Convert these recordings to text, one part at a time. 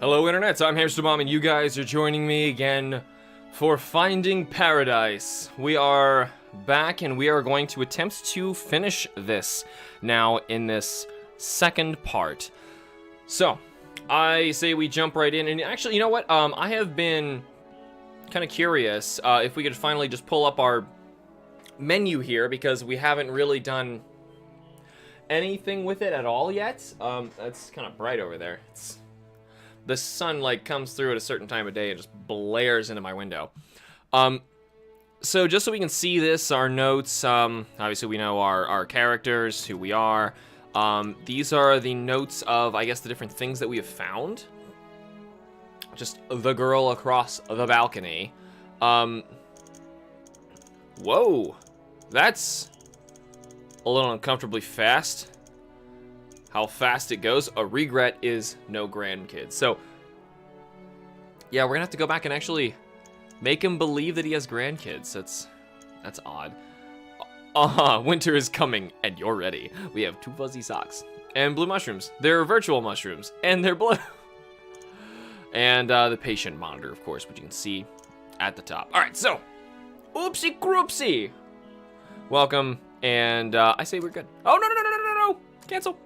Hello Internet, I'm HamsterBomb and you guys are joining me again for Finding Paradise. We are back and we are going to attempt to finish this now in this second part. So, I say we jump right in, and actually, you know what, I have been kind of curious if we could finally just pull up our menu here, because we haven't really done anything with it at all yet. That's kind of bright over there. The sun like comes through at a certain time of day and just blares into my window. So just so we can see this, our notes, obviously we know our characters, who we are. These are the notes of, I guess, the different things that we have found. Just the girl across the balcony. Whoa, that's a little uncomfortably fast. How fast it goes. A regret is no grandkids. So, yeah, we're gonna have to go back and actually make him believe that he has grandkids. That's odd. Winter is coming, and you're ready. We have 2 fuzzy socks and blue mushrooms. They're virtual mushrooms, and they're blue. And the patient monitor, of course, which you can see at the top. All right, so oopsie croopsie. Welcome, and I say we're good. Oh no! Cancel.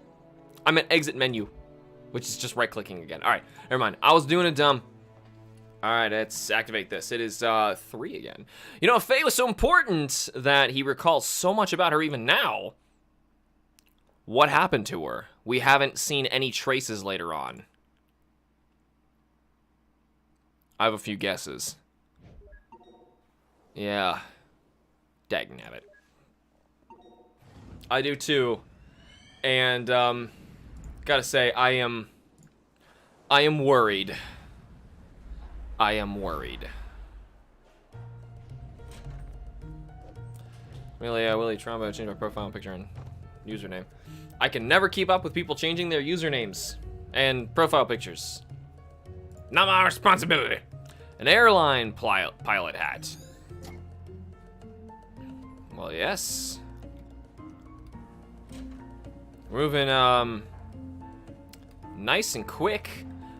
I'm at exit menu, which is just right-clicking again. All right, never mind. I was doing it dumb. All right, let's activate this. It is 3 again. You know, Faye was so important that he recalls so much about her even now. What happened to her? We haven't seen any traces later on. I have a few guesses. Yeah. Dagnabbit. I do too. And, gotta say, I am worried. I am worried. Willie Trombo changed my profile picture and username. I can never keep up with people changing their usernames and profile pictures. Not my responsibility. An airline pilot hat. Well, yes. We're moving, nice and quick.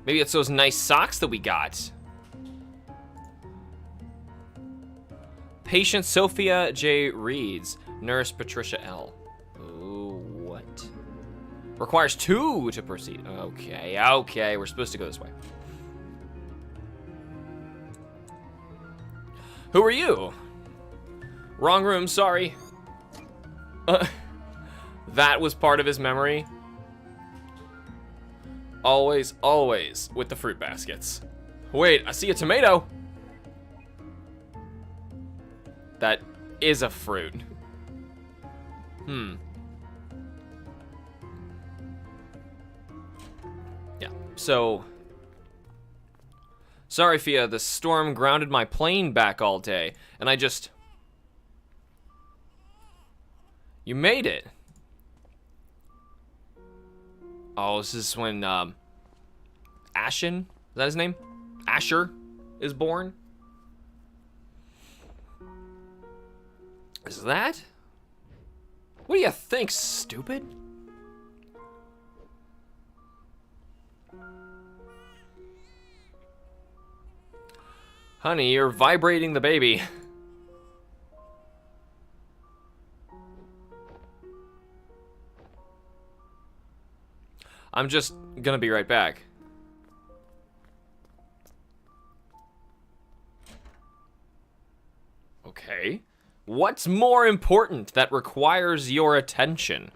Maybe it's those nice socks that we got. Patient Sophia J. Reeds. Nurse Patricia L. Ooh, what? Requires 2 to proceed. Okay, we're supposed to go this way. Who are you? Wrong room, sorry. That was part of his memory. Always with the fruit baskets. Wait, I see a tomato. That is a fruit. Yeah, so... Sorry, Fia, the storm grounded my plane back all day, and I just... You made it. Oh, this is when, Ashen? Is that his name? Asher is born? Is that? What do you think, stupid? Honey, you're vibrating the baby. I'm just gonna be right back. Okay. What's more important that requires your attention?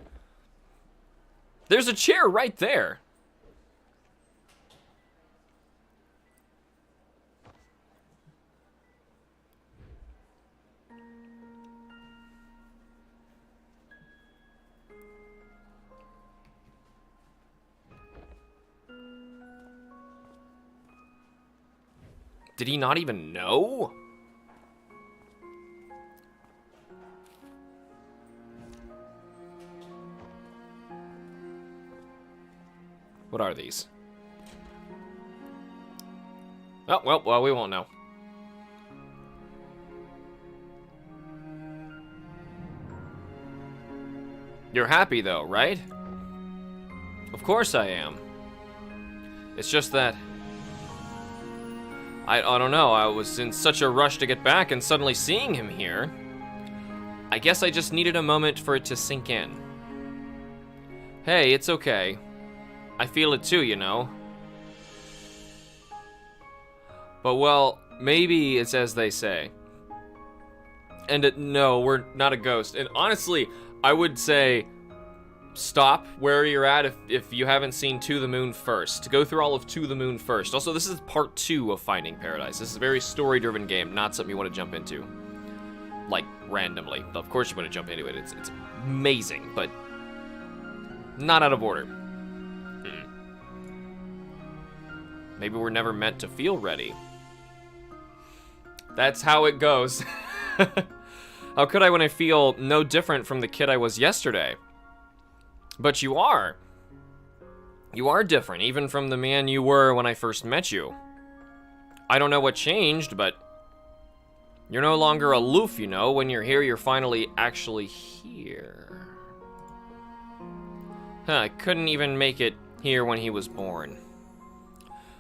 There's a chair right there. Did he not even know? What are these? Oh, well, we won't know. You're happy though, right? Of course I am. It's just that I don't know, I was in such a rush to get back and suddenly seeing him here. I guess I just needed a moment for it to sink in. Hey, it's okay. I feel it too, you know. But well, maybe it's as they say. And no, we're not a ghost. And honestly, I would say stop where you're at if you haven't seen To the Moon first. Go through all of To the Moon first. Also, this is part 2 of Finding Paradise. This is a very story-driven game, not something you want to jump into. Like, randomly. Of course you want to jump into it. It's amazing, but not out of order. Maybe we're never meant to feel ready. That's how it goes. How could I when I feel no different from the kid I was yesterday? But you are. You are different, even from the man you were when I first met you. I don't know what changed, but you're no longer aloof, you know. When you're here, you're finally actually here. I couldn't even make it here when he was born.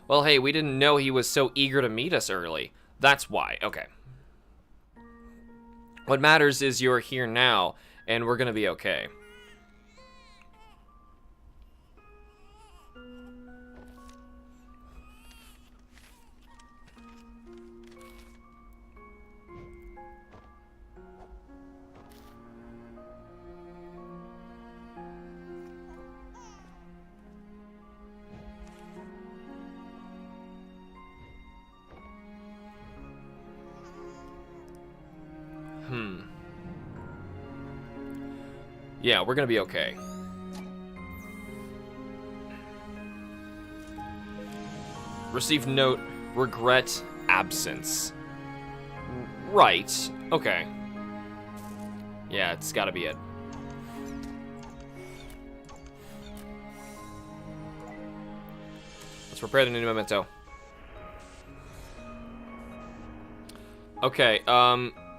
Well, hey, we didn't know he was so eager to meet us early. That's why. Okay. What matters is you're here now, and we're gonna be okay. Yeah, we're gonna be okay. Received note, regret absence. Right, okay. Yeah, it's gotta be it. Let's prepare the new memento. Okay,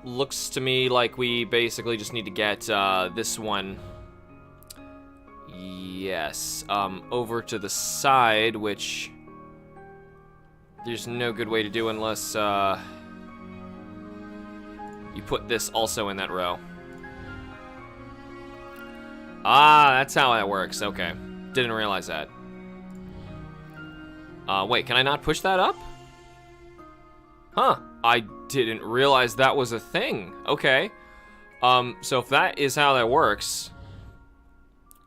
looks to me like we basically just need to get this one, yes, over to the side, which there's no good way to do unless you put this also in that row. Ah, that's how that works. Okay, didn't realize that. Wait, can I not push that up? Huh, I didn't realize that was a thing. Okay. So if that is how that works,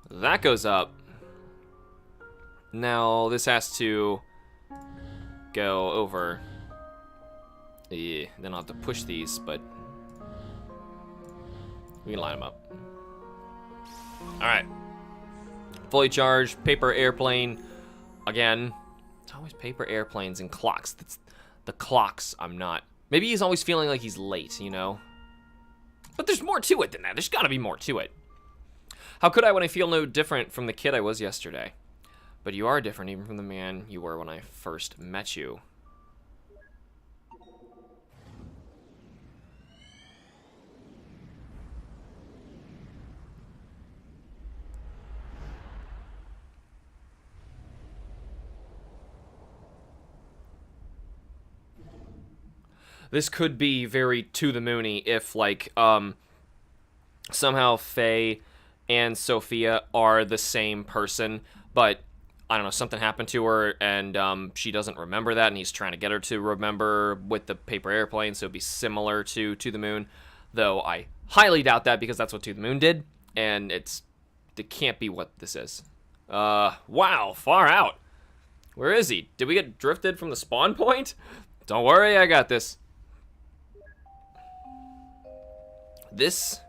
that goes up. Now this has to go over. Yeah, then I'll have to push these, but we can line them up. Alright. Fully charged, paper airplane. Again, it's always paper airplanes and clocks. That's the clocks I'm not. Maybe he's always feeling like he's late, you know? But there's more to it than that. There's gotta be more to it. How could I when I feel no different from the kid I was yesterday? But you are different even from the man you were when I first met you. This could be very To the Moony if, like, somehow Faye and Sophia are the same person, but, I don't know, something happened to her, and she doesn't remember that, and he's trying to get her to remember with the paper airplane, so it'd be similar to the Moon, though I highly doubt that, because that's what To the Moon did, and it can't be what this is. Wow, far out. Where is he? Did we get drifted from the spawn point? Don't worry, I got this. This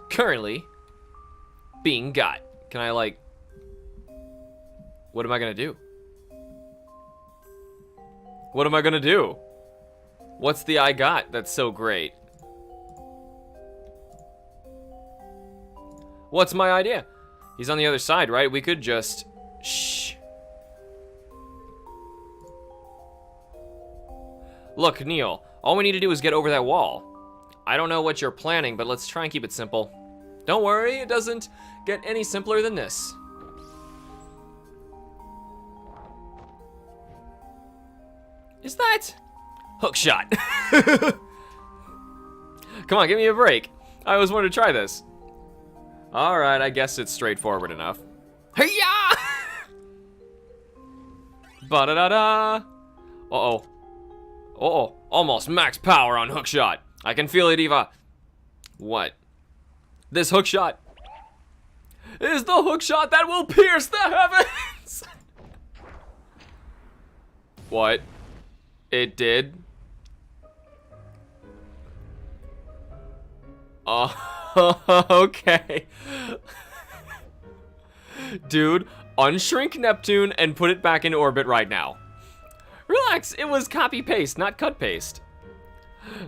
currently being got. Can I, like, what am I gonna do? What am I gonna do? What's the I got that's so great? What's my idea? He's on the other side, right? We could just shh. Look, Neil, all we need to do is get over that wall. I don't know what you're planning, but let's try and keep it simple. Don't worry, it doesn't get any simpler than this. is that? Hook shot. Come on, give me a break. I always wanted to try this. Alright, I guess it's straightforward enough. Hey-ya! Ba-da-da-da! Uh-oh. Uh-oh. Almost max power on hook shot. I can feel it, Eva. What? This hook shot is the hook shot that will pierce the heavens! What? It did? Oh, okay. Dude, unshrink Neptune and put it back in orbit right now. Relax, it was copy-paste, not cut-paste.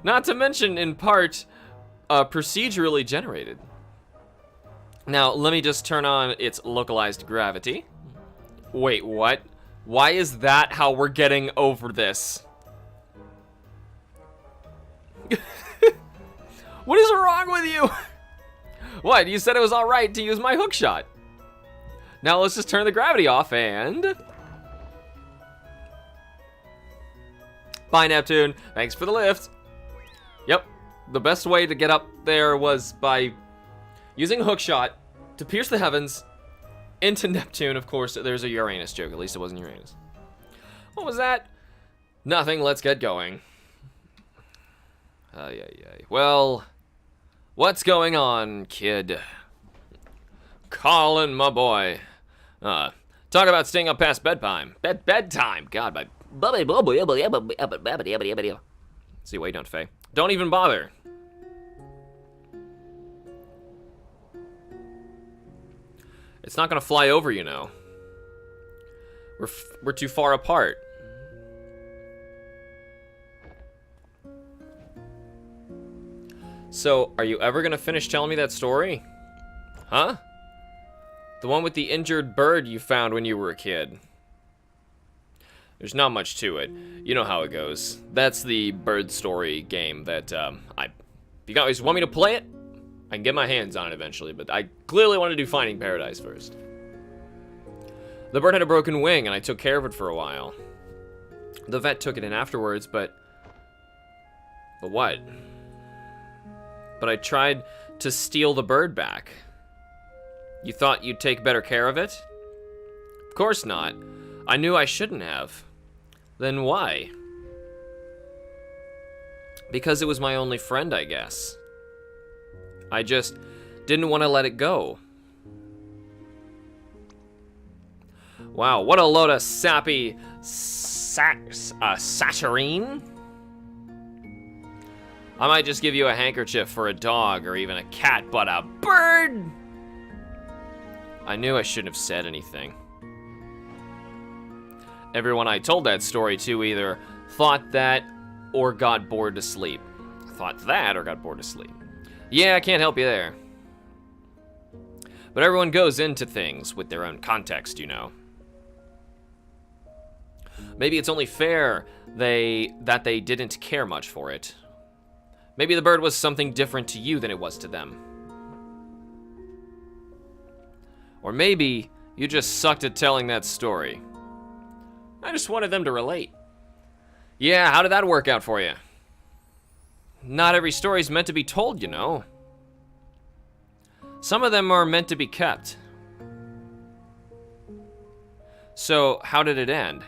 Not to mention, in part, procedurally generated. Now, let me just turn on its localized gravity. Wait, what? Why is that how we're getting over this? What is wrong with you? What? You said it was alright to use my hook shot. Now let's just turn the gravity off and... Bye, Neptune. Thanks for the lift. Yep. The best way to get up there was by using a hook shot to pierce the heavens into Neptune. Of course, there's a Uranus joke. At least it wasn't Uranus. What was that? Nothing. Let's get going. Well, what's going on, kid? Colin, my boy. Talk about staying up past bedtime. Bedtime. God, my... See, wait, don't, Faye. Don't even bother. It's not gonna fly over, you know. We're too far apart. So, are you ever gonna finish telling me that story? Huh? The one with the injured bird you found when you were a kid. There's not much to it. You know how it goes. That's the bird story game that, if you guys want me to play it, I can get my hands on it eventually, but I clearly want to do Finding Paradise first. The bird had a broken wing, and I took care of it for a while. The vet took it in afterwards, but what? But I tried to steal the bird back. You thought you'd take better care of it? Of course not. I knew I shouldn't have. Then why? Because it was my only friend, I guess. I just didn't want to let it go. Wow, what a load of sappy saturine. I might just give you a handkerchief for a dog or even a cat, but a bird? I knew I shouldn't have said anything. Everyone I told that story to either thought that or got bored to sleep. Thought that or got bored to sleep. Yeah, I can't help you there. But everyone goes into things with their own context, you know. Maybe it's only fair that they didn't care much for it. Maybe the bird was something different to you than it was to them. Or maybe you just sucked at telling that story. I just wanted them to relate. Yeah, how did that work out for you? Not every story's meant to be told, you know. Some of them are meant to be kept. So, how did it end?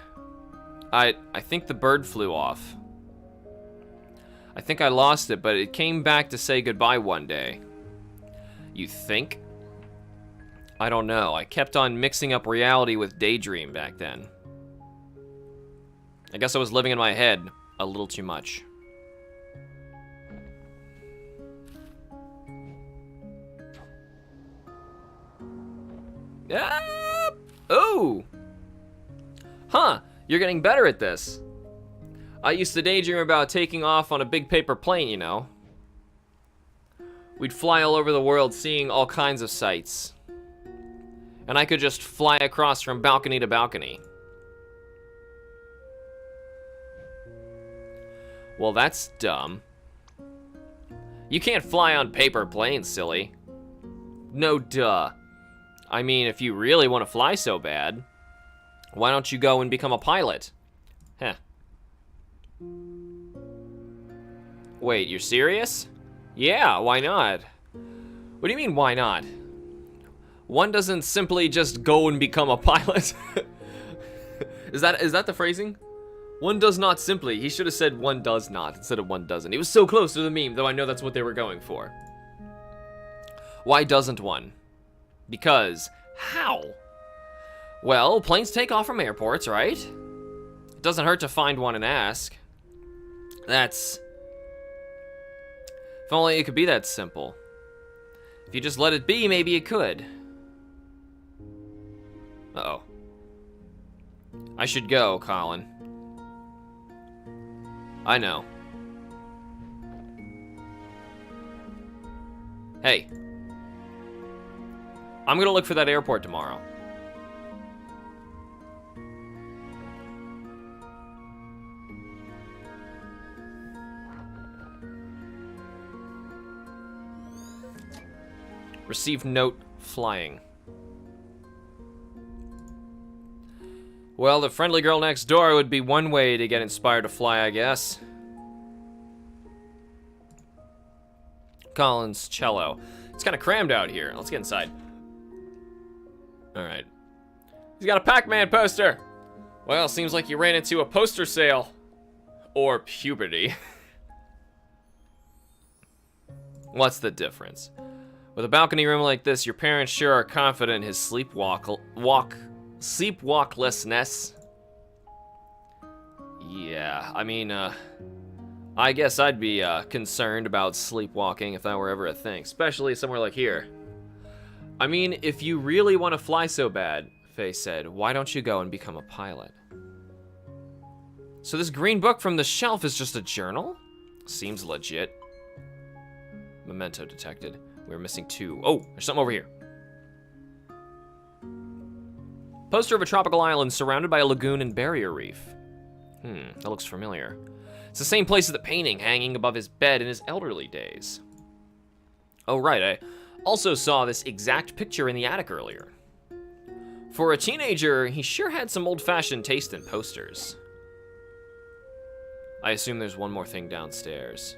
I think the bird flew off. I think I lost it, but it came back to say goodbye one day. You think? I don't know. I kept on mixing up reality with daydream back then. I guess I was living in my head a little too much. Ooh! Huh, you're getting better at this. I used to daydream about taking off on a big paper plane, you know. We'd fly all over the world seeing all kinds of sights. And I could just fly across from balcony to balcony. Well, that's dumb. You can't fly on paper planes, silly. No duh. I mean, if you really want to fly so bad, why don't you go and become a pilot? Heh. Wait, you're serious? Yeah, why not? What do you mean, why not? One doesn't simply just go and become a pilot. Is that the phrasing? One does not simply. He should have said one does not instead of one doesn't. He was so close to the meme, though I know that's what they were going for. Why doesn't one? Because how? Well, planes take off from airports, right? It doesn't hurt to find one and ask. If only it could be that simple. If you just let it be, maybe it could. Uh-oh. I should go, Colin. I know. Hey. I'm gonna look for that airport tomorrow. Receive note flying. Well, the friendly girl next door would be one way to get inspired to fly, I guess. Colin's cello. It's kind of crammed out here. Let's get inside. All right. He's got a Pac-Man poster. Well, seems like you ran into a poster sale. Or puberty. What's the difference? With a balcony room like this, your parents sure are confident in his sleepwalklessness. Yeah, I mean, I guess I'd be concerned about sleepwalking if that were ever a thing, especially somewhere like here. I mean, if you really want to fly so bad, Faye said, why don't you go and become a pilot? So this green book from the shelf is just a journal? Seems legit. Memento detected. We're missing 2. Oh, there's something over here. Poster of a tropical island surrounded by a lagoon and barrier reef. That looks familiar. It's the same place as the painting hanging above his bed in his elderly days. Oh, right, I also saw this exact picture in the attic earlier. For a teenager, he sure had some old-fashioned taste in posters. I assume there's one more thing downstairs.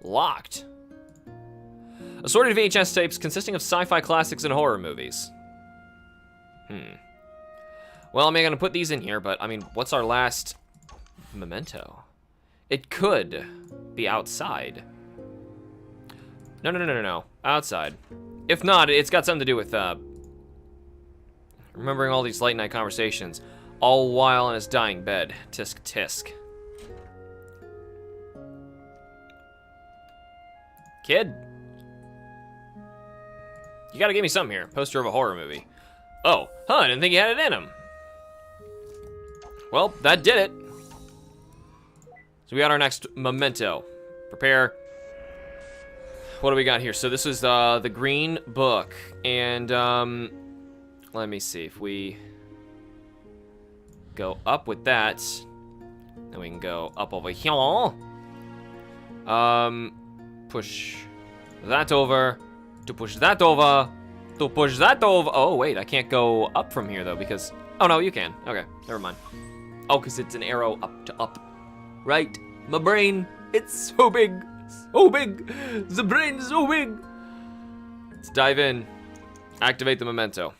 Locked. Assorted VHS tapes consisting of sci-fi classics and horror movies. Well, I'm gonna put these in here, but I mean, what's our last memento? It could be outside. No. Outside. If not, it's got something to do with, remembering all these late night conversations, all while in his dying bed. Tisk tisk. Kid? You gotta give me something here. Poster of a horror movie. Oh, I didn't think he had it in him. Well, that did it. So we got our next memento. Prepare. What do we got here? So this is the green book. And let me see if we go up with that. Then we can go up over here. Push that over. To push that over. To push that over. Oh, wait, I can't go up from here, though, because... Oh, no, you can. Okay, never mind. Oh, because it's an arrow up to up. Right. My brain, it's so big. So big. The brain's so big. Let's dive in. Activate the memento.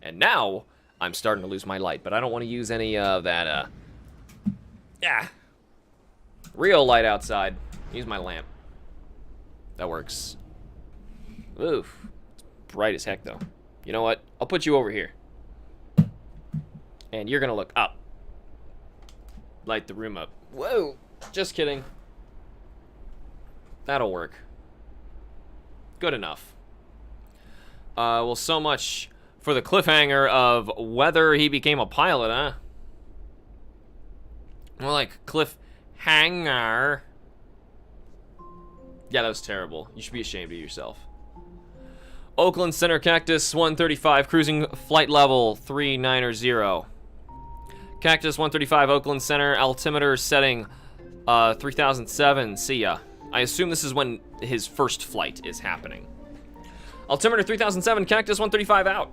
And now, I'm starting to lose my light, but I don't want to use any of that, real light outside. Use my lamp. That works. Oof. It's bright as heck, though. You know what? I'll put you over here. And you're gonna look up. Light the room up. Whoa! Just kidding. That'll work. Good enough. Well, so much for the cliffhanger of whether he became a pilot, huh? More like cliffhanger. Yeah, that was terrible. You should be ashamed of yourself. Oakland Center Cactus 135, cruising flight level 390. Cactus 135, Oakland Center, altimeter setting 3007, see ya. I assume this is when his first flight is happening. Altimeter 3007, Cactus 135 out.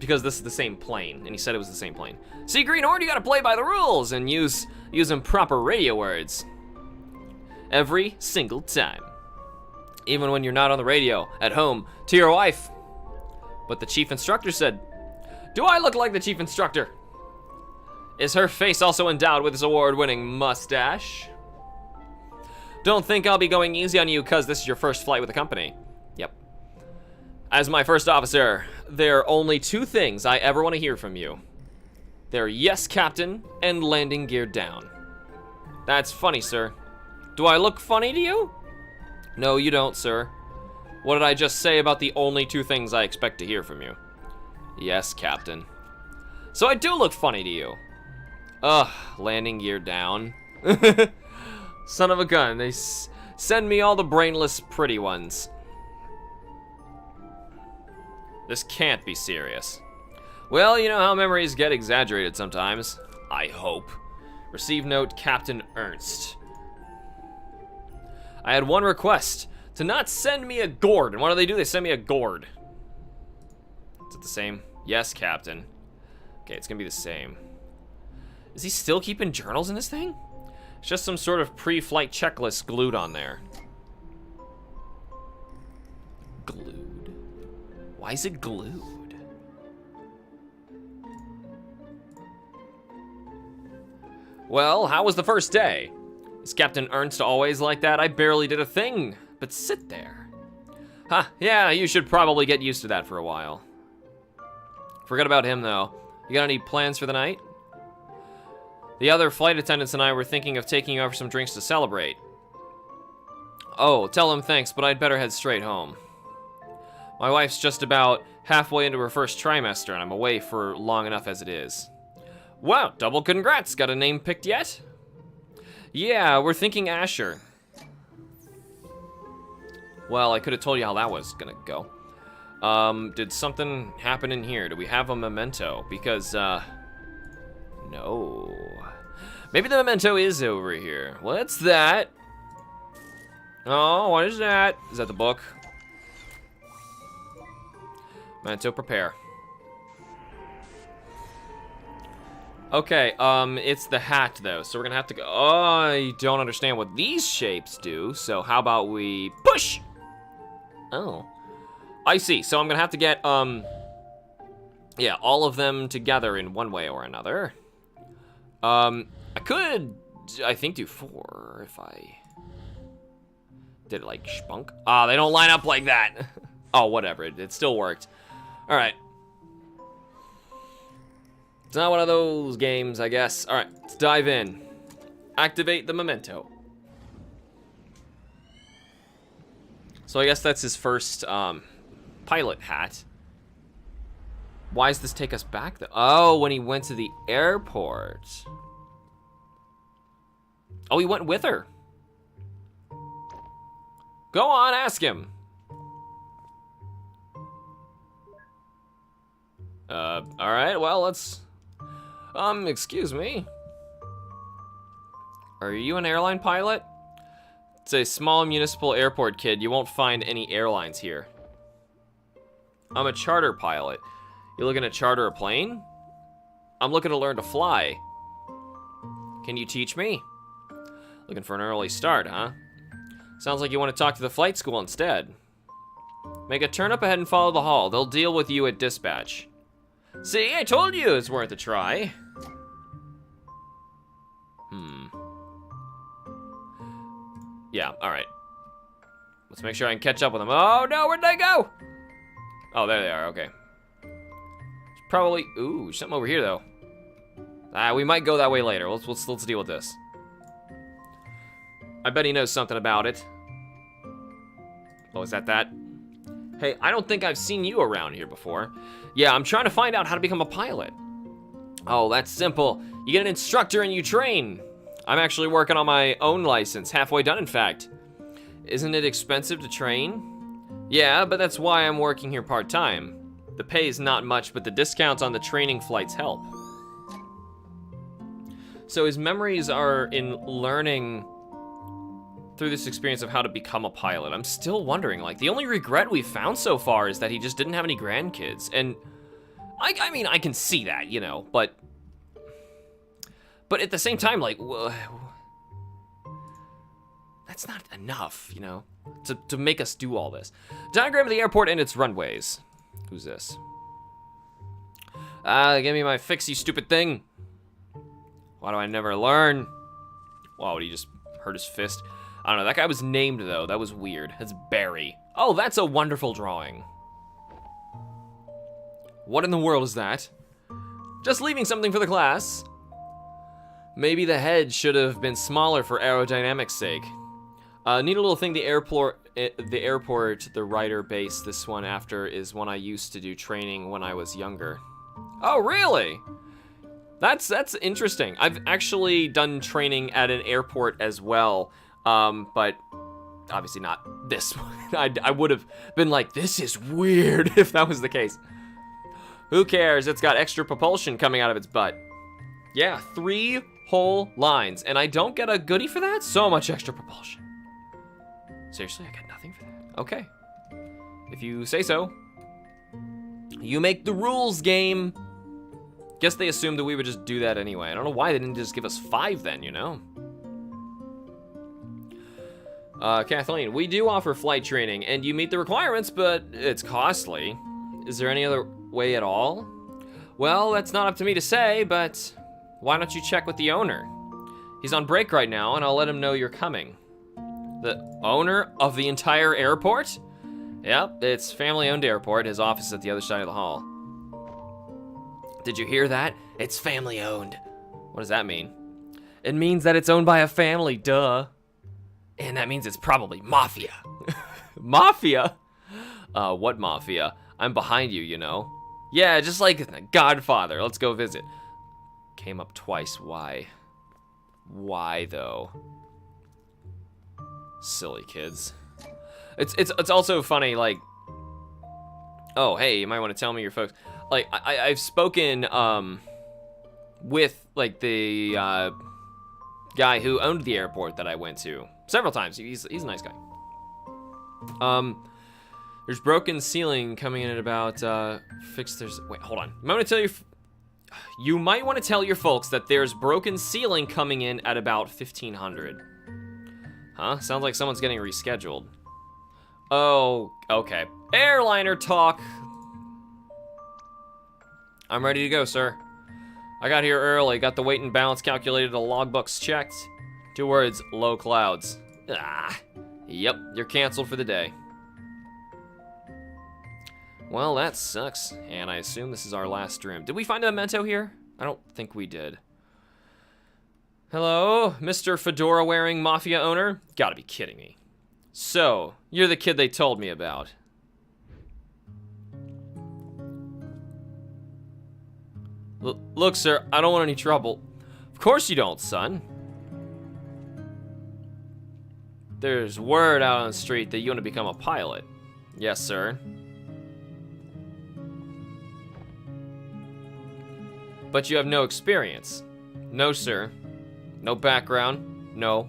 because this is the same plane, and he said it was the same plane. See, Greenhorn, you gotta play by the rules and use improper radio words. Every single time. Even when you're not on the radio, at home, to your wife. But the chief instructor said, do I look like the chief instructor? Is her face also endowed with this award-winning mustache? Don't think I'll be going easy on you because this is your first flight with the company. Yep. As my first officer, there are only two things I ever want to hear from you. They're yes, Captain, and landing gear down. That's funny, sir. Do I look funny to you? No, you don't, sir. What did I just say about the only two things I expect to hear from you? Yes, Captain. So I do look funny to you. Ugh, landing gear down. Son of a gun, they send me all the brainless pretty ones. This can't be serious. Well, you know how memories get exaggerated sometimes. I hope. Receive note, Captain Ernst. I had one request, to not send me a gourd. And what do? They send me a gourd. Is it the same? Yes, Captain. Okay, it's gonna be the same. Is he still keeping journals in this thing? It's just some sort of pre-flight checklist glued on there. Glued? Why is it glued? Well, how was the first day? Is Captain Ernst always like that? I barely did a thing, but sit there. Huh, yeah, you should probably get used to that for a while. Forget about him, though. You got any plans for the night? The other flight attendants and I were thinking of taking you out for some drinks to celebrate. Oh, tell him thanks, but I'd better head straight home. My wife's just about halfway into her first trimester, and I'm away for long enough as it is. Wow, double congrats. Got a name picked yet? Yeah, we're thinking Asher. Well, I could have told you how that was gonna go. Did something happen in here? Do we have a memento? Because, no. Maybe the memento is over here. What's that? Oh, what is that? Is that the book? Memento, prepare. Okay, it's the hat, though, so we're gonna have to go. Oh, I don't understand what these shapes do, so how about we push? Oh. I see, so I'm gonna have to get, yeah, all of them together in one way or another. I could, I think, do 4 if I did it like spunk. Ah, they don't line up like that. Oh, whatever, it still worked. All right. It's not one of those games, I guess. All right, let's dive in. Activate the memento. So I guess that's his first pilot hat. Why does this take us back though? Oh, when he went to the airport. Oh, he went with her. Go on, ask him. All right, well, let's, excuse me. Are you an airline pilot? It's a small municipal airport, kid. You won't find any airlines here. I'm a charter pilot. You looking to charter a plane? I'm looking to learn to fly. Can you teach me? Looking for an early start, huh? Sounds like you want to talk to the flight school instead. Make a turn up ahead and follow the hall. They'll deal with you at dispatch. See, I told you it's worth a try. Yeah, all right. Let's make sure I can catch up with them. Oh no, where'd they go? Oh, there they are, okay. Probably, ooh, something over here though. We might go that way later. Let's deal with this. I bet he knows something about it. Oh, is that? Hey, I don't think I've seen you around here before. Yeah, I'm trying to find out how to become a pilot. Oh, that's simple. You get an instructor and you train. I'm actually working on my own license, halfway done in fact. Isn't it expensive to train? Yeah, but that's why I'm working here part-time. The pay is not much, but the discounts on the training flights help. So his memories are in learning through this experience of how to become a pilot. I'm still wondering, like, the only regret we've found so far is that he just didn't have any grandkids. And I mean, I can see that, you know, but at the same time, like, that's not enough, you know, to make us do all this. Diagram of the airport and its runways. Who's this? Give me my fix, you stupid thing. Why do I never learn? Wow, he just hurt his fist. I don't know, that guy was named, though. That was weird. That's Barry. Oh, that's a wonderful drawing. What in the world is that? Just leaving something for the class. Maybe the head should have been smaller for aerodynamics' sake. Neat little thing, the airport the writer based this one after is one I used to do training when I was younger. Oh, really? That's interesting. I've actually done training at an airport as well, but obviously not this one. I would have been like, this is weird if that was the case. Who cares? It's got extra propulsion coming out of its butt. Yeah, 3 whole lines, and I don't get a goodie for that? So much extra propulsion. Seriously, I got nothing for that? Okay. If you say so. You make the rules, game. Guess they assumed that we would just do that anyway. I don't know why they didn't just give us 5 then, you know? Kathleen, we do offer flight training, and you meet the requirements, but it's costly. Is there any other way at all? Well, that's not up to me to say, but why don't you check with the owner? He's on break right now, and I'll let him know you're coming. The owner of the entire airport? Yep, it's family-owned airport. His office is at the other side of the hall. Did you hear that? It's family-owned. What does that mean? It means that it's owned by a family, duh. And that means it's probably mafia. Mafia? What mafia? I'm behind you, you know. Yeah, just like Godfather. Let's go visit. Came up twice. Why? Why, though? Silly kids. It's also funny, like, oh, hey, you might want to tell me your folks. Like, I've spoken with, like, the guy who owned the airport that I went to several times. He's a nice guy. There's broken ceiling coming in at about, wait, hold on. You might want to tell your folks that there's broken ceiling coming in at about 1500. Huh? Sounds like someone's getting rescheduled. Oh, okay. Airliner talk. I'm ready to go, sir. I got here early, got the weight and balance calculated, the logbooks checked. 2 words, low clouds. Yep, you're canceled for the day. Well, that sucks, and I assume this is our last room. Did we find a memento here? I don't think we did. Hello, Mr. Fedora-wearing mafia owner? Gotta be kidding me. So, you're the kid they told me about. Look, sir, I don't want any trouble. Of course you don't, son. There's word out on the street that you want to become a pilot. Yes, sir. But you have no experience. No, sir. No background. No.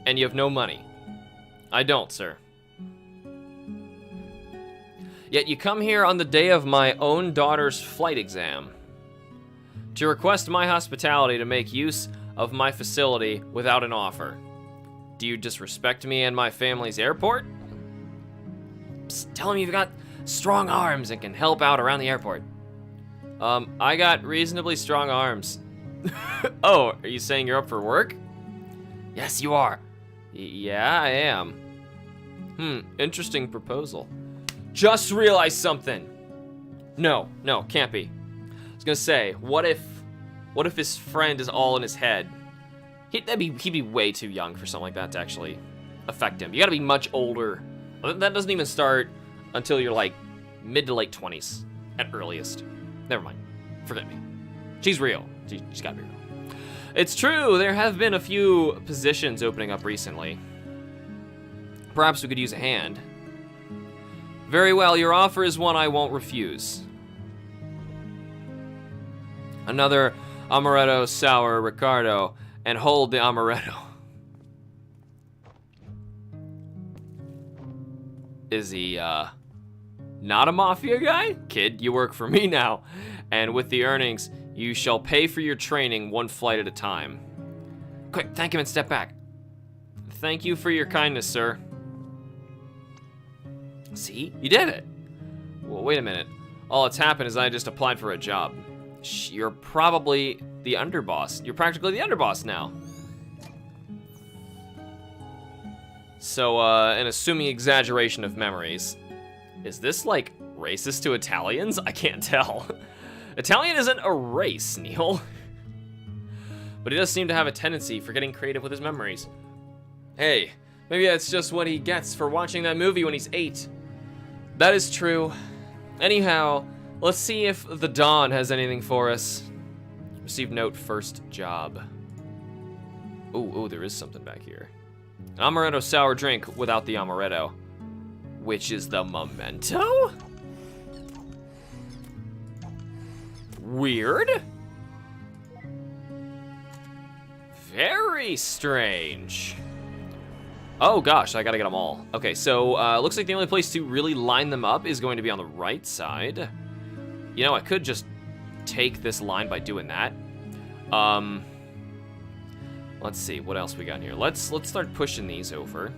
And you have no money. I don't, sir. Yet you come here on the day of my own daughter's flight exam to request my hospitality to make use of my facility without an offer. Do you disrespect me and my family's airport? Psst, tell him you've got strong arms and can help out around the airport. I got reasonably strong arms. Oh, are you saying you're up for work? Yes, you are. Yeah, I am. Interesting proposal. Just realized something. No, can't be. I was gonna say, what if his friend is all in his head? He'd be way too young for something like that to actually affect him. You gotta be much older. That doesn't even start until you're like mid to late 20s at earliest. Never mind. Forget me. She's real. She's gotta be real. It's true, there have been a few positions opening up recently. Perhaps we could use a hand. Very well, your offer is one I won't refuse. Another amaretto sour Ricardo, and hold the amaretto. Is he Not a mafia guy? Kid, you work for me now. And with the earnings, you shall pay for your training one flight at a time. Quick, thank him and step back. Thank you for your kindness, sir. See? You did it. Well, wait a minute. All that's happened is I just applied for a job. You're probably the underboss. You're practically the underboss now. So, an assuming exaggeration of memories. Is this, like, racist to Italians? I can't tell. Italian isn't a race, Neil. But he does seem to have a tendency for getting creative with his memories. Hey, maybe that's just what he gets for watching that movie when he's 8. That is true. Anyhow, let's see if the Dawn has anything for us. Receive note, first job. Ooh, there is something back here. An amaretto sour drink without the amaretto. Which is the memento? Weird. Very strange. Oh gosh, I gotta get them all. Okay, so looks like the only place to really line them up is going to be on the right side. You know, I could just take this line by doing that. Let's see, what else we got here? Let's start pushing these over.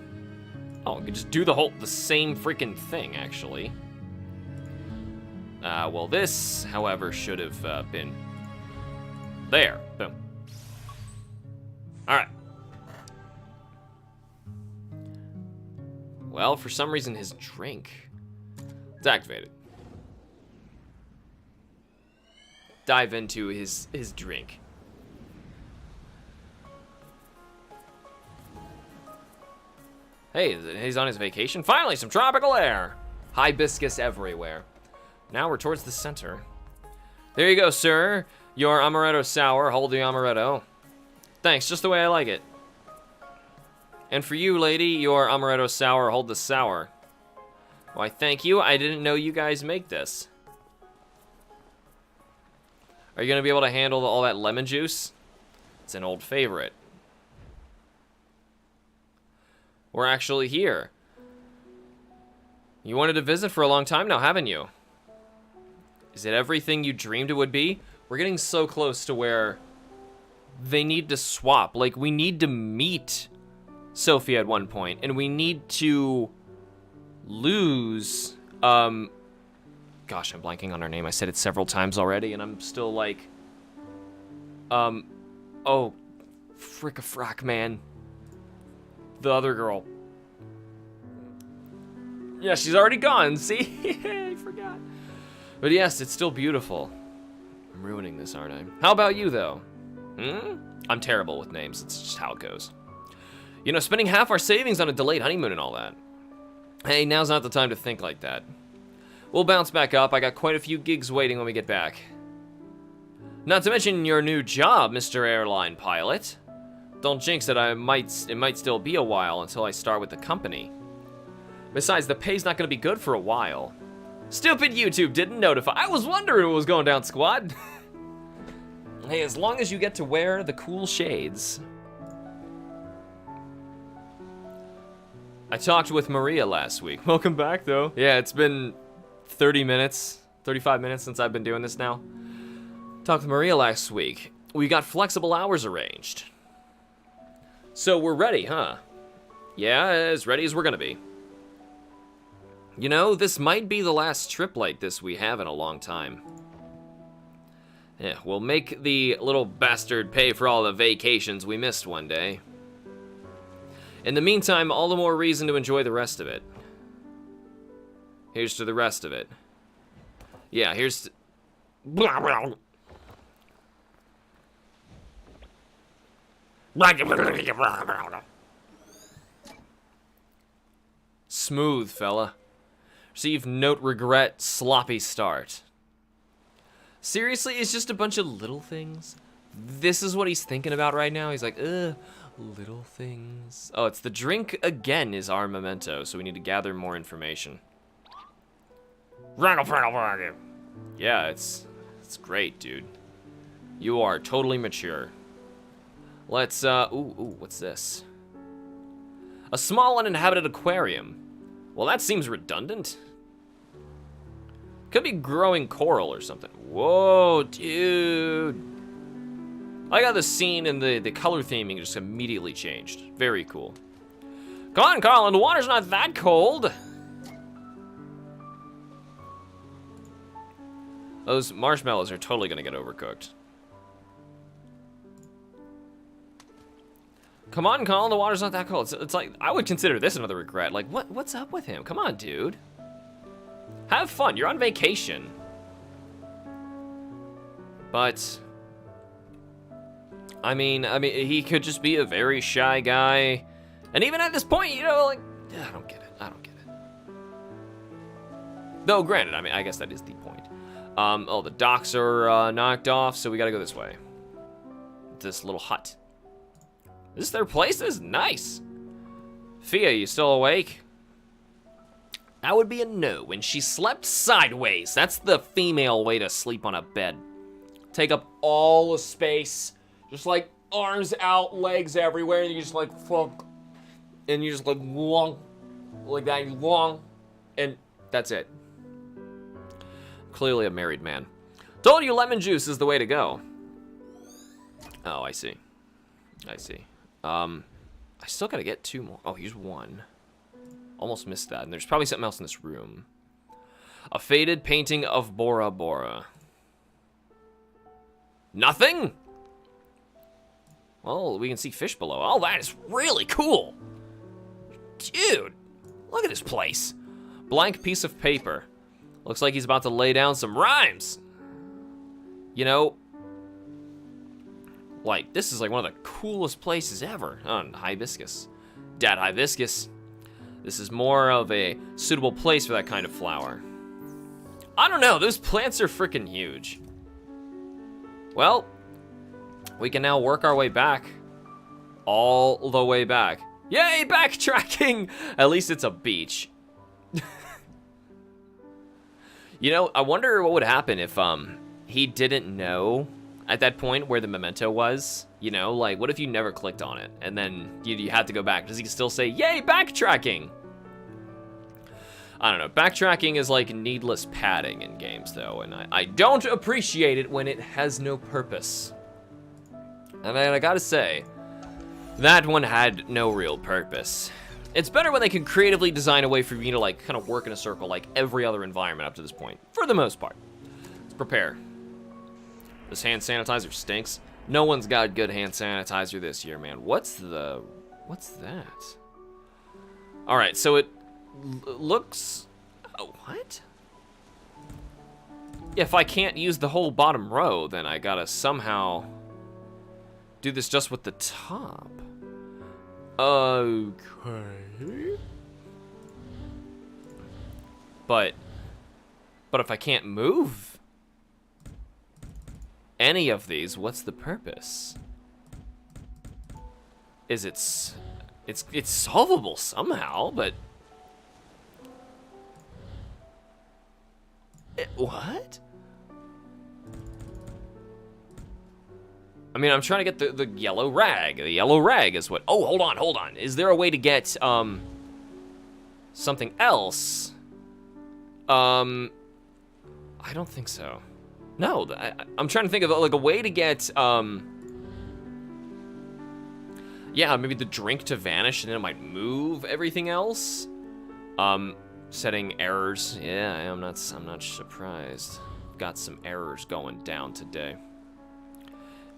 Oh, we could just do the same freaking thing, actually. Well, this, however, should have been there. Boom. All right. Well, for some reason, his drink is activated. Dive into his drink. Hey, he's on his vacation. Finally, some tropical air. Hibiscus everywhere. Now we're towards the center. There you go, sir. Your amaretto sour. Hold the amaretto. Thanks, just the way I like it. And for you, lady, your amaretto sour. Hold the sour. Why, thank you. I didn't know you guys make this. Are you going to be able to handle all that lemon juice? It's an old favorite. We're actually here. You wanted to visit for a long time now, haven't you? Is it everything you dreamed it would be? We're getting so close to where they need to swap. Like, we need to meet Sophie at one point, and we need to lose, gosh, I'm blanking on her name. I said it several times already, and I'm still like, oh, frick-a-frack, man. The other girl. Yeah, she's already gone, see? I forgot. But yes, it's still beautiful. I'm ruining this, aren't I? How about you, though? I'm terrible with names. It's just how it goes. You know, spending half our savings on a delayed honeymoon and all that. Hey, now's not the time to think like that. We'll bounce back up. I got quite a few gigs waiting when we get back. Not to mention your new job, Mr. Airline Pilot. Don't jinx it, it might still be a while until I start with the company. Besides, the pay's not gonna be good for a while. Stupid YouTube didn't notify. I was wondering what was going down, squad. Hey, as long as you get to wear the cool shades. I talked with Maria last week. Welcome back, though. Yeah, it's been 35 minutes since I've been doing this now. Talked with Maria last week. We got flexible hours arranged. So we're ready, huh? Yeah, as ready as we're gonna be. You know, this might be the last trip like this we have in a long time. Yeah, we'll make the little bastard pay for all the vacations we missed one day. In the meantime, all the more reason to enjoy the rest of it. Here's to the rest of it. Yeah, here's to... Smooth, fella. Receive note, regret, sloppy start. Seriously, it's just a bunch of little things? This is what he's thinking about right now? He's like, ugh, little things. Oh, it's the drink again is our memento, so we need to gather more information. Yeah, it's great, dude. You are totally mature. Let's, ooh, what's this? A small uninhabited aquarium. Well, that seems redundant. Could be growing coral or something. Whoa, dude. I got the scene and the color theming just immediately changed. Very cool. Come on, Colin, the water's not that cold. Those marshmallows are totally gonna get overcooked. Come on, Colin, the water's not that cold. It's like, I would consider this another regret. Like, what's up with him? Come on, dude. Have fun, you're on vacation. But, I mean, he could just be a very shy guy. And even at this point, you know, like, I don't get it. Though, granted, I mean, I guess that is the point. Oh, the docks are knocked off, so we gotta go this way. This little hut. Is this their place? This is nice. Fia, you still awake? That would be a no when she slept sideways. That's the female way to sleep on a bed. Take up all the space. Just like arms out, legs everywhere, and you just like fuck. And you just like long. Like that, long. And that's it. Clearly a married man. Told you lemon juice is the way to go. Oh, I see. I still gotta get 2 more. Oh, here's 1. Almost missed that. And there's probably something else in this room. A faded painting of Bora Bora. Nothing? Well, we can see fish below. Oh, that is really cool. Dude, look at this place. Blank piece of paper. Looks like he's about to lay down some rhymes. You know, like, this is like one of the coolest places ever. Oh, hibiscus. Dad hibiscus. This is more of a suitable place for that kind of flower. I don't know, those plants are freaking huge. Well, we can now work our way back. All the way back. Yay, backtracking! At least it's a beach. You know, I wonder what would happen if he didn't know at that point where the memento was. You know, like, what if you never clicked on it and then you had to go back? Does he still say, yay, backtracking? I don't know. Backtracking is like needless padding in games, though, and I don't appreciate it when it has no purpose. And I gotta say, that one had no real purpose. It's better when they can creatively design a way for you to, like, kind of work in a circle like every other environment up to this point, for the most part. Let's prepare. This hand sanitizer stinks. No one's got good hand sanitizer this year, man. What's that? All right, so it looks, oh, what? If I can't use the whole bottom row, then I gotta somehow do this just with the top. Okay. But if I can't move any of these, what's the purpose? Is it's solvable somehow, but what? I mean, I'm trying to get the yellow rag. The yellow rag is what... Oh, hold on. Is there a way to get, something else? I don't think so. No, I'm trying to think of, like, a way to get, yeah, maybe the drink to vanish, and then it might move everything else. Setting errors. Yeah, I'm not surprised. Got some errors going down today.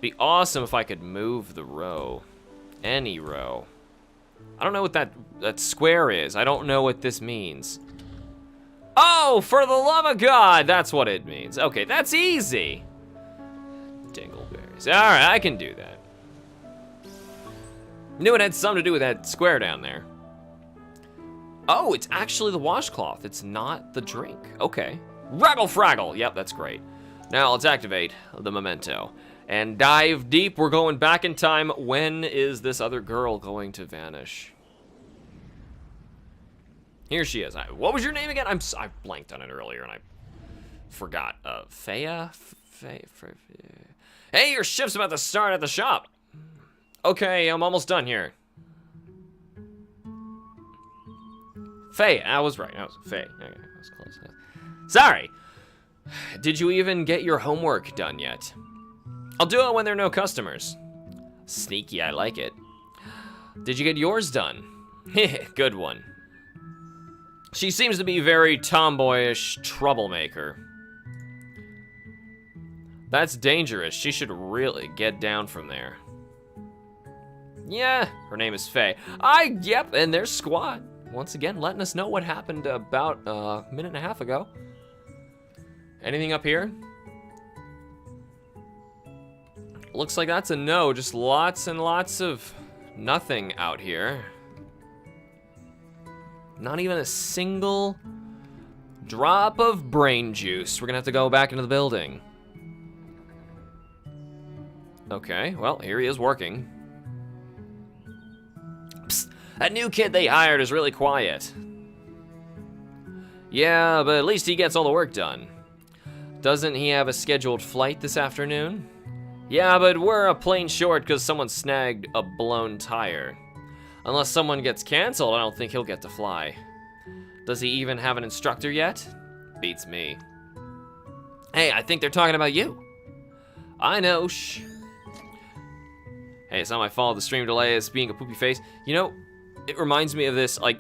Be awesome if I could move the row. Any row. I don't know what that square is. I don't know what this means. Oh, for the love of God, that's what it means. Okay, that's easy. Dingleberries. All right, I can do that. Knew it had something to do with that square down there. Oh, it's actually the washcloth. It's not the drink. Okay. Raggle fraggle. Yep, that's great. Now let's activate the memento. And dive deep. We're going back in time. When is this other girl going to vanish? Here she is. What was your name again? I blanked on it earlier and I forgot. Fea? Hey, your shift's about to start at the shop. Okay, I'm almost done here. Faye, I was right. I was Faye. Okay, I was close. Sorry. Did you even get your homework done yet? I'll do it when there are no customers. Sneaky, I like it. Did you get yours done? Good one. She seems to be a very tomboyish troublemaker. That's dangerous. She should really get down from there. Yeah, her name is Faye. Yep, and there's Squad. Once again, letting us know what happened about a minute and a half ago. Anything up here? Looks like that's a no. Just lots and lots of nothing out here. Not even a single drop of brain juice. We're gonna have to go back into the building. Okay, well, here he is working. Psst, that new kid they hired is really quiet. Yeah, but at least he gets all the work done. Doesn't he have a scheduled flight this afternoon? Yeah, but we're a plane short because someone snagged a blown tire. Unless someone gets canceled, I don't think he'll get to fly. Does he even have an instructor yet? Beats me. Hey, I think they're talking about you. I know, shh. Hey, it's not my fault the stream delay is being a poopy face. You know, it reminds me of this, like,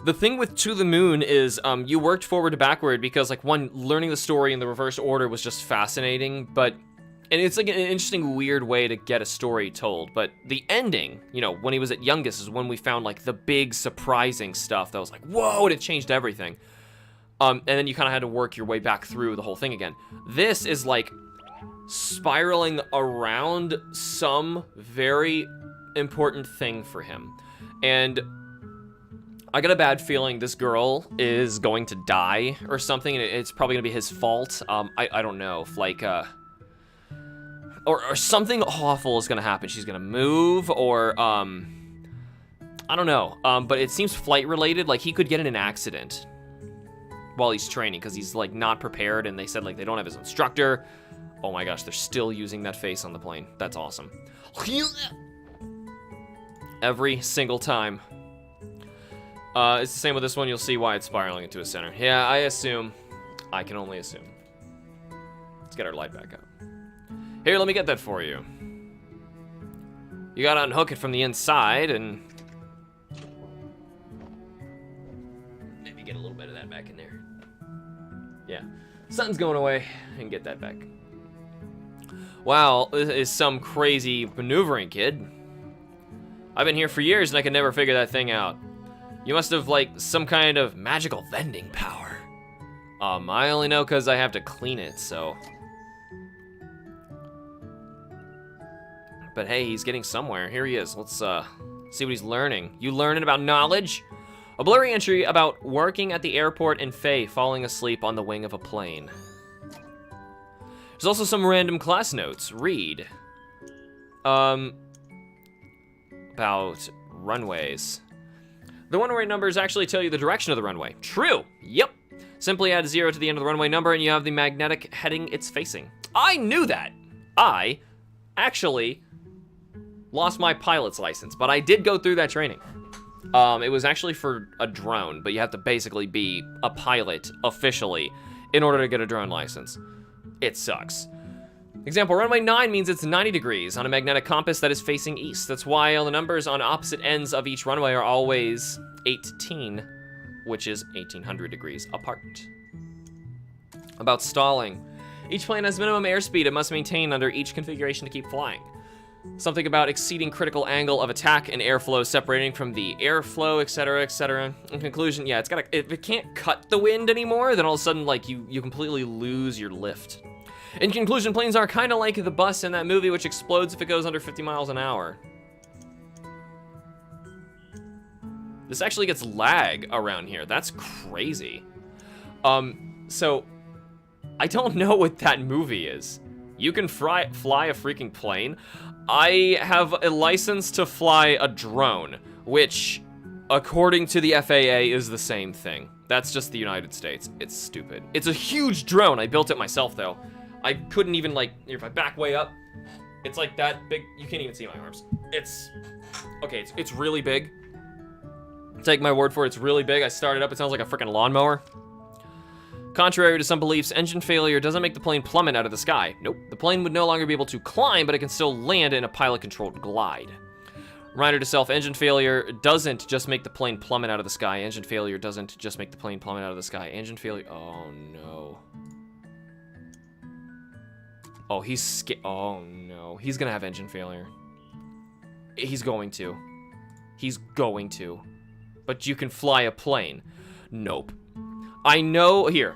the thing with To the Moon is you worked forward to backward because, like, one, learning the story in the reverse order was just fascinating, but, and it's like an interesting, weird way to get a story told, but the ending, you know, when he was at youngest is when we found, like, the big, surprising stuff that was like, whoa, and it changed everything. And then you kind of had to work your way back through the whole thing again. This is, like, spiraling around some very important thing for him. And I got a bad feeling this girl is going to die or something, and it's probably gonna be his fault. I don't know, if like, or something awful is gonna happen. She's gonna move, or, I don't know, but it seems flight related, like he could get in an accident while he's training, because he's like not prepared, and they said like they don't have his instructor. Oh my gosh, they're still using that face on the plane. That's awesome. Every single time. It's the same with this one. You'll see why it's spiraling into a center. Yeah, I assume. I can only assume. Let's get our light back up. Here, let me get that for you. You gotta unhook it from the inside and maybe get a little bit of that back in there. Yeah, something's going away, and get that back. Wow, this is some crazy maneuvering, kid. I've been here for years and I could never figure that thing out. You must have, like, some kind of magical vending power. I only know because I have to clean it, so. But hey, he's getting somewhere. Here he is. Let's see what he's learning. You learning about knowledge? A blurry entry about working at the airport and Faye falling asleep on the wing of a plane. There's also some random class notes. Read. About runways. The runway numbers actually tell you the direction of the runway. True. Yep. Simply add 0 to the end of the runway number and you have the magnetic heading it's facing. I knew that. I actually lost my pilot's license, but I did go through that training. It was actually for a drone, but you have to basically be a pilot officially in order to get a drone license. It sucks. Example, runway 9 means it's 90 degrees on a magnetic compass that is facing east. That's why all the numbers on opposite ends of each runway are always 18, which is 1800 degrees apart. About stalling. Each plane has minimum airspeed it must maintain under each configuration to keep flying. Something about exceeding critical angle of attack and airflow separating from the airflow, etc., etc. In conclusion, yeah, if it can't cut the wind anymore, then all of a sudden, like, you completely lose your lift. In conclusion, planes are kind of like the bus in that movie, which explodes if it goes under 50 miles an hour. This actually gets lag around here. That's crazy. So, I don't know what that movie is. You can fly a freaking plane. I have a license to fly a drone, which, according to the FAA, is the same thing. That's just the United States. It's stupid. It's a huge drone. I built it myself, though. I couldn't even, like, if I back way up, it's like that big. You can't even see my arms. It's, okay, it's really big. Take my word for it, it's really big. I started up, it sounds like a freaking lawnmower. Contrary to some beliefs, engine failure doesn't make the plane plummet out of the sky. Nope, the plane would no longer be able to climb, but it can still land in a pilot-controlled glide. Reminder to self, engine failure doesn't just make the plane plummet out of the sky. Engine failure doesn't just make the plane plummet out of the sky. Engine failure, oh no. Oh, oh no, he's gonna have engine failure. He's going to. He's going to. But you can fly a plane. Nope. I know, here.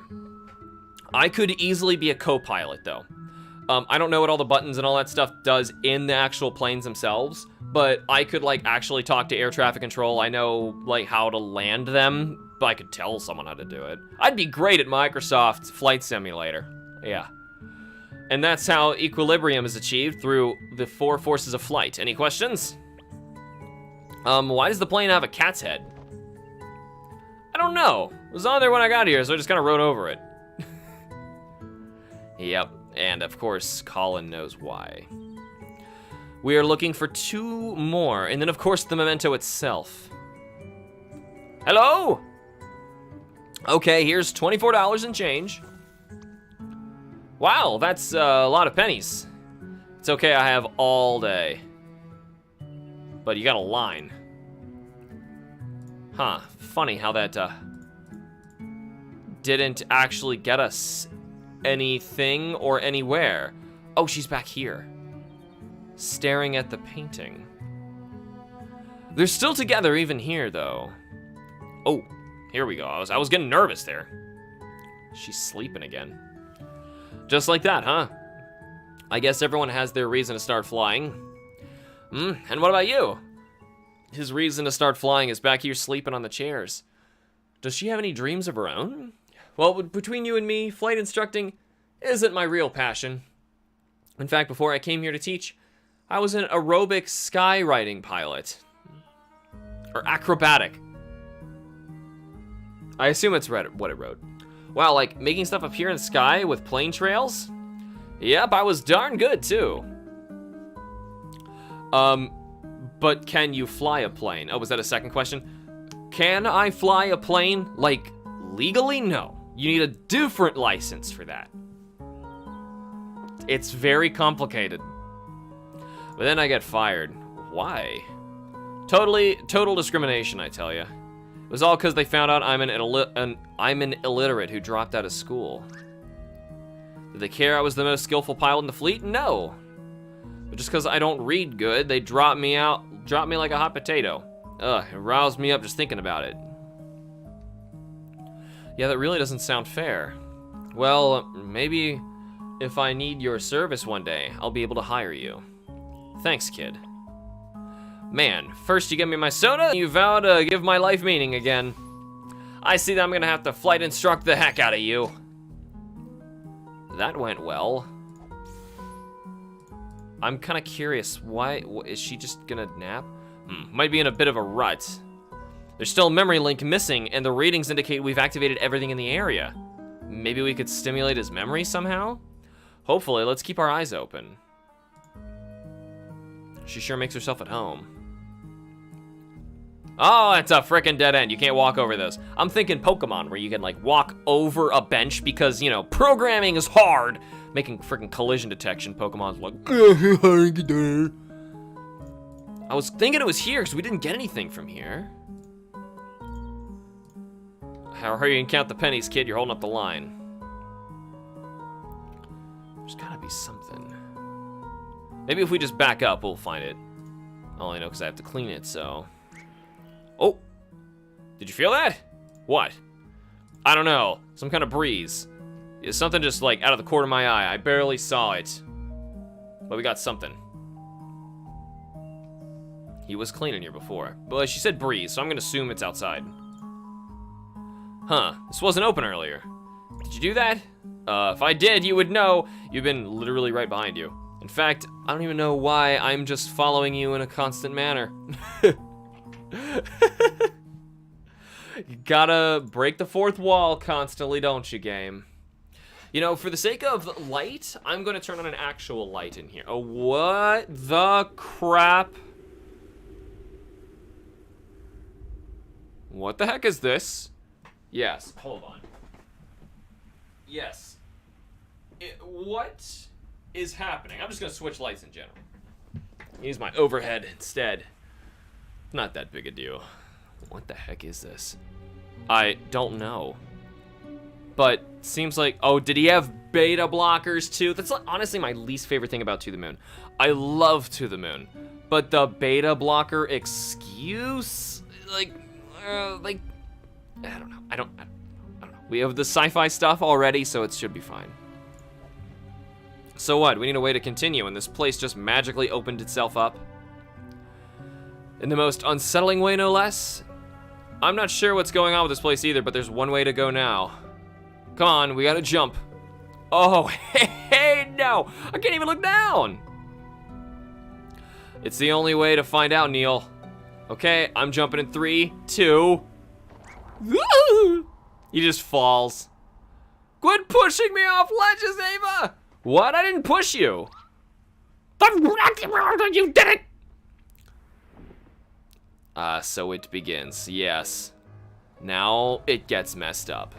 I could easily be a co-pilot, though. I don't know what all the buttons and all that stuff does in the actual planes themselves, but I could, like, actually talk to air traffic control. I know, like, how to land them, but I could tell someone how to do it. I'd be great at Microsoft Flight Simulator. Yeah. And that's how equilibrium is achieved, through the 4 forces of flight. Any questions? Why does the plane have a cat's head? I don't know. It was on there when I got here, so I just kind of rode over it. Yep, and of course, Colin knows why. We are looking for 2 more, and then of course the memento itself. Hello? Okay, here's $24 and change. Wow, that's a lot of pennies. It's okay, I have all day. But you got a line. Huh, funny how that didn't actually get us anything or anywhere. Oh, she's back here, staring at the painting. They're still together even here, though. Oh, here we go. I was getting nervous there. She's sleeping again. Just like that, huh? I guess everyone has their reason to start flying. And what about you? His reason to start flying is back here sleeping on the chairs. Does she have any dreams of her own? Well, between you and me, flight instructing isn't my real passion. In fact, before I came here to teach, I was an aerobic skywriting pilot. Or acrobatic. I assume it's what it wrote. Wow, like making stuff appear in the sky with plane trails? Yep, I was darn good too. But can you fly a plane? Oh, was that a second question? Can I fly a plane? Like, legally? No. You need a different license for that. It's very complicated. But then I get fired. Why? Total discrimination, I tell you. It was all because they found out I'm an illiterate who dropped out of school. Did they care I was the most skillful pilot in the fleet? No. But just because I don't read good, they drop me like a hot potato. Ugh, it roused me up just thinking about it. Yeah, that really doesn't sound fair. Well, maybe if I need your service one day, I'll be able to hire you. Thanks, kid. Man, first you give me my soda, and you vow to give my life meaning again. I see that I'm gonna have to flight instruct the heck out of you. That went well. I'm kind of curious, why is she just gonna nap? Might be in a bit of a rut. There's still a memory link missing, and the readings indicate we've activated everything in the area. Maybe we could stimulate his memory somehow? Hopefully, let's keep our eyes open. She sure makes herself at home. Oh, it's a frickin' dead end. You can't walk over this. I'm thinking Pokemon, where you can, like, walk over a bench because, you know, programming is hard. Making frickin' collision detection. Pokemon's like, I was thinking it was here because we didn't get anything from here. Hurry and count the pennies, kid. You're holding up the line. There's gotta be something. Maybe if we just back up, we'll find it. All I know because I have to clean it, so. Oh, did you feel that? What? I don't know. Some kind of breeze. Yeah, something just like out of the corner of my eye. I barely saw it. But we got something. He was cleaning here before. But she said breeze, so I'm gonna assume it's outside. Huh, this wasn't open earlier. Did you do that? If I did, you would know. You've been literally right behind you. In fact, I don't even know why I'm just following you in a constant manner. You gotta break the fourth wall constantly, don't you, game? You know, for the sake of light, I'm gonna turn on an actual light in here. Oh, what the crap? What the heck is this? Yes, hold on. Yes. What is happening? I'm just gonna switch lights in general. Use my overhead instead. Not that big a deal. What the heck is this? I don't know. But seems like, oh, did he have beta blockers too? That's honestly my least favorite thing about To the Moon. I love To the Moon, but the beta blocker excuse, like, I don't know. I don't know. We have the sci-fi stuff already, so it should be fine. So what? We need a way to continue, and this place just magically opened itself up. In the most unsettling way, no less. I'm not sure what's going on with this place either, but there's one way to go now. Come on, we gotta jump. Oh, hey, no! I can't even look down! It's the only way to find out, Neil. Okay, I'm jumping in 3, 2. He just falls. Quit pushing me off ledges, Ava! What? I didn't push you. You did it! So it begins, yes. Now it gets messed up.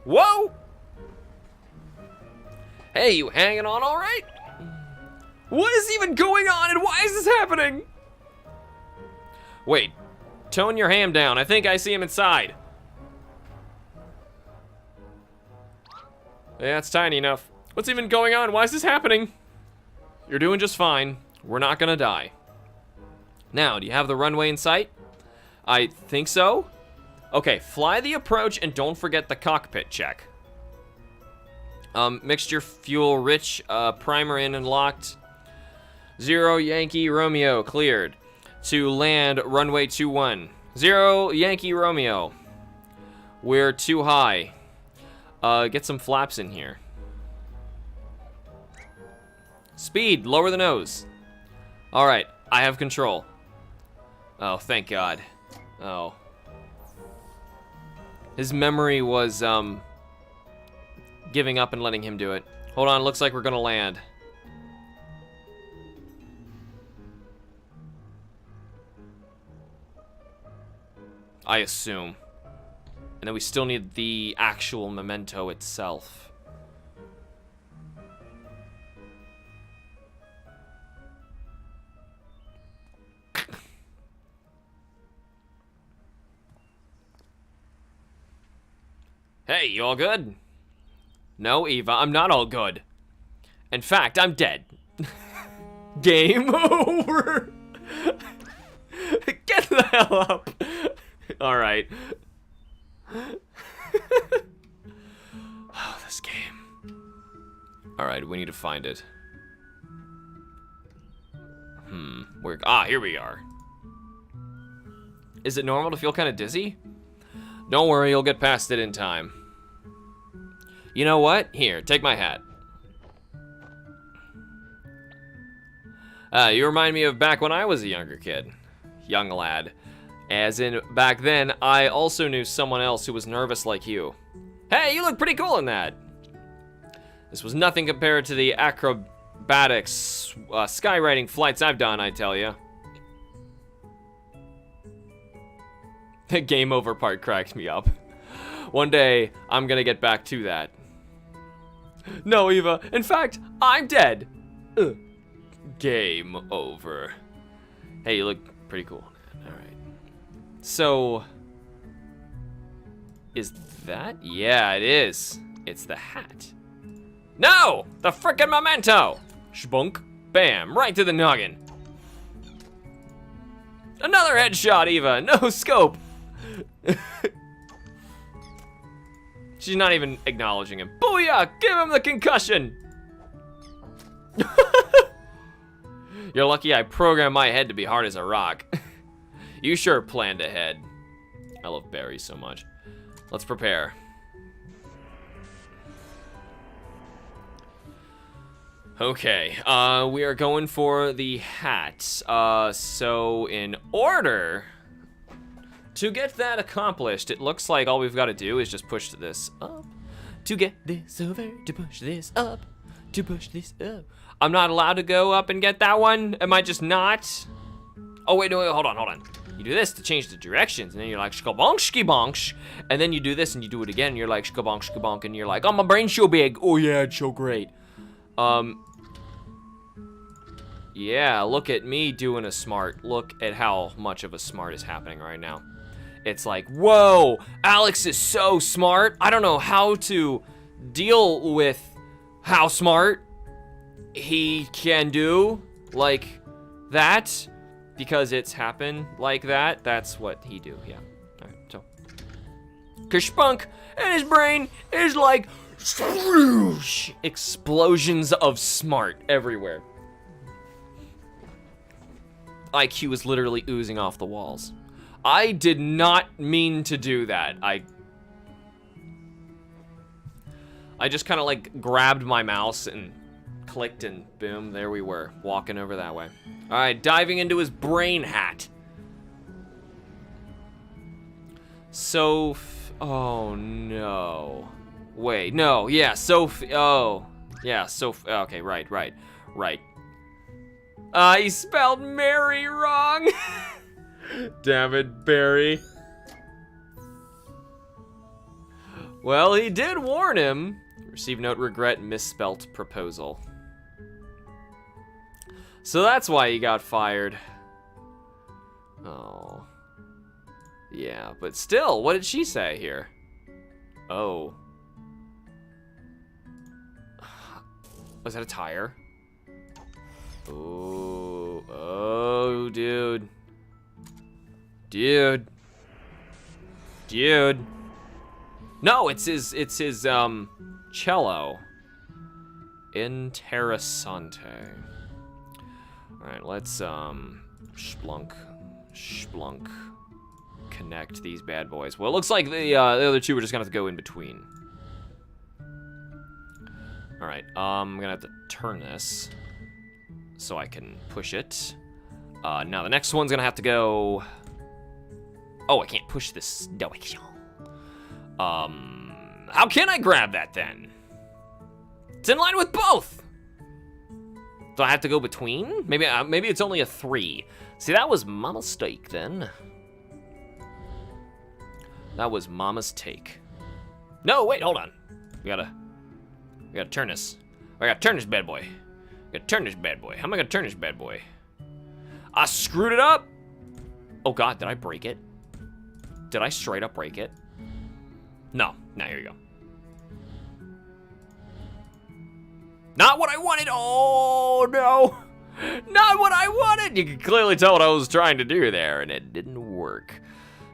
Whoa! Hey, you hanging on all right? What is even going on and why is this happening? Wait, tone your ham down. I think I see him inside. Yeah, it's tiny enough. What's even going on? Why is this happening? You're doing just fine. We're not gonna die. Now, do you have the runway in sight? I think so. Okay, fly the approach and don't forget the cockpit check. Mixture fuel rich, primer in and locked. 0 Yankee Romeo cleared. To land runway 21. 0 Yankee Romeo. We're too high. Get some flaps in here. Speed, lower the nose. All right, I have control. Oh, thank God. Oh. His memory was, giving up and letting him do it. Hold on, looks like we're gonna land. I assume. And then we still need the actual memento itself. Hey, you all good? No, Eva, I'm not all good. In fact, I'm dead. Game over. Get the hell up. All right. Oh, this game. All right, we need to find it. Here we are. Is it normal to feel kind of dizzy? Don't worry, you'll get past it in time. You know what? Here, take my hat. You remind me of back when I was a younger kid. Young lad. As in, back then, I also knew someone else who was nervous like you. Hey, you look pretty cool in that. This was nothing compared to the acrobatics, skywriting flights I've done, I tell ya. The game over part cracked me up. One day, I'm gonna get back to that. No, Eva. In fact, I'm dead. Game over. Hey, you look pretty cool. All right. So, is that? Yeah, it is. It's the hat. No! The frickin' memento! Shbunk. Bam. Right to the noggin. Another headshot, Eva. No scope. She's not even acknowledging him. Booyah! Give him the concussion! You're lucky I programmed my head to be hard as a rock. You sure planned ahead. I love berries so much. Let's prepare. Okay, we are going for the hat. So in order to get that accomplished, it looks like all we've got to do is just push this up. To get this over, to push this up, to push this up. I'm not allowed to go up and get that one? Am I just not? Oh, wait, no, wait, hold on. You do this to change the directions, and then you're like, shkabonk, shkibonk, and then you do this, and you do it again, and you're like, shkabonk, shkibonk, and you're like, oh, my brain's so big. Oh, yeah, it's so great. Yeah, look at me doing a smart. Look at how much of a smart is happening right now. It's like, whoa, Alex is so smart. I don't know how to deal with how smart he can do like that, because it's happened like that. That's what he do, yeah. All right, so. Kerspunk, and his brain is like, swoosh, explosions of smart everywhere. IQ is literally oozing off the walls. I did not mean to do that. I just kind of like grabbed my mouse and clicked, and boom, there we were, walking over that way. All right, diving into his brain hat. Oh no. Wait, no, yeah, oh. Yeah, okay, right. He spelled Mary wrong. Damn it, Barry. Well, he did warn him. Receive note, regret, misspelt proposal. So that's why he got fired. Oh. Yeah, but still, what did she say here? Oh. Was that a tire? Oh, dude. Dude. No, it's his cello. Interessante. Alright, let's, splunk, connect these bad boys. Well, it looks like the other two are just gonna have to go in between. Alright, I'm gonna have to turn this so I can push it. Now the next one's gonna have to go... Oh, I can't push this direction. How can I grab that then? It's in line with both. Do I have to go between? Maybe it's only a 3. See, that was my mistake then. That was mama's take. No, wait, hold on. We gotta turn this. I gotta turn this bad boy. How am I gonna turn this bad boy? I screwed it up. Oh God, did I break it? Did I straight up break it? No, now here you go. Not what I wanted. Oh no, not what I wanted. You can clearly tell what I was trying to do there, and it didn't work.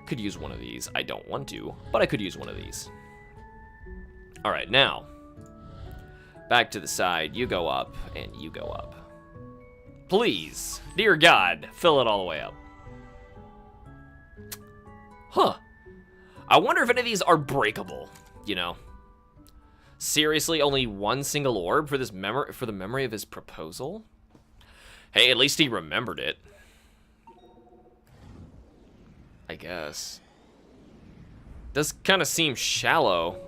Could use one of these. I don't want to, but I could use one of these. All right, now back to the side. You go up, and you go up. Please, dear God, fill it all the way up. Huh. I wonder if any of these are breakable, you know? Seriously, only one single orb for the memory of his proposal? Hey, at least he remembered it. I guess. Does kind of seem shallow.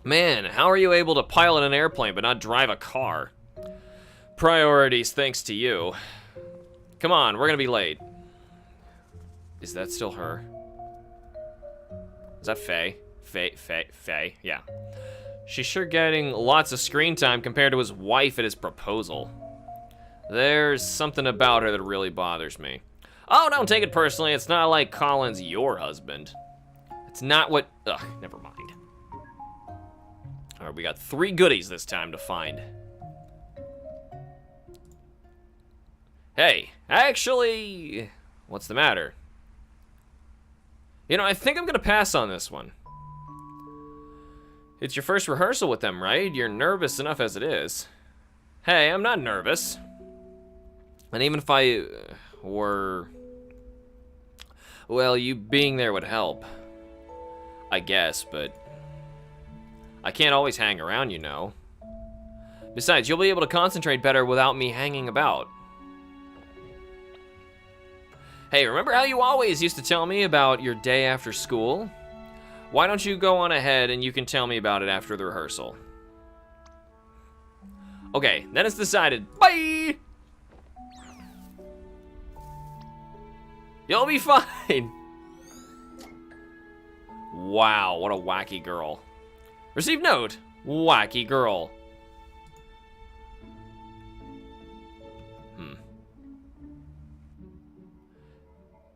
Man, how are you able to pilot an airplane but not drive a car? Priorities, thanks to you. Come on, we're gonna be late. Is that still her? Is that Faye? Faye, yeah. She's sure getting lots of screen time compared to his wife at his proposal. There's something about her that really bothers me. Oh, don't take it personally. It's not like Colin's your husband. It's not what... Ugh, never mind. All right, we got 3 goodies this time to find. Hey, actually, what's the matter? You know, I think I'm gonna pass on this one. It's your first rehearsal with them, right? You're nervous enough as it is. Hey, I'm not nervous. And even if I were... Well, you being there would help. I guess, but... I can't always hang around, you know. Besides, you'll be able to concentrate better without me hanging about. Hey, remember how you always used to tell me about your day after school? Why don't you go on ahead and you can tell me about it after the rehearsal? Okay, then it's decided. Bye! You'll be fine. Wow, what a wacky girl. Receive note. Wacky girl.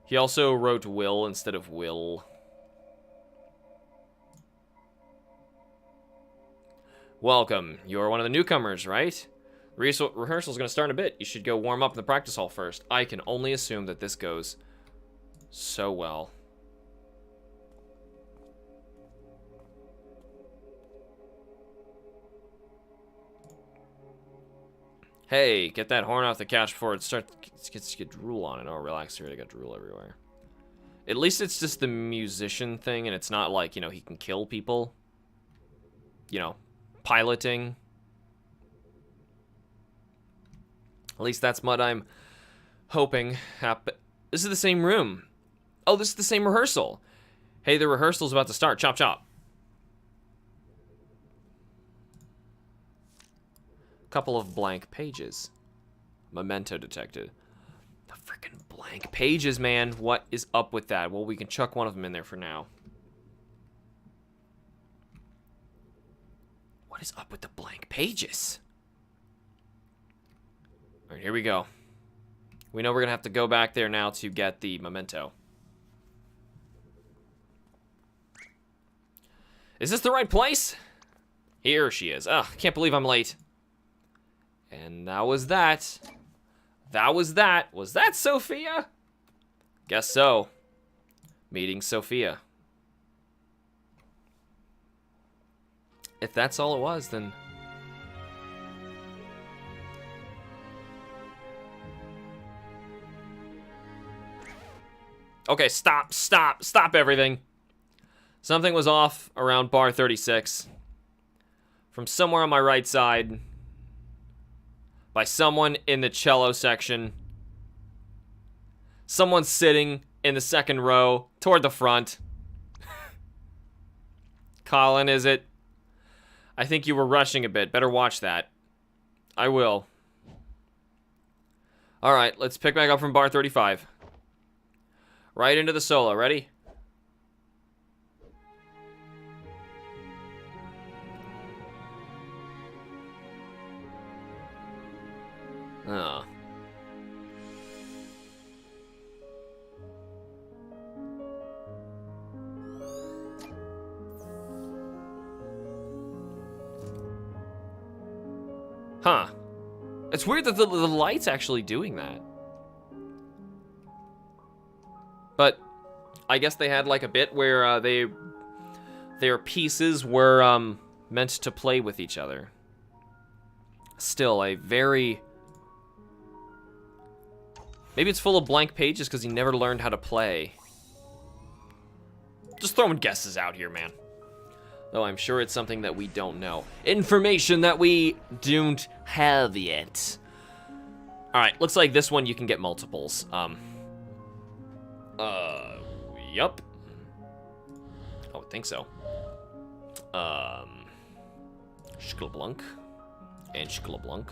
He also wrote will instead of will. Welcome. You're one of the newcomers, right? Rehearsal's gonna start in a bit. You should go warm up in the practice hall first. I can only assume that this goes so well. Hey, get that horn off the couch before it starts to get drool on it. Oh, relax here, I got drool everywhere. At least it's just the musician thing, and it's not like, you know, he can kill people. You know, piloting. At least that's what I'm hoping happen. This is the same room. Oh, this is the same rehearsal. Hey, the rehearsal's about to start. Chop, chop. Couple of blank pages. Memento detected. The freaking blank pages, man. What is up with that? Well, we can chuck one of them in there for now. What is up with the blank pages? All right, here we go. We know we're gonna have to go back there now to get the memento. Is this the right place? Here she is. Ugh, can't believe I'm late. And that was that. That was that. Was that Sophia? Guess so. Meeting Sophia. If that's all it was, then... Okay, stop, stop, stop everything. Something was off around bar 36. From somewhere on my right side. By someone in the cello section. Someone sitting in the second row toward the front. Colin, is it? I think you were rushing a bit. Better watch that. I will. Alright, let's pick back up from bar 35. Right into the solo. Ready? Oh. Huh. It's weird that the light's actually doing that. But I guess they had like a bit where their pieces were meant to play with each other. Still a very... Maybe it's full of blank pages because he never learned how to play. Just throwing guesses out here, man. Though I'm sure it's something that we don't know. Information that we don't have yet. Alright, looks like this one you can get multiples. Yup. I would think so. Shkleblunk. And Shkleblunk.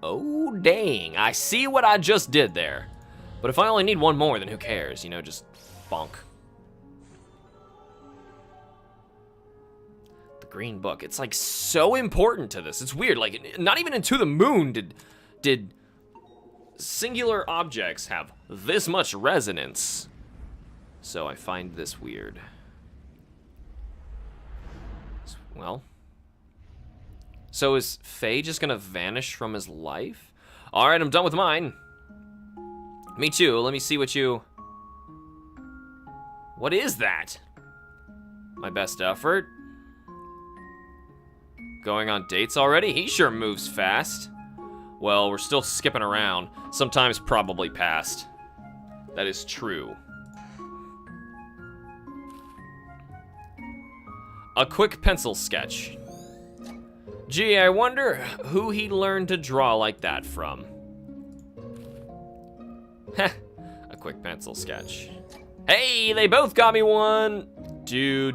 Oh, dang. I see what I just did there. But if I only need one more, then who cares? You know, just bonk. The green book. It's, like, so important to this. It's weird. Like, not even in To the Moon did singular objects have this much resonance. So I find this weird. Well... So is Faye just gonna vanish from his life? Alright, I'm done with mine. Me too. Let me see what you... What is that? My best effort? Going on dates already? He sure moves fast. Well, we're still skipping around. Sometimes probably past. That is true. A quick pencil sketch. Gee, I wonder who he learned to draw like that from. Heh, a quick pencil sketch. Hey, they both got me one! Dude.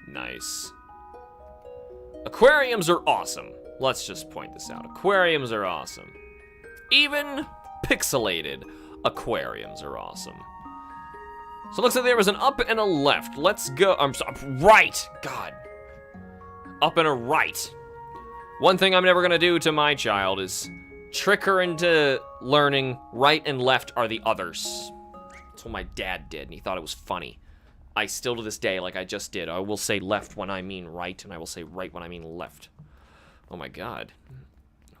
Nice. Aquariums are awesome. let's just point this out. Aquariums are awesome. Even pixelated aquariums are awesome. So it looks like there was an up and a left. Let's go. I'm sorry, right. God. Up and a right. One thing I'm never gonna do to my child is trick her into learning right and left are the others. That's what my dad did, and he thought it was funny. I still, to this day, like I just did, I will say left when I mean right, and I will say right when I mean left. Oh my god.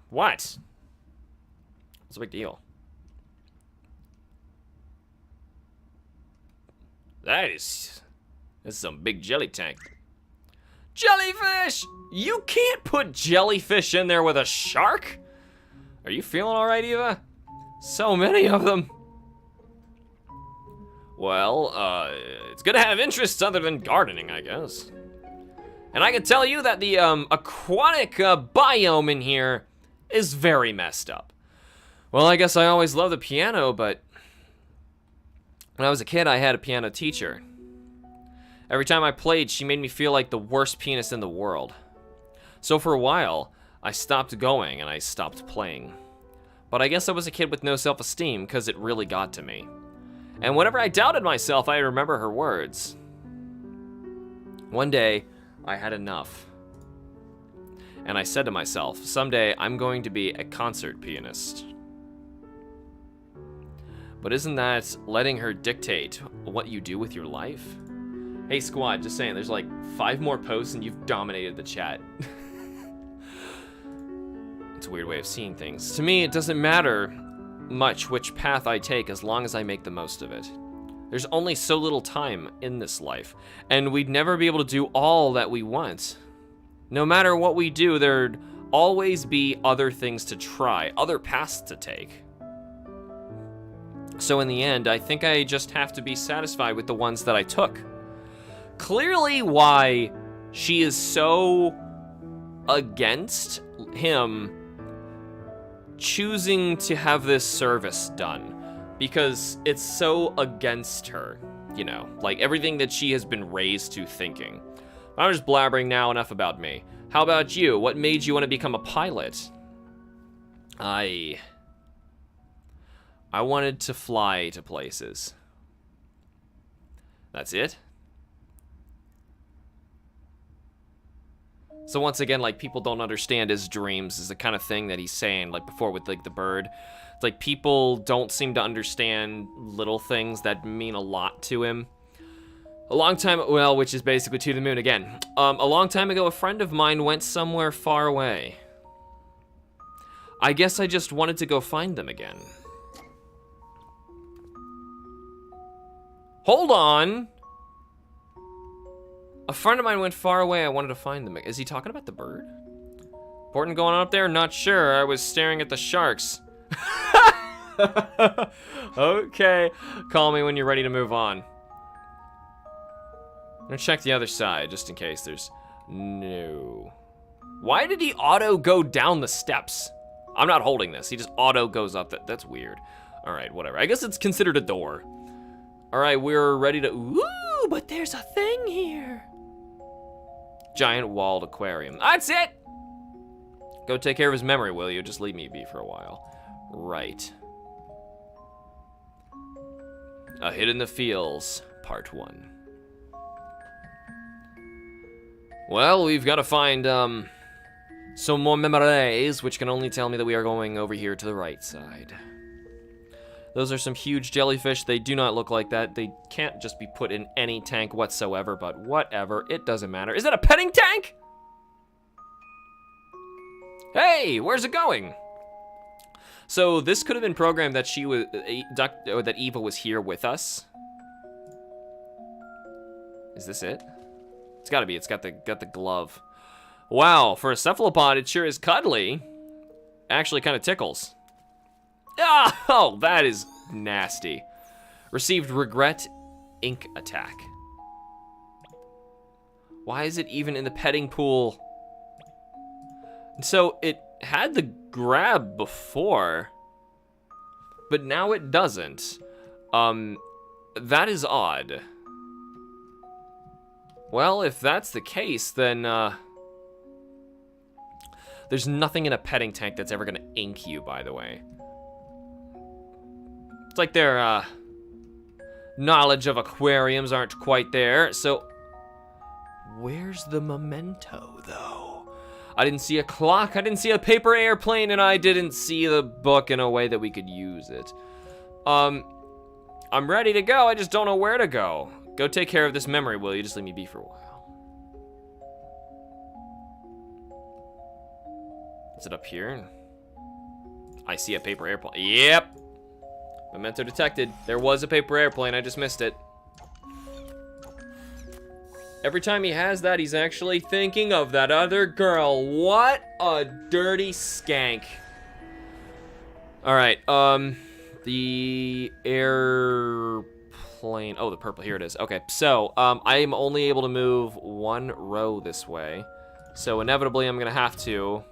What? What's the big deal? That's some big jelly tank. Jellyfish! You can't put jellyfish in there with a shark? Are you feeling all right, Eva? So many of them. Well, it's gonna have interests other than gardening, I guess. And I can tell you that the aquatic biome in here is very messed up. Well, I guess I always loved the piano, but when I was a kid, I had a piano teacher. Every time I played, she made me feel like the worst pianist in the world. So for a while, I stopped going and I stopped playing. But I guess I was a kid with no self-esteem because it really got to me. And whenever I doubted myself, I remember her words. One day, I had enough. And I said to myself, someday I'm going to be a concert pianist. But isn't that letting her dictate what you do with your life? Hey squad, just saying, there's like 5 more posts and you've dominated the chat. It's a weird way of seeing things. To me, it doesn't matter much which path I take as long as I make the most of it. There's only so little time in this life, and we'd never be able to do all that we want. No matter what we do, there'd always be other things to try, other paths to take. So in the end, I think I just have to be satisfied with the ones that I took. Clearly why she is so against him choosing to have this service done, because it's so against her, you know, like everything that she has been raised to thinking. I'm just blabbering now, enough about me. How about you? What made you want to become a pilot? I wanted to fly to places. That's it? So once again, like, people don't understand his dreams is the kind of thing that he's saying, like before with like the bird. It's like people don't seem to understand little things that mean a lot to him. A long time, well, which is basically to the moon again. A long time ago, a friend of mine went somewhere far away. I guess I just wanted to go find them again. Hold on. A friend of mine went far away. I wanted to find them. Is he talking about the bird? Important going on up there? Not sure. I was staring at the sharks. Okay. Call me when you're ready to move on. I'm gonna check the other side just in case there's no. Why did he auto go down the steps? I'm not holding this. He just auto goes up. That's weird. All right, whatever. I guess it's considered a door. All right, we're ready to. Ooh, but there's a thing here. Giant walled aquarium. That's it. Go take care of his memory, will you? Just leave me be for a while. Right. A Hit in the Fields, Part 1. Well, we've got to find some more memories, which can only tell me that we are going over here to the right side. Those are some huge jellyfish. They do not look like that. They can't just be put in any tank whatsoever, but whatever. It doesn't matter. Is that a petting tank? Hey, where's it going? So this could have been programmed that she was that Eva was here with us. Is this it? It's got to be. It's got the glove. Wow, for a cephalopod, it sure is cuddly. Actually, kind of tickles. Oh, that is nasty. Received regret ink attack. Why is it even in the petting pool? So it had the grab before, but now it doesn't. That is odd. Well, if that's the case, then There's nothing in a petting tank that's ever gonna ink you, by the way. It's like their knowledge of aquariums aren't quite there. So, where's the memento, though? I didn't see a clock, I didn't see a paper airplane, and I didn't see the book in a way that we could use it. I'm ready to go, I just don't know where to go. Go take care of this memory, will you? Just leave me be for a while. Is it up here? I see a paper airplane. Yep. Memento detected. There was a paper airplane, I just missed it. Every time he has that, he's actually thinking of that other girl. What a dirty skank. Alright, the airplane. Oh, the purple, here it is. Okay, so, I am only able to move one row this way. So inevitably, I'm gonna have to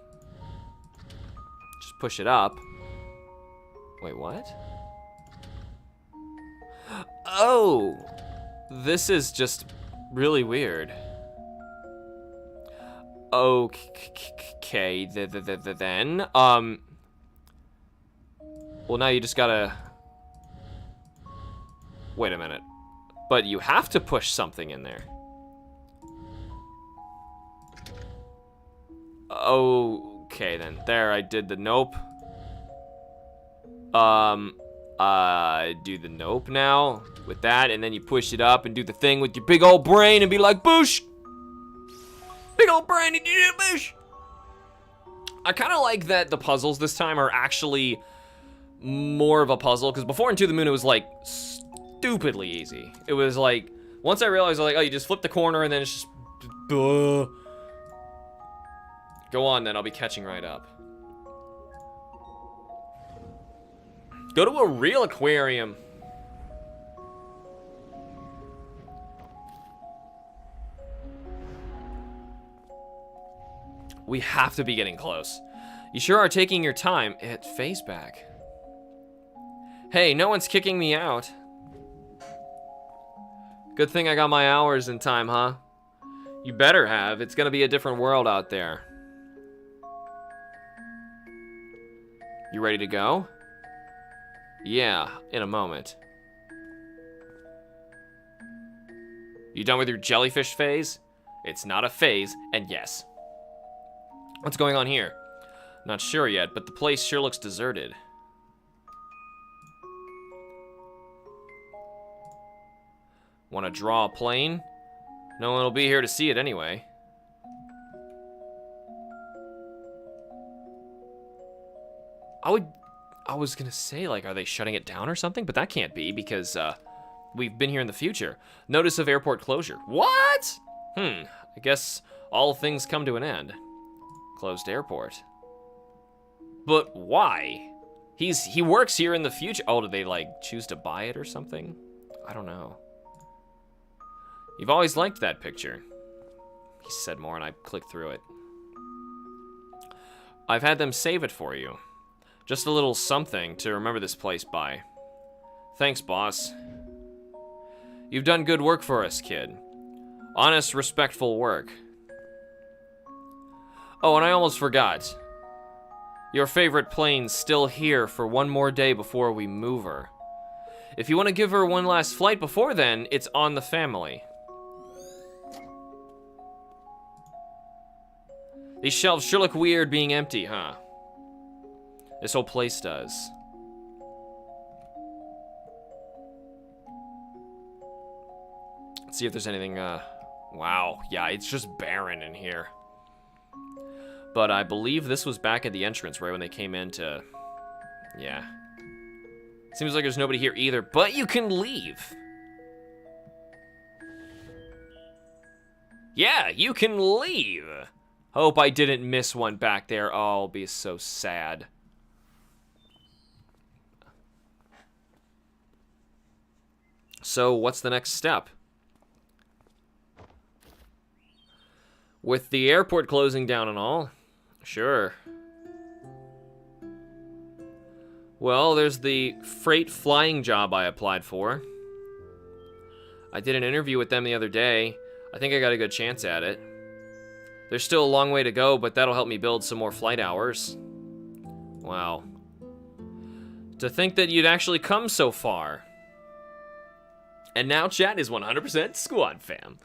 just push it up. Wait, what? Oh, this is just really weird. Okay, then, well, now you just gotta, wait a minute, but you have to push something in there. Okay, then, there, I did the nope. Do the nope now with that, and then you push it up and do the thing with your big old brain and be like, boosh! Big old brain and you do boosh! I kind of like that the puzzles this time are actually more of a puzzle, because before in To the Moon it was like stupidly easy. It was like, once I realized, like, oh, you just flip the corner and then it's just, duh. Go on then, I'll be catching right up. Go to a real aquarium. We have to be getting close. You sure are taking your time. It phase back. Hey, no one's kicking me out. Good thing I got my hours in time, huh? You better have. It's gonna be a different world out there. You ready to go? Yeah, in a moment. You done with your jellyfish phase? It's not a phase, and yes. What's going on here? Not sure yet, but the place sure looks deserted. Want to draw a plane? No one will be here to see it anyway. I was gonna say, like, are they shutting it down or something? But that can't be, because, we've been here in the future. Notice of airport closure. What? I guess all things come to an end. Closed airport. But why? He works here in the future. Oh, did they, like, choose to buy it or something? I don't know. You've always liked that picture. He said more, and I clicked through it. I've had them save it for you. Just a little something to remember this place by. Thanks, boss. You've done good work for us, kid. Honest, respectful work. Oh, and I almost forgot. Your favorite plane's still here for one more day before we move her. If you want to give her one last flight before then, it's on the family. These shelves sure look weird being empty, huh? This whole place does. Let's see if there's anything, wow. Yeah, it's just barren in here. But I believe this was back at the entrance, right when they came in to... Yeah. Seems like there's nobody here either, but you can leave. Yeah, you can leave. Hope I didn't miss one back there. Oh, I'll be so sad. So, what's the next step? With the airport closing down and all? Sure. Well, there's the freight flying job I applied for. I did an interview with them the other day. I think I got a good chance at it. There's still a long way to go, but that'll help me build some more flight hours. Wow. To think that you'd actually come so far. And now chat is 100% squad fam.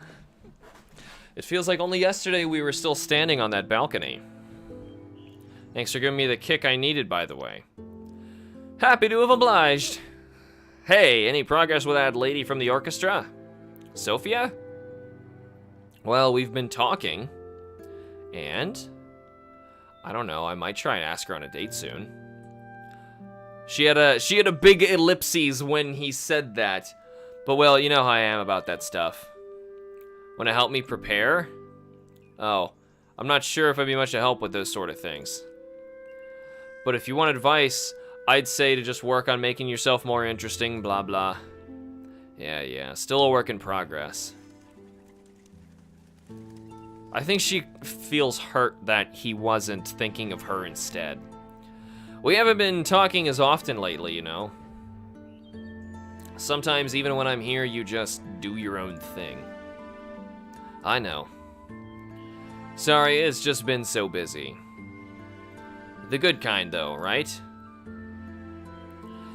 It feels like only yesterday we were still standing on that balcony. Thanks for giving me the kick I needed, by the way. Happy to have obliged. Hey, any progress with that lady from the orchestra? Sophia? Well, we've been talking. And? I don't know, I might try and ask her on a date soon. She had a big ellipses when he said that. But well, you know how I am about that stuff. Wanna help me prepare? Oh, I'm not sure if I'd be much of help with those sort of things. But if you want advice, I'd say to just work on making yourself more interesting, blah blah. Yeah, still a work in progress. I think she feels hurt that he wasn't thinking of her instead. We haven't been talking as often lately, you know. Sometimes even when I'm here, you just do your own thing. I know. Sorry, it's just been so busy. The good kind, though, right?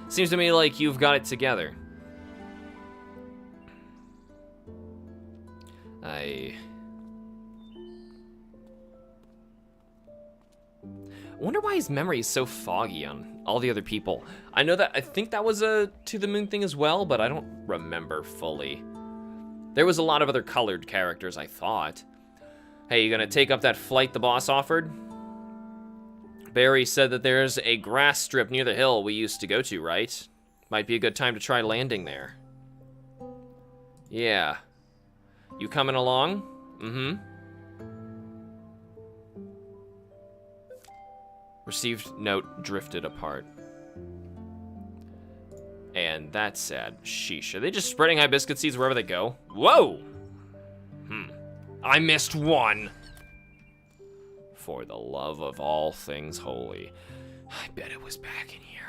Seems to me like you've got it together. I wonder why his memory is so foggy on all the other people. I think that was a To the Moon thing as well, but I don't remember fully. There was a lot of other colored characters, I thought. Hey, you gonna take up that flight the boss offered? Barry said that there's a grass strip near the hill we used to go to, right? Might be a good time to try landing there. Yeah. You coming along? Mm-hmm. Received note drifted apart. And that's sad. Sheesh. Are they just spreading hibiscus seeds wherever they go? Whoa! I missed one. For the love of all things holy. I bet it was back in here.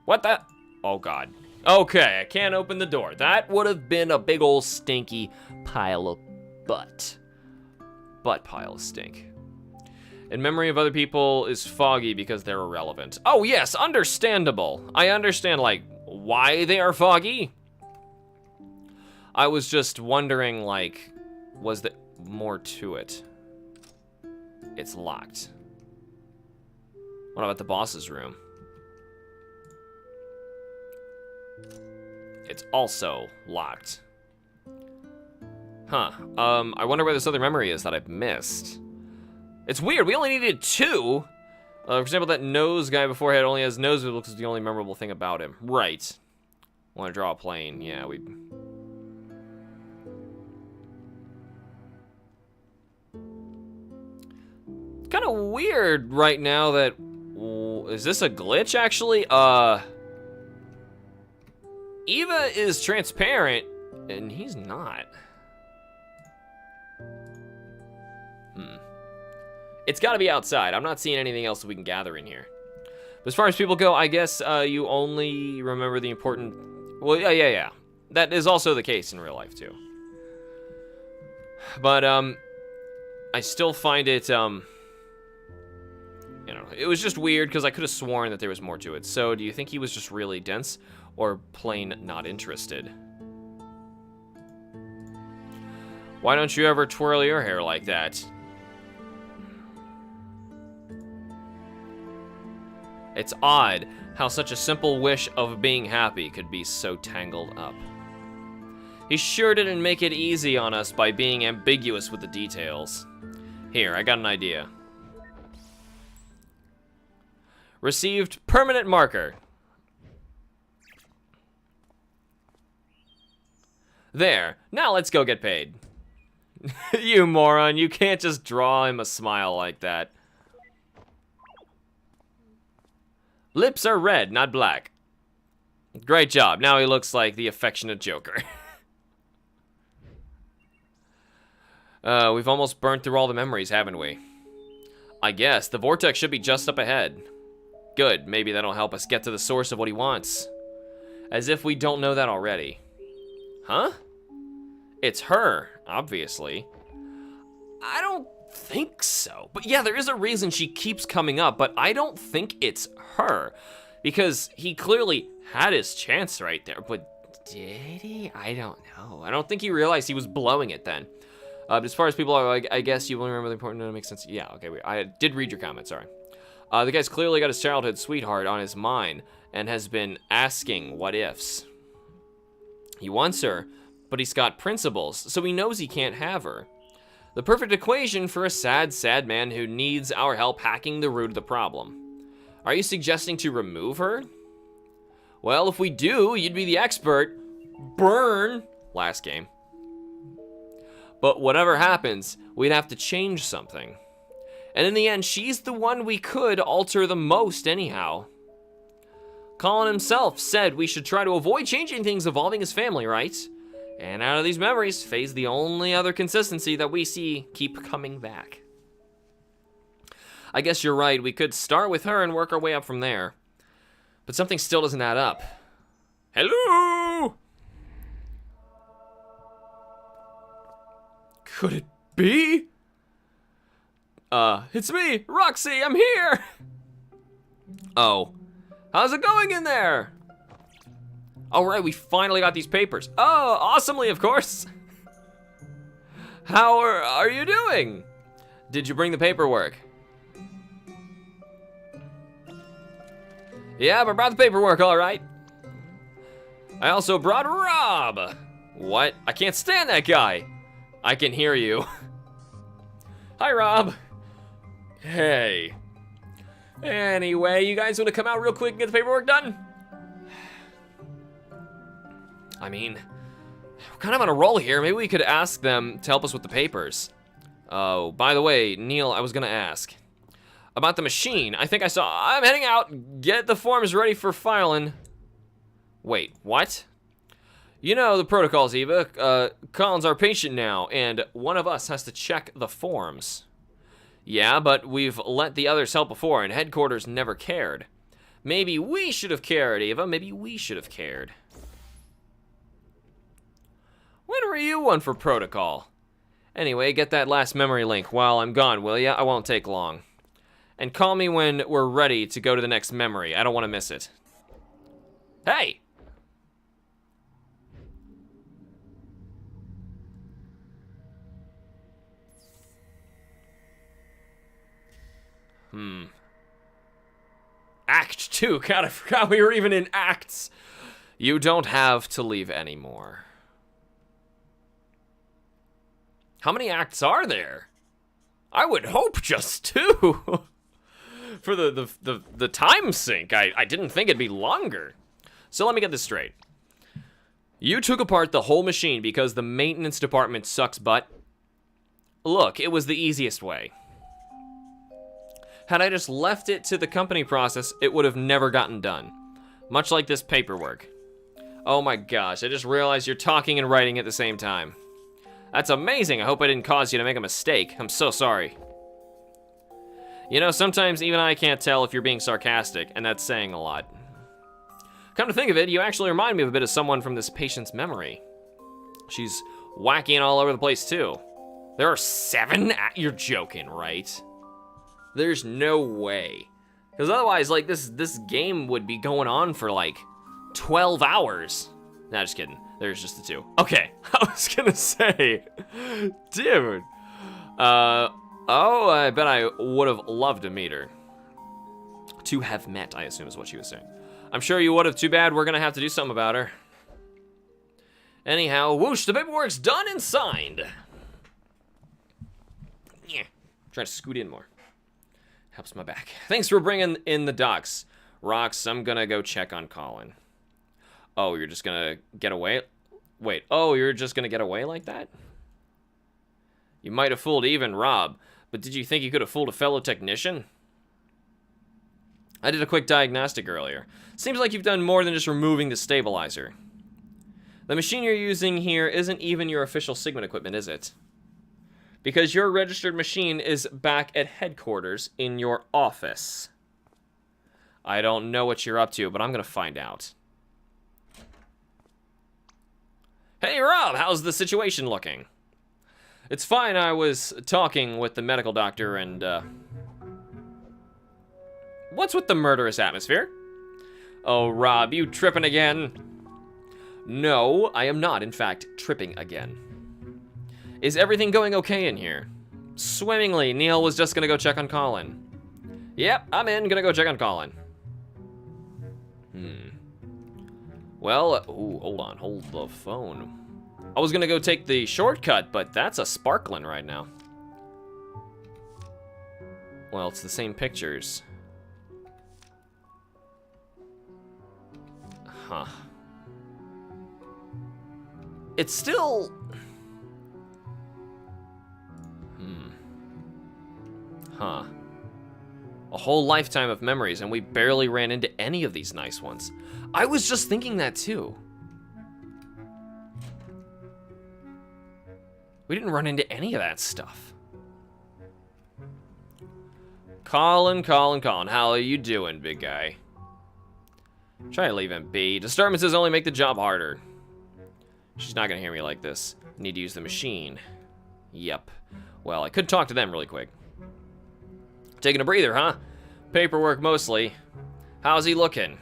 What the? Oh, God. Okay, I can't open the door. That would have been a big old stinky pile of butt. Butt pile of stink. In memory of other people is foggy because they're irrelevant. Oh, yes, understandable. I understand, like, why they are foggy. I was just wondering, like, was there more to it? It's locked. What about the boss's room? It's also locked. Huh. I wonder where this other memory is that I've missed. It's weird, we only needed 2. For example, that nose guy beforehand only has nose, it looks like the only memorable thing about him. Right. Want to draw a plane, yeah, we... It's kind of weird right now that... Is this a glitch, actually? Eva is transparent, and he's not. It's got to be outside. I'm not seeing anything else that we can gather in here. But as far as people go, I guess you only remember the important... Well, yeah. That is also the case in real life, too. But, I still find it, you know, it was just weird because I could have sworn that there was more to it. So, do you think he was just really dense or plain not interested? Why don't you ever twirl your hair like that? It's odd how such a simple wish of being happy could be so tangled up. He sure didn't make it easy on us by being ambiguous with the details. Here, I got an idea. Received permanent marker. There, now let's go get paid. You moron, you can't just draw him a smile like that. Lips are red, not black. Great job. Now he looks like the affectionate Joker. We've almost burnt through all the memories, haven't we? I guess. The vortex should be just up ahead. Good. Maybe that'll help us get to the source of what he wants. As if we don't know that already. Huh? It's her, obviously. I don't think so. But yeah, there is a reason she keeps coming up, but I don't think it's her. Because he clearly had his chance right there, but did he? I don't know. I don't think he realized he was blowing it then. As far as people are, I guess you will remember the important, it makes sense. Yeah, okay, I did read your comment, sorry. The guy's clearly got his childhood sweetheart on his mind and has been asking what ifs. He wants her, but he's got principles, so he knows he can't have her. The perfect equation for a sad, sad man who needs our help hacking the root of the problem. Are you suggesting to remove her? Well, if we do, you'd be the expert. Burn! Last game. But whatever happens, we'd have to change something. And in the end, she's the one we could alter the most anyhow. Colin himself said we should try to avoid changing things involving his family, right? And out of these memories, Faye's the only other consistency that we see keep coming back. I guess you're right, we could start with her and work our way up from there. But something still doesn't add up. Hello? Could it be? It's me, Roxy, I'm here! Oh, how's it going in there? All right, we finally got these papers. Oh, awesomely, of course. How are you doing? Did you bring the paperwork? Yeah, I brought the paperwork, all right. I also brought Rob. What? I can't stand that guy. I can hear you. Hi, Rob. Hey. Anyway, you guys want to come out real quick and get the paperwork done? I mean, we're kind of on a roll here. Maybe we could ask them to help us with the papers. Oh, by the way, Neil, I was gonna ask about the machine. I think I saw, I'm heading out. Get the forms ready for filing. Wait, what? You know the protocols, Eva. Colin's our patient now, and one of us has to check the forms. Yeah, but we've let the others help before, and headquarters never cared. Maybe we should have cared, Eva. Maybe we should have cared. When were you one for protocol? Anyway, get that last memory link while I'm gone, will ya? I won't take long. And call me when we're ready to go to the next memory. I don't want to miss it. Hey! Act 2. God, I forgot we were even in acts. You don't have to leave anymore. How many acts are there? I would hope just 2. For the time sink, I didn't think it'd be longer. So let me get this straight. You took apart the whole machine because the maintenance department sucks butt? Look, it was the easiest way. Had I just left it to the company process, it would have never gotten done. Much like this paperwork. Oh my gosh, I just realized you're talking and writing at the same time. That's amazing. I hope I didn't cause you to make a mistake. I'm so sorry. You know, sometimes even I can't tell if you're being sarcastic, and that's saying a lot. Come to think of it, you actually remind me of a bit of someone from this patient's memory. She's wacky and all over the place too. There are 7? You're joking, right? There's no way. Because otherwise, like, this game would be going on for, like, 12 hours. Nah, just kidding. There's just the 2. Okay, I was gonna say, dude. Oh, I bet I would have loved to meet her. To have met, I assume is what she was saying. I'm sure you would have. Too bad we're gonna have to do something about her. Anyhow, whoosh, the paperwork's done and signed. Yeah, try to scoot in more. Helps my back. Thanks for bringing in the docs. Rox, I'm gonna go check on Colin. Oh, you're just gonna get away? Wait, oh, you're just gonna get away like that? You might have fooled even Rob, but did you think you could have fooled a fellow technician? I did a quick diagnostic earlier. Seems like you've done more than just removing the stabilizer. The machine you're using here isn't even your official Sigma equipment, is it? Because your registered machine is back at headquarters in your office. I don't know what you're up to, but I'm gonna find out. Hey Rob, how's the situation looking? It's fine, I was talking with the medical doctor and, What's with the murderous atmosphere? Oh, Rob, you tripping again? No, I am not, in fact, tripping again. Is everything going okay in here? Swimmingly. Neil was just gonna go check on Colin. Yep, I'm in, gonna go check on Colin. Well, ooh, hold the phone. I was gonna go take the shortcut, but that's a sparkling right now. Well, it's the same pictures. Huh. It's still... Huh. A whole lifetime of memories, and we barely ran into any of these nice ones. I was just thinking that too. We didn't run into any of that stuff. Colin, how are you doing, big guy? Try to leave him be. Disturbances only make the job harder. She's not gonna hear me like this. Need to use the machine. Yep. Well, I could talk to them really quick. Taking a breather, huh? Paperwork mostly. How's he looking?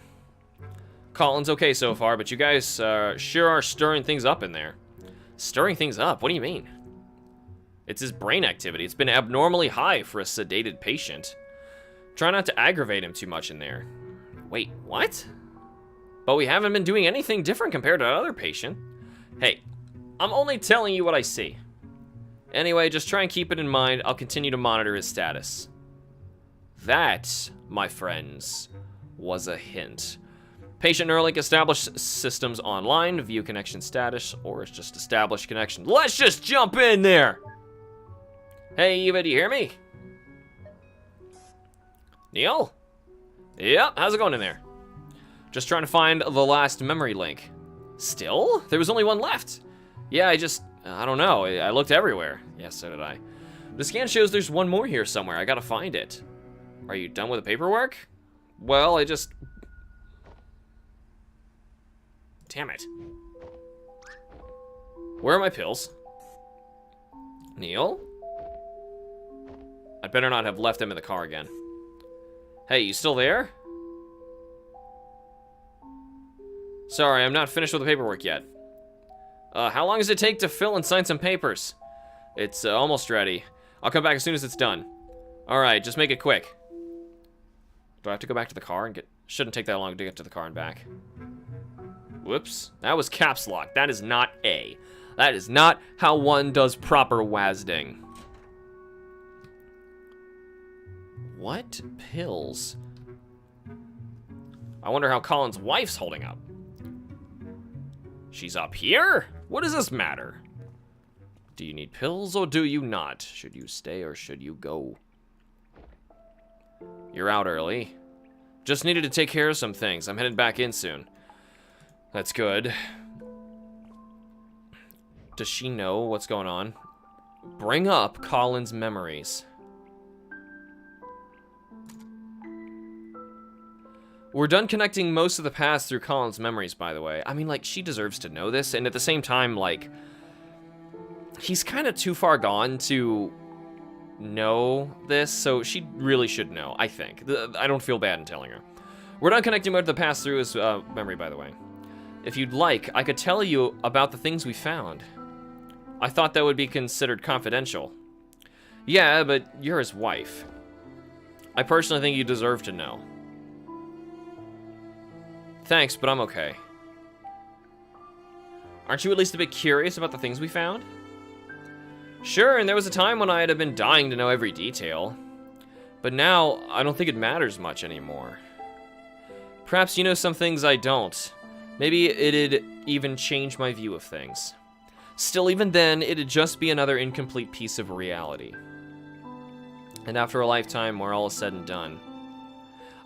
Colin's okay so far, but you guys sure are stirring things up in there. Stirring things up? What do you mean? It's his brain activity. It's been abnormally high for a sedated patient. Try not to aggravate him too much in there. Wait, what? But we haven't been doing anything different compared to another patient. Hey, I'm only telling you what I see. Anyway, just try and keep it in mind. I'll continue to monitor his status. That, my friends, was a hint. Patient Neuralink established systems online, view connection status, or it's just established connection. Let's just jump in there! Hey, Eva, do you hear me? Neil? Yep, how's it going in there? Just trying to find the last memory link. Still? There was only one left. Yeah, I don't know. I looked everywhere. Yes, so did I. The scan shows there's one more here somewhere. I gotta find it. Are you done with the paperwork? Well, Damn it. Where are my pills? Neil? I'd better not have left them in the car again. Hey, you still there? Sorry, I'm not finished with the paperwork yet. How long does it take to fill and sign some papers? It's almost ready. I'll come back as soon as it's done. Alright, just make it quick. Do I have to go back to the car and get... Shouldn't take that long to get to the car and back. Whoops. That was caps lock. That is not A. That is not how one does proper WASDing. What pills? I wonder how Colin's wife's holding up. She's up here? What does this matter? Do you need pills or do you not? Should you stay or should you go? You're out early. Just needed to take care of some things. I'm headed back in soon. That's good. Does she know what's going on? Bring up Colin's memories. We're done connecting most of the past through Colin's memories, by the way. I mean, like, she deserves to know this, and at the same time, like, he's kind of too far gone to know this, so she really should know, I think. I don't feel bad in telling her. We're done connecting most of the past through his memory, by the way. If you'd like, I could tell you about the things we found. I thought that would be considered confidential. Yeah, but you're his wife. I personally think you deserve to know. Thanks, but I'm okay. Aren't you at least a bit curious about the things we found? Sure, and there was a time when I'd have been dying to know every detail. But now, I don't think it matters much anymore. Perhaps you know some things I don't. Maybe it'd even change my view of things. Still, even then, it'd just be another incomplete piece of reality. And after a lifetime where all is said and done,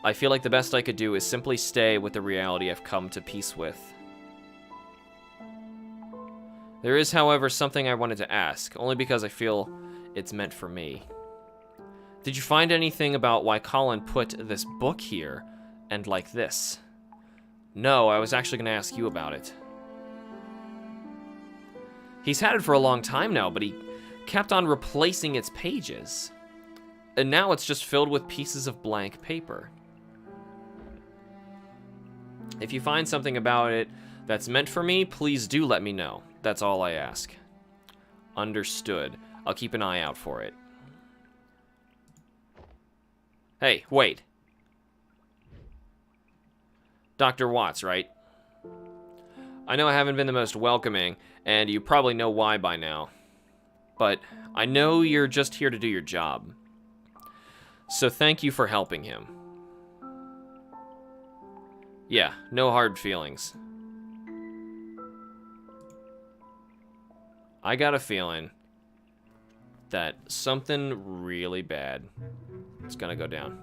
I feel like the best I could do is simply stay with the reality I've come to peace with. There is, however, something I wanted to ask, only because I feel it's meant for me. Did you find anything about why Colin put this book here, and like this? No, I was actually going to ask you about it. He's had it for a long time now, but he kept on replacing its pages. And now it's just filled with pieces of blank paper. If you find something about it that's meant for me, please do let me know. That's all I ask. Understood. I'll keep an eye out for it. Hey, wait. Dr. Watts, right? I know I haven't been the most welcoming, and you probably know why by now. But I know you're just here to do your job. So thank you for helping him. Yeah, no hard feelings. I got a feeling that something really bad is gonna go down.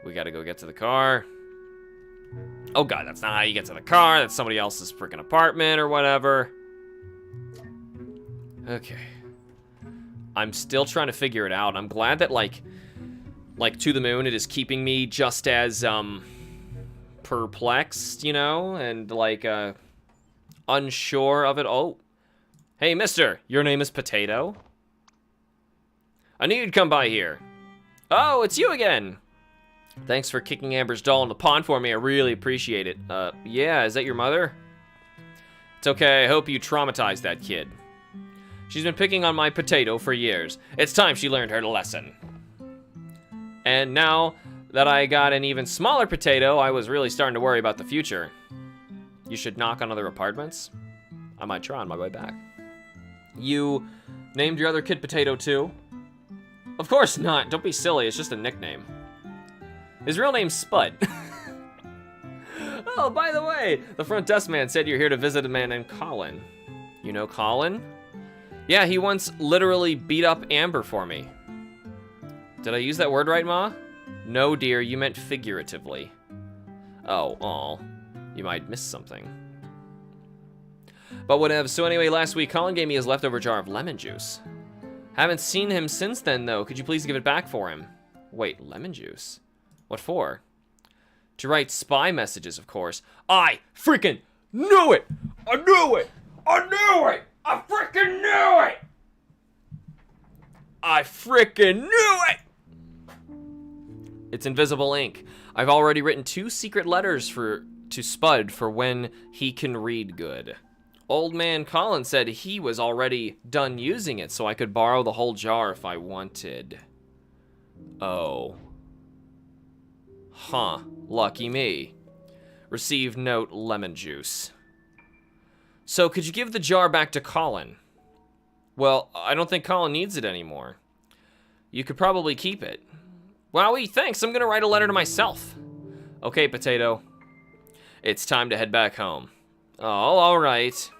We gotta go get to the car. Oh god, that's not how you get to the car. That's somebody else's freaking apartment or whatever. Okay. I'm still trying to figure it out. I'm glad that, like To the Moon, it is keeping me just as, perplexed, you know? And, like, unsure of it. Oh. Hey, mister, your name is Potato? I knew you'd come by here. Oh, it's you again. Thanks for kicking Amber's doll in the pond for me. I really appreciate it. Yeah, is that your mother? It's okay. I hope you traumatized that kid. She's been picking on my Potato for years. It's time she learned her lesson. And now that I got an even smaller Potato, I was really starting to worry about the future. You should knock on other apartments. I might try on my way back. You named your other kid Potato too? Of course not. Don't be silly. It's just a nickname. His real name's Spud. Oh, by the way, the front desk man said you're here to visit a man named Colin. You know Colin? Yeah, he once literally beat up Amber for me. Did I use that word right, Ma? No, dear, you meant figuratively. Oh, aw. You might miss something. But whatever. So anyway, last week, Colin gave me his leftover jar of lemon juice. Haven't seen him since then, though. Could you please give it back for him? Wait, lemon juice? What for? To write spy messages, of course. I freaking knew it! I knew it! I knew it! I freaking knew it! I freaking knew it! It's invisible ink. I've already written 2 secret letters to Spud for when he can read good. Old man Colin said he was already done using it, so I could borrow the whole jar if I wanted. Oh. Huh. Lucky me. Received note lemon juice. So could you give the jar back to Colin? Well, I don't think Colin needs it anymore. You could probably keep it. Wowie, thanks. I'm gonna write a letter to myself. Okay, Potato. It's time to head back home. Oh, all right.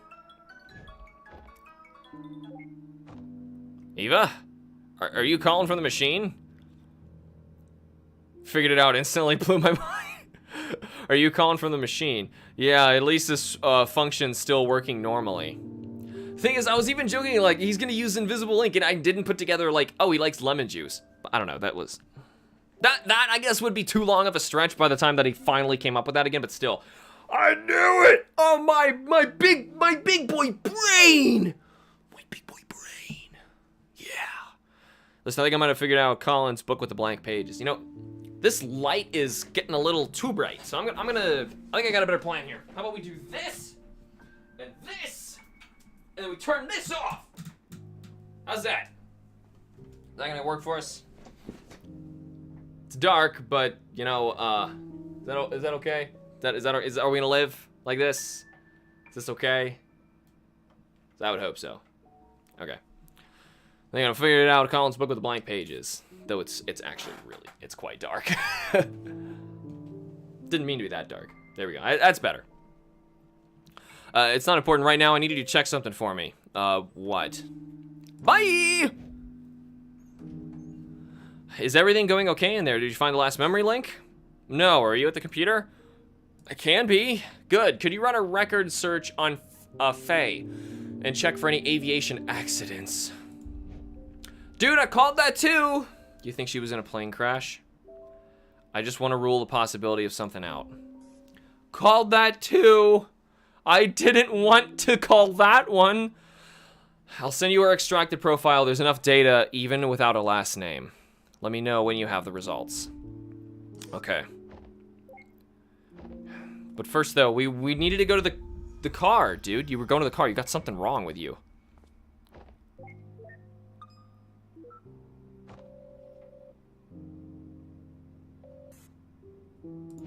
Eva? Are you calling from the machine? Figured it out instantly, blew my mind. Are you calling from the machine? Yeah, at least this function's still working normally. Thing is, I was even joking, like, he's gonna use invisible ink, and I didn't put together, like, oh, he likes lemon juice. But I don't know, that was... That, I guess, would be too long of a stretch by the time that he finally came up with that again, but still. I knew it! Oh, my big boy brain! My big boy brain. Yeah. Listen, I think I might have figured out Colin's book with the blank pages. You know, this light is getting a little too bright, so I think I got a better plan here. How about we do this, and this, and then we turn this off? How's that? Is that gonna work for us? It's dark, but, you know, is that okay? Are we gonna live like this? Is this okay? I would hope so. Okay. I think I'm gonna figure it out. Colin's book with the blank pages. Though it's actually really, it's quite dark. Didn't mean to be that dark. There we go. That's better. It's not important right now. I need you to check something for me. What? Bye! Is everything going okay in there? Did you find the last memory link? No. Are you at the computer? I can be. Good. Could you run a record search on Faye and check for any aviation accidents? Dude, I called that too. Do you think she was in a plane crash? I just want to rule the possibility of something out. Called that too. I didn't want to call that one. I'll send you our extracted profile. There's enough data even without a last name. Let me know when you have the results. Okay. But first, though, we needed to go to the car, dude. You were going to the car. You got something wrong with you.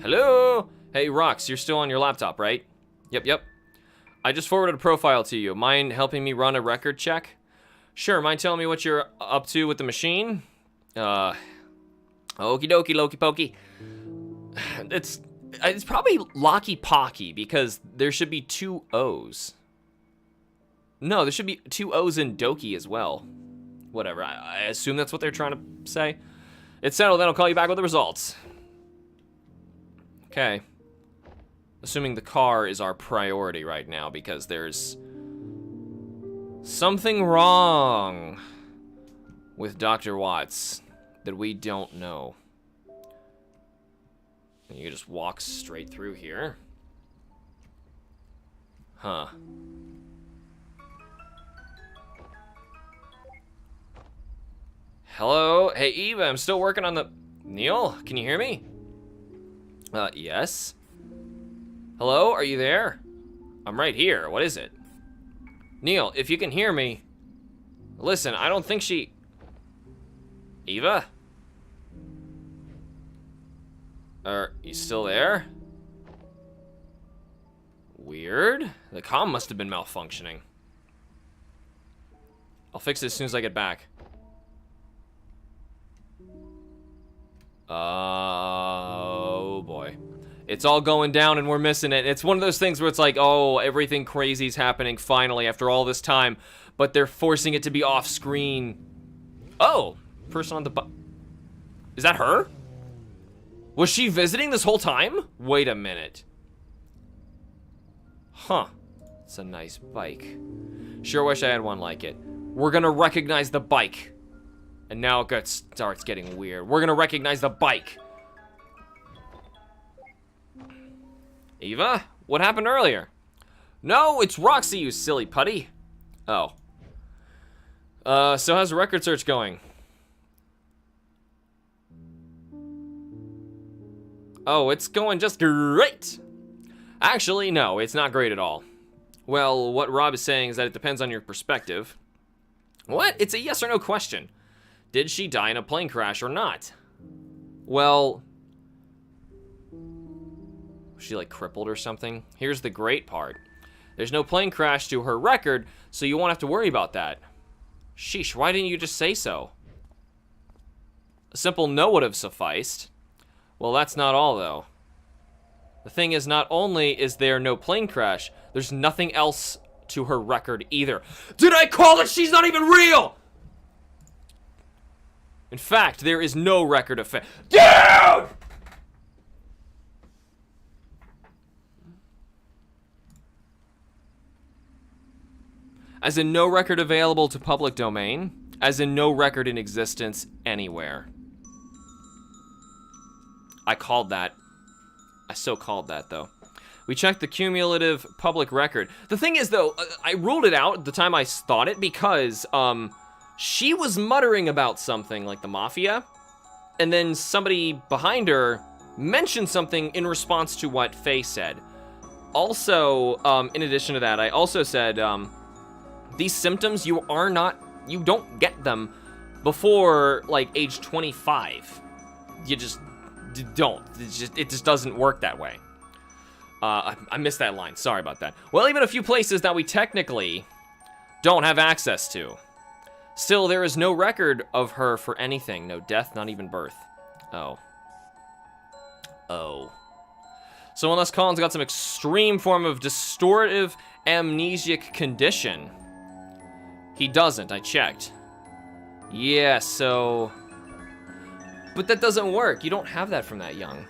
Hello? Hey, Rox, you're still on your laptop, right? Yep. I just forwarded a profile to you. Mind helping me run a record check? Sure, mind telling me what you're up to with the machine? Okie dokie, Loki Pokey. It's probably Locky Pocky because there should be 2 O's. No, there should be 2 O's in Doki as well. Whatever, I assume that's what they're trying to say. It's settled, then I'll call you back with the results. Okay. Assuming the car is our priority right now because there's something wrong with Dr. Watts that we don't know. And you can just walk straight through here. Huh. Hello? Hey, Eva, I'm still working on the... Neil, can you hear me? Yes? Hello, are you there? I'm right here, what is it? Neil, if you can hear me... Listen, I don't think she... Eva? Are you still there? Weird. The comm must have been malfunctioning. I'll fix it as soon as I get back. Oh boy. It's all going down and we're missing it. It's one of those things where it's like, oh, everything crazy's happening finally after all this time, but they're forcing it to be off screen. Oh, person on the is that her? Was she visiting this whole time? Wait a minute. Huh. It's a nice bike. Sure wish I had one like it. We're gonna recognize the bike. And now it starts getting weird. We're gonna recognize the bike. Eva? What happened earlier? No, it's Roxy, you silly putty. Oh. So how's the record search going? Oh, it's going just great. Actually, no, it's not great at all. Well, what Rob is saying is that it depends on your perspective. What? It's a yes or no question. Did she die in a plane crash or not? Well, was she like crippled or something? Here's the great part. There's no plane crash to her record, so you won't have to worry about that. Sheesh, why didn't you just say so? A simple no would have sufficed. Well, that's not all, though. The thing is, not only is there no plane crash, there's nothing else to her record either. Did I call it? She's not even real! In fact, there is no record of Dude! As in no record available to public domain, as in no record in existence anywhere. I called that. I so called that, though. We checked the cumulative public record. The thing is, though, I ruled it out the time I thought it because, she was muttering about something, like the mafia, and then somebody behind her mentioned something in response to what Faye said. Also, in addition to that, I also said, these symptoms, you don't get them before, like, age 25. You just don't. It just doesn't work that way. I missed that line. Sorry about that. Well, even a few places that we technically don't have access to. Still, there is no record of her for anything. No death, not even birth. Oh. Oh. So unless Colin's got some extreme form of distortive amnesic condition. He doesn't, I checked. Yeah, so... But that doesn't work. You don't have that from that young.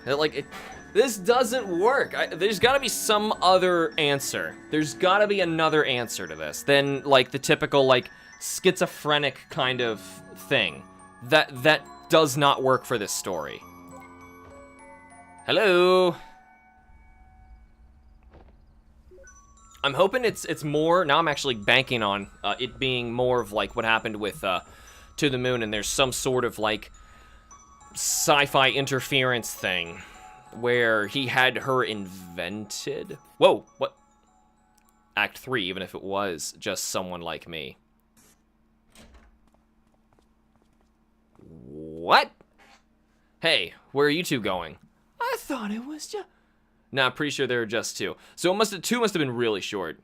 This doesn't work. There's gotta be some other answer. There's gotta be another answer to this than, like, the typical, like, schizophrenic kind of thing. That does not work for this story. Hello? I'm hoping it's more, now I'm actually banking on it being more of like what happened with To the Moon, and there's some sort of like sci-fi interference thing where he had her invented. Whoa, what? Act 3, even if it was just someone like me. What? Hey, where are you two going? I thought it was just... Nah, I'm pretty sure there were just two. So two must have been really short.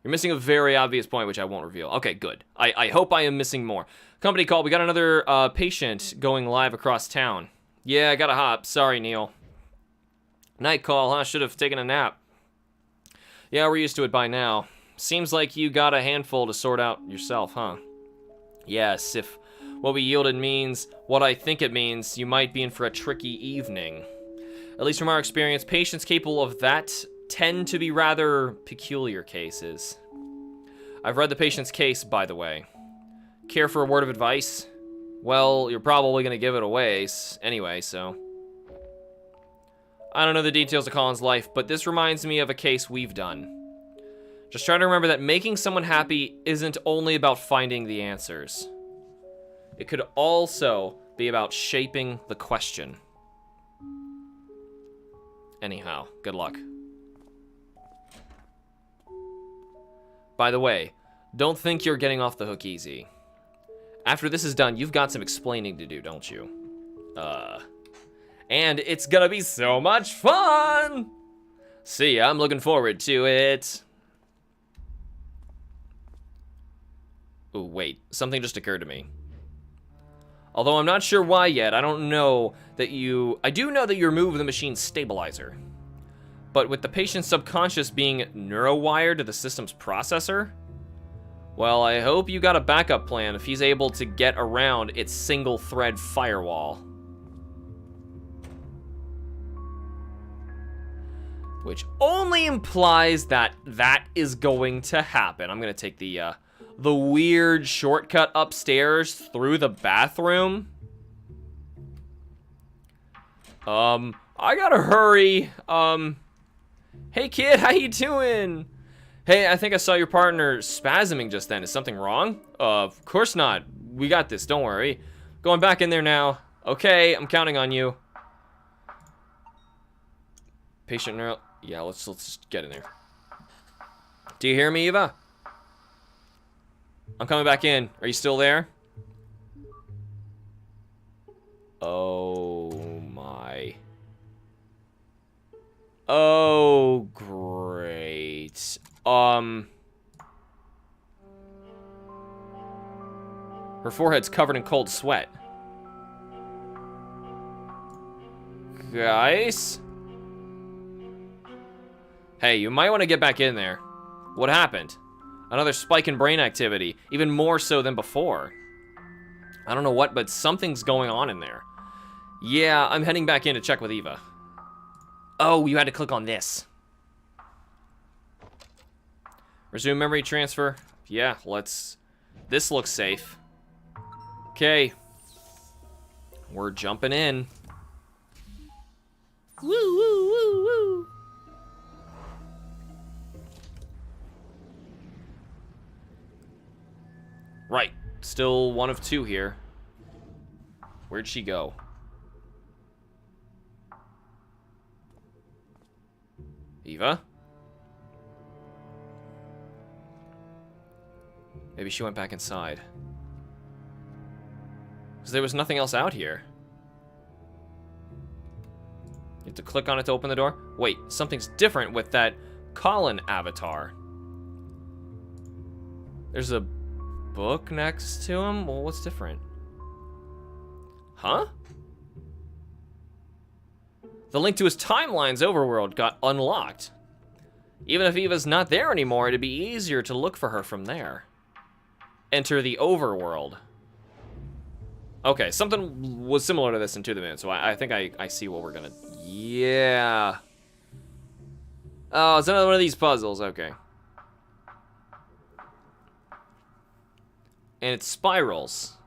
You're missing a very obvious point, which I won't reveal. Okay, good. I hope I am missing more. Company call. We got another patient going live across town. Yeah, I gotta hop. Sorry, Neil. Night call, huh? Should have taken a nap. Yeah, we're used to it by now. Seems like you got a handful to sort out yourself, huh? Yes, if what we yielded means what I think it means, you might be in for a tricky evening. At least from our experience, patients capable of that tend to be rather peculiar cases. I've read the patient's case, by the way. Care for a word of advice? Well, you're probably gonna give it away anyway, so... I don't know the details of Colin's life, but this reminds me of a case we've done. Just try to remember that making someone happy isn't only about finding the answers. It could also be about shaping the question. Anyhow, good luck. By the way, don't think you're getting off the hook easy. After this is done, you've got some explaining to do, don't you? And it's gonna be so much fun! See, I'm looking forward to it. Ooh, wait, something just occurred to me. Although I'm not sure why yet, I don't know that I do know that you remove the machine's stabilizer. But with the patient's subconscious being neurowired to the system's processor, well, I hope you got a backup plan if he's able to get around its single-thread firewall. Which only implies that that is going to happen. I'm gonna take the weird shortcut upstairs through the bathroom. I gotta hurry. Hey kid, how you doing? Hey, I think I saw your partner spasming just then. Is something wrong? Of course not. We got this, don't worry. Going back in there now. Okay, I'm counting on you. Patient neural... Yeah, let's just get in there. Do you hear me, Eva? I'm coming back in. Are you still there? Oh my. Oh, great. Her forehead's covered in cold sweat. Guys? Hey, you might want to get back in there. What happened? Another spike in brain activity, even more so than before. I don't know what, but something's going on in there. Yeah, I'm heading back in to check with Eva. Oh, you had to click on this. Resume memory transfer. Yeah, let's... This looks safe. Okay. We're jumping in. Woo, woo, woo, woo. Right. Still one of two here. Where'd she go? Eva? Maybe she went back inside. Because there was nothing else out here. You have to click on it to open the door? Wait, something's different with that Colin avatar. There's a book next to him? Well, what's different? Huh? The link to his timeline's overworld got unlocked. Even if Eva's not there anymore, it'd be easier to look for her from there. Enter the overworld. Okay, something was similar to this in To the Moon, so I think I see what we're gonna... Yeah. Oh, it's another one of these puzzles, okay. And it spirals.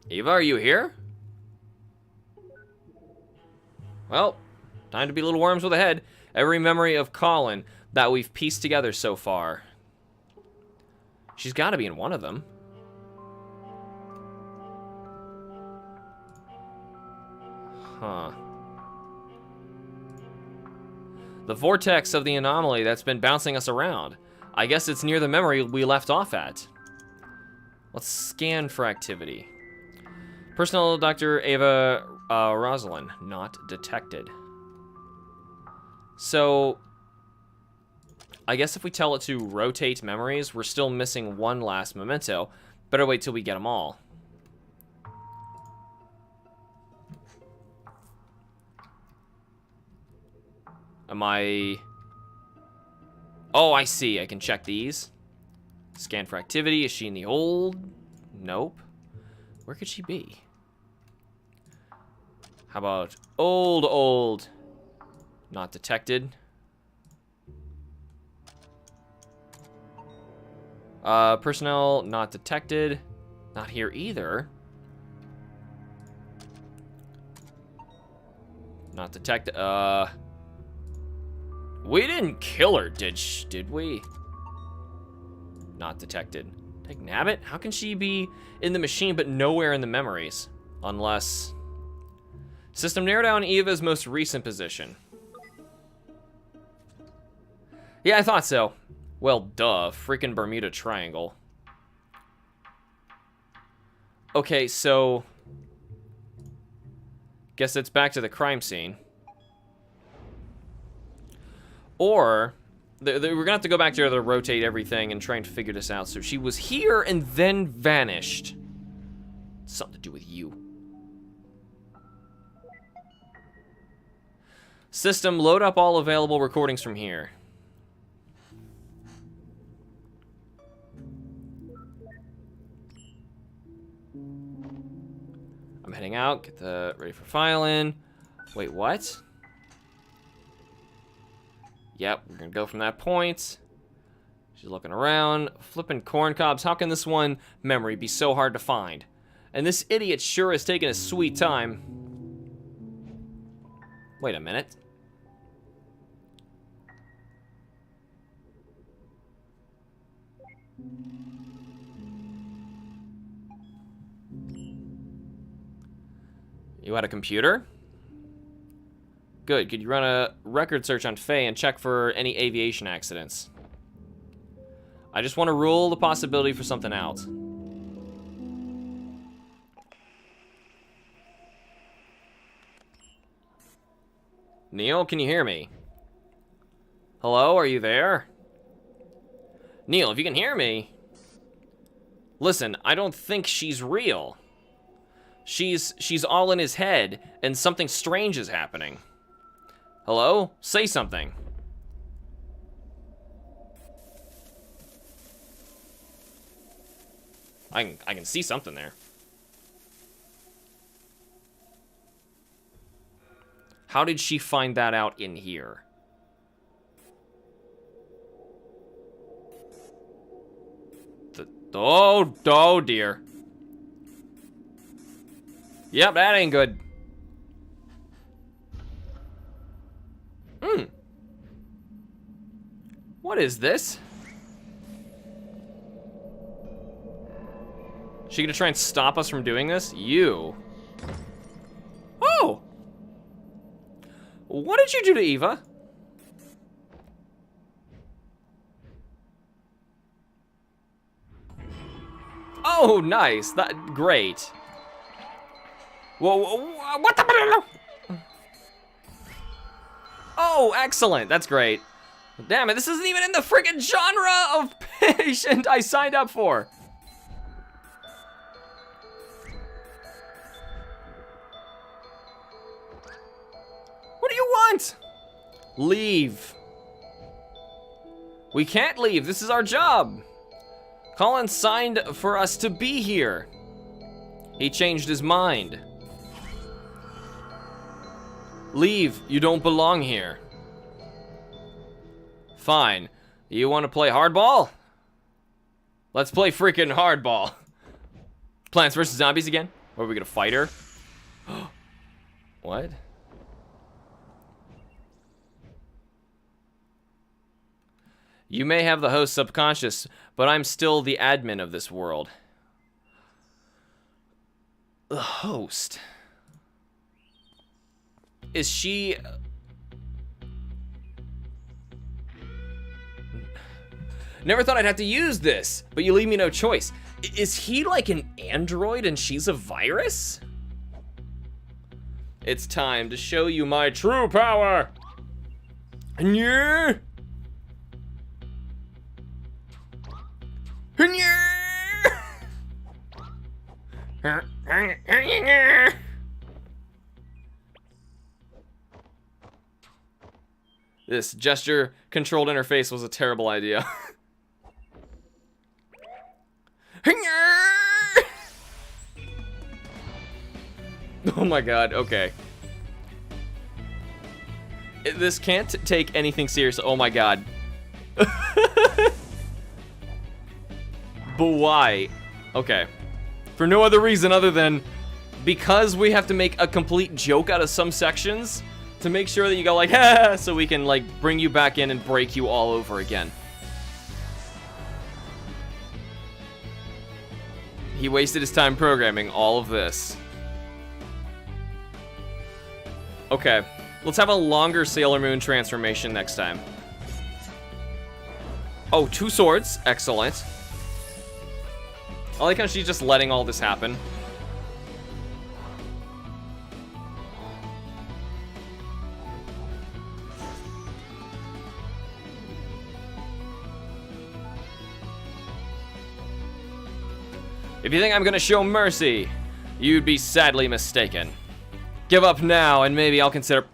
Eva, are you here? Well, time to be little worms with a head. Every memory of Colin that we've pieced together so far. She's got to be in one of them. Huh. The vortex of the anomaly that's been bouncing us around. I guess it's near the memory we left off at. Let's scan for activity. Personnel Dr. Ava Rosalind, not detected. So, I guess if we tell it to rotate memories, we're still missing one last memento. Better wait till we get them all. Am I... Oh, I see. I can check these. Scan for activity. Is she in the old? Nope. Where could she be? How about old? Not detected. Personnel, not detected. Not here either. Not detected. We didn't kill her, did we? Not detected. Take Nabbit? How can she be in the machine but nowhere in the memories? Unless... System, narrow down Eva's most recent position. Yeah, I thought so. Well, duh. Freaking Bermuda Triangle. Okay, so... Guess it's back to the crime scene. Or... we're gonna have to go back to her to rotate everything and try and figure this out. So she was here and then vanished. Something to do with you. System, load up all available recordings from here. I'm heading out, get the ready for filing. Wait, what? Yep, we're gonna go from that point. She's looking around, flipping corn cobs. How can this one memory be so hard to find? And this idiot sure is taking a sweet time. Wait a minute. You had a computer? Good. Could you run a record search on Faye and check for any aviation accidents? I just want to rule the possibility for something out. Neil, can you hear me? Hello, are you there? Neil, if you can hear me... Listen, I don't think she's real. She's all in his head, and something strange is happening. Hello? Say something. I can see something there. How did she find that out in here? Oh dear. Yep, that ain't good. What is this? She gonna try and stop us from doing this? You. Oh! What did you do to Eva? Oh, nice. Great. Whoa, what the... Oh, excellent. That's great. Damn it, this isn't even in the friggin' genre of patient I signed up for. What do you want? Leave. We can't leave. This is our job. Colin signed for us to be here. He changed his mind. Leave. You don't belong here. Fine. You want to play hardball? Let's play freaking hardball. Plants vs. Zombies again? Or are we gonna fight her? What? You may have the host subconscious, but I'm still the admin of this world. The host. Is she... Never thought I'd have to use this, but you leave me no choice. Is he like an android and she's a virus? It's time to show you my true power. Yeah. This gesture-controlled interface was a terrible idea. Oh my god, okay. This can't take anything serious. Oh my god. But why? Okay. For no other reason other than because we have to make a complete joke out of some sections to make sure that you go like, ha, so we can like bring you back in and break you all over again. He wasted his time programming all of this. Okay, let's have a longer Sailor Moon transformation next time. Oh, 2 swords, excellent. I like how she's just letting all this happen. If you think I'm gonna show mercy, you'd be sadly mistaken. Give up now, and maybe I'll consider...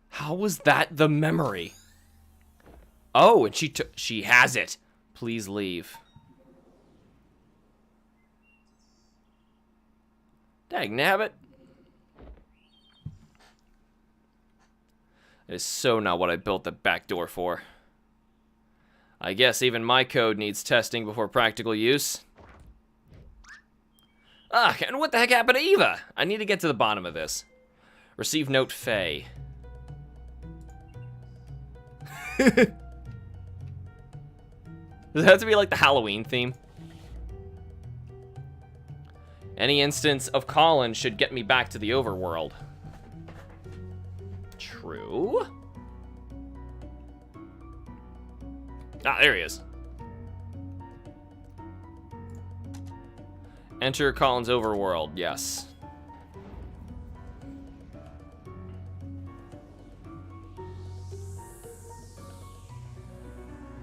How was that the memory? Oh, and she has it. Please leave. Dagnabbit. That is so not what I built the back door for. I guess even my code needs testing before practical use. Ah, and what the heck happened to Eva? I need to get to the bottom of this. Receive note Faye. Does it have to be like the Halloween theme? Any instance of Colin should get me back to the overworld. True. Ah, there he is. Enter Colin's overworld, yes.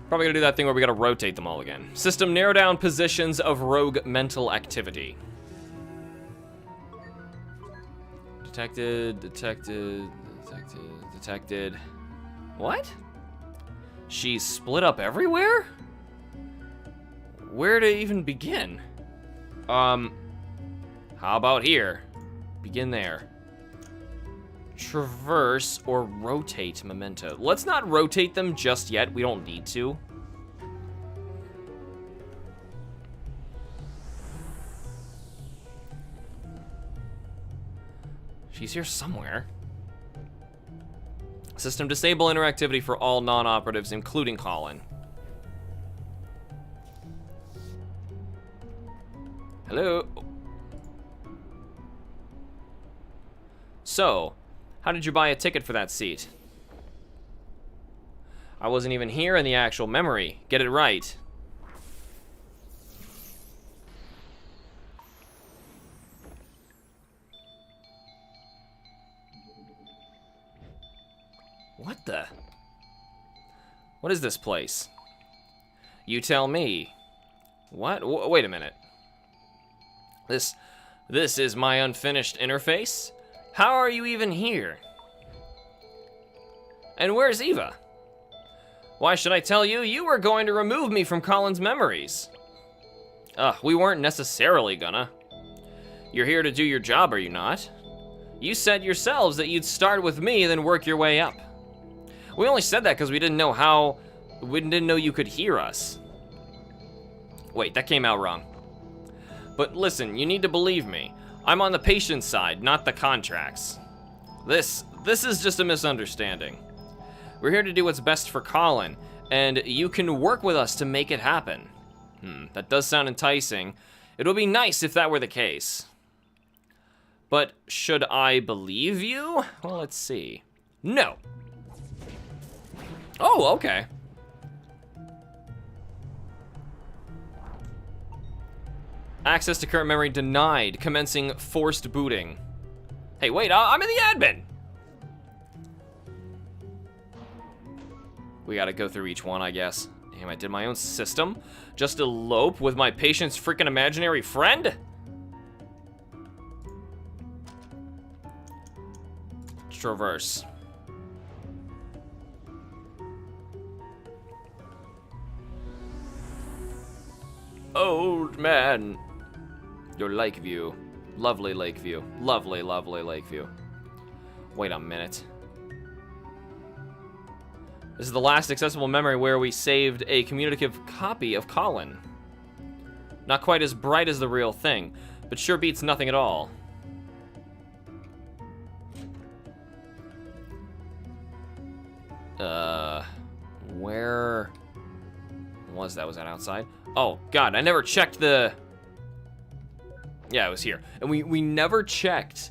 Probably gonna do that thing where we gotta rotate them all again. System, narrow down positions of rogue mental activity. Detected, detected, detected, detected. What? She's split up everywhere? Where to even begin? How about here? Begin there. Traverse or rotate memento. Let's not rotate them just yet. We don't need to. She's here somewhere. System, disable interactivity for all non-operatives, including Colin. Hello? So, how did you buy a ticket for that seat? I wasn't even here in the actual memory. Get it right. What the? What is this place? You tell me. What? Wait a minute. This is my unfinished interface? How are you even here? And where's Eva? Why should I tell you? You were going to remove me from Colin's memories. We weren't necessarily gonna. You're here to do your job, are you not? You said yourselves that you'd start with me, then work your way up. We only said that because we didn't know you could hear us. Wait, that came out wrong. But listen, you need to believe me. I'm on the patient's side, not the contracts. This is just a misunderstanding. We're here to do what's best for Colin, and you can work with us to make it happen. That does sound enticing. It would be nice if that were the case. But should I believe you? Well, let's see. No. Oh, okay. Access to current memory denied, commencing forced booting. Hey, wait, I'm in the admin. We gotta go through each one, I guess. Damn, I did my own system just to elope with my patient's freaking imaginary friend? Traverse. Old man. Your Lakeview. Lovely Lakeview. Lovely, lovely Lakeview. Wait a minute. This is the last accessible memory where we saved a communicative copy of Colin. Not quite as bright as the real thing, but sure beats nothing at all. Where was that? Was that outside? Oh, God, I never checked the... Yeah, it was here. And we never checked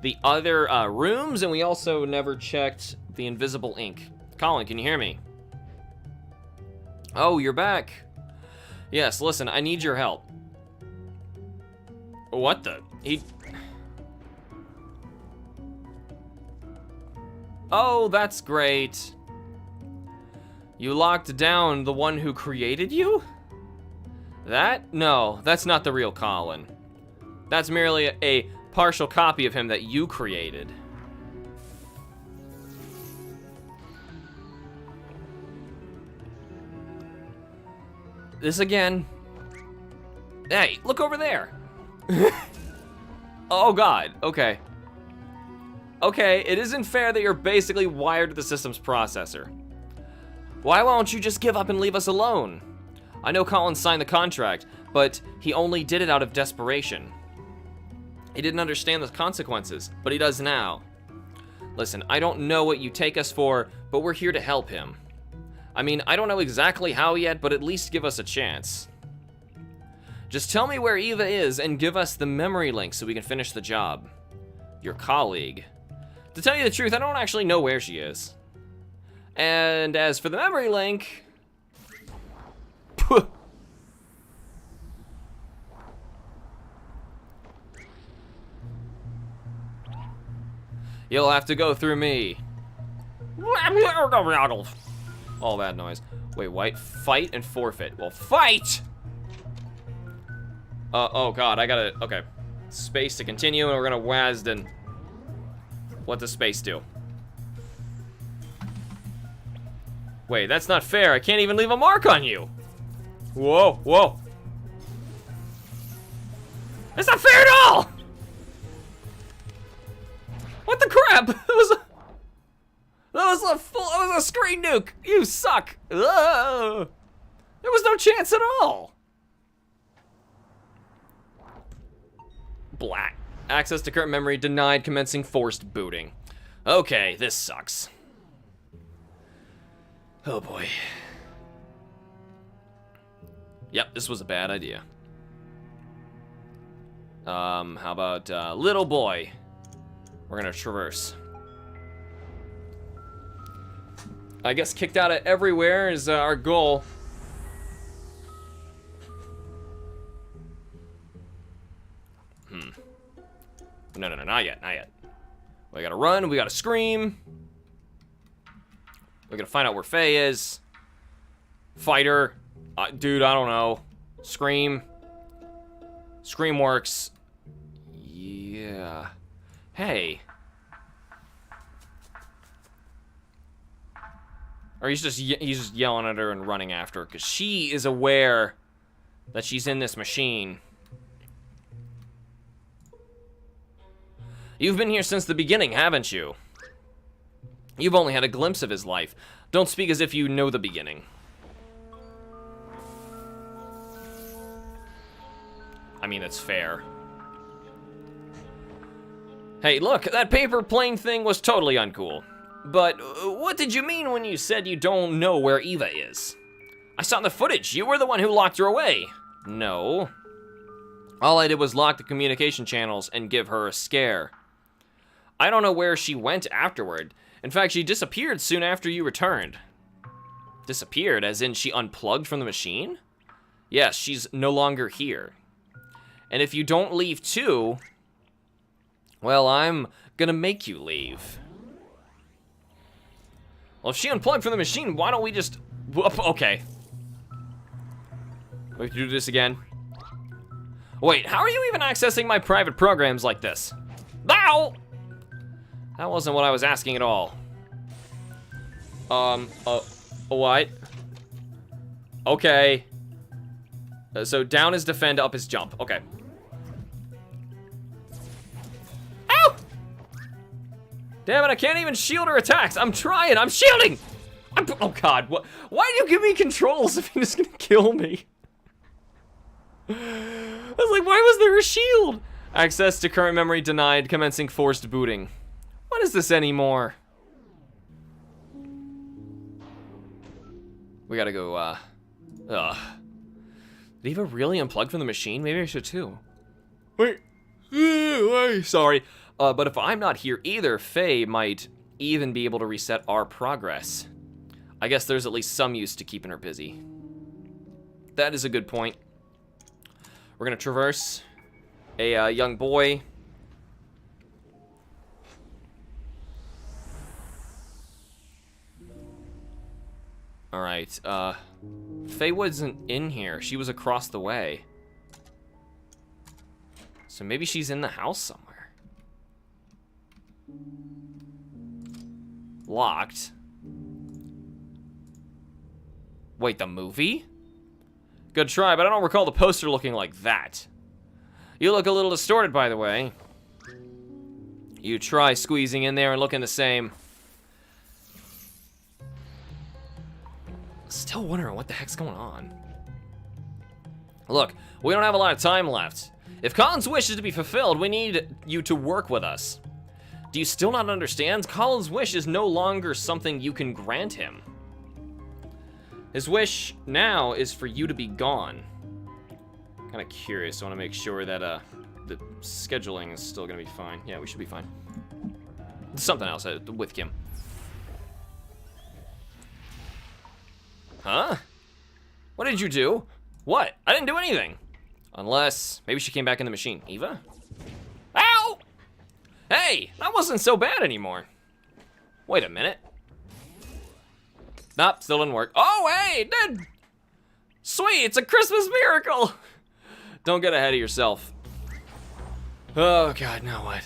the other rooms, and we also never checked the invisible ink. Colin, can you hear me? Oh, you're back. Yes, listen, I need your help. What the? Oh, that's great. You locked down the one who created you? That? No, that's not the real Colin. That's merely a partial copy of him that you created. This again. Hey, look over there. Oh, God. Okay. Okay, it isn't fair that you're basically wired to the system's processor. Why won't you just give up and leave us alone? I know Colin signed the contract, but he only did it out of desperation. He didn't understand the consequences, but he does now. Listen, I don't know what you take us for, but we're here to help him. I mean, I don't know exactly how yet, but at least give us a chance. Just tell me where Eva is and give us the memory link so we can finish the job. Your colleague. To tell you the truth, I don't actually know where she is. And as for the memory link... You'll have to go through me. All that noise. Wait, what? Fight and forfeit. Well, fight! Oh God, I gotta, okay. Space to continue, and we're gonna WASD. What does space do? Wait, that's not fair. I can't even leave a mark on you. Whoa, whoa. That's not fair at all! What the crap? That was a screen nuke. You suck. Ugh. There was no chance at all. Black. Access to current memory denied, commencing forced booting. Okay, this sucks. Oh boy. Yep, this was a bad idea. How about little boy? We're gonna traverse. I guess kicked out of everywhere is our goal. No, not yet, not yet. We gotta run, we gotta scream. We gotta find out where Faye is. Fighter. Dude, I don't know. Scream. Scream works. Yeah. Hey. Or he's just yelling at her and running after her, because she is aware that she's in this machine. You've been here since the beginning, haven't you? You've only had a glimpse of his life. Don't speak as if you know the beginning. I mean, that's fair. Hey, look, that paper plane thing was totally uncool. But what did you mean when you said you don't know where Eva is? I saw the footage. You were the one who locked her away. No. All I did was lock the communication channels and give her a scare. I don't know where she went afterward. In fact, she disappeared soon after you returned. Disappeared, as in she unplugged from the machine? Yes, she's no longer here. And if you don't leave too, well, I'm gonna make you leave. Well, if she unplugged from the machine, why don't we just... Okay. We have to do this again. Wait, how are you even accessing my private programs like this? Ow! That wasn't what I was asking at all. What? Okay. So down is defend, up is jump. Okay. Ow! Damn it, I can't even shield her attacks. I'm trying, I'm shielding! Oh God, what? Why do you give me controls if you're just gonna kill me? I was like, why was there a shield? Access to current memory denied, commencing forced booting. What is this anymore? We gotta go, Did Eva really unplug from the machine? Maybe I should too. Wait. Sorry. But if I'm not here either, Faye might even be able to reset our progress. I guess there's at least some use to keeping her busy. That is a good point. We're gonna traverse a young boy. All right, Faye wasn't in here. She was across the way. So maybe she's in the house somewhere. Locked. Wait, the movie? Good try, but I don't recall the poster looking like that. You look a little distorted, by the way. You try squeezing in there and looking the same. Still wondering what the heck's going on. Look, we don't have a lot of time left. If Colin's wish is to be fulfilled, we need you to work with us. Do you still not understand? Colin's wish is no longer something you can grant him. His wish now is for you to be gone. Kind of curious. I want to make sure that the scheduling is still going to be fine. Yeah, we should be fine. Something else with Kim. Huh? What did you do? What? I didn't do anything. Unless, maybe she came back in the machine. Eva? Ow! Hey, that wasn't so bad anymore. Wait a minute. Nope, still didn't work. Oh, hey, it did! Sweet, it's a Christmas miracle! Don't get ahead of yourself. Oh, God, now what?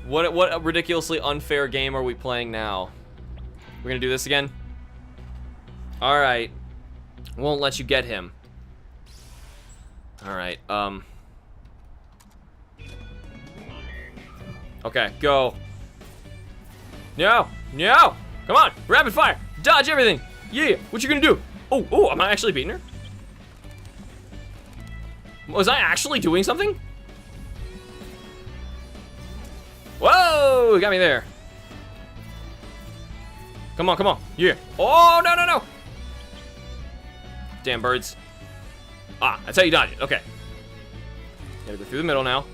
What a ridiculously unfair game are we playing now? We're gonna do this again? All right. Won't let you get him. All right, okay, go. No, no! Come on, rapid fire! Dodge everything! Yeah, what you gonna do? Oh, am I actually beating her? Was I actually doing something? Whoa, you got me there. Come on, yeah. Oh, no. Damn birds. Ah, that's how you dodge it, okay. Gotta go through the middle now.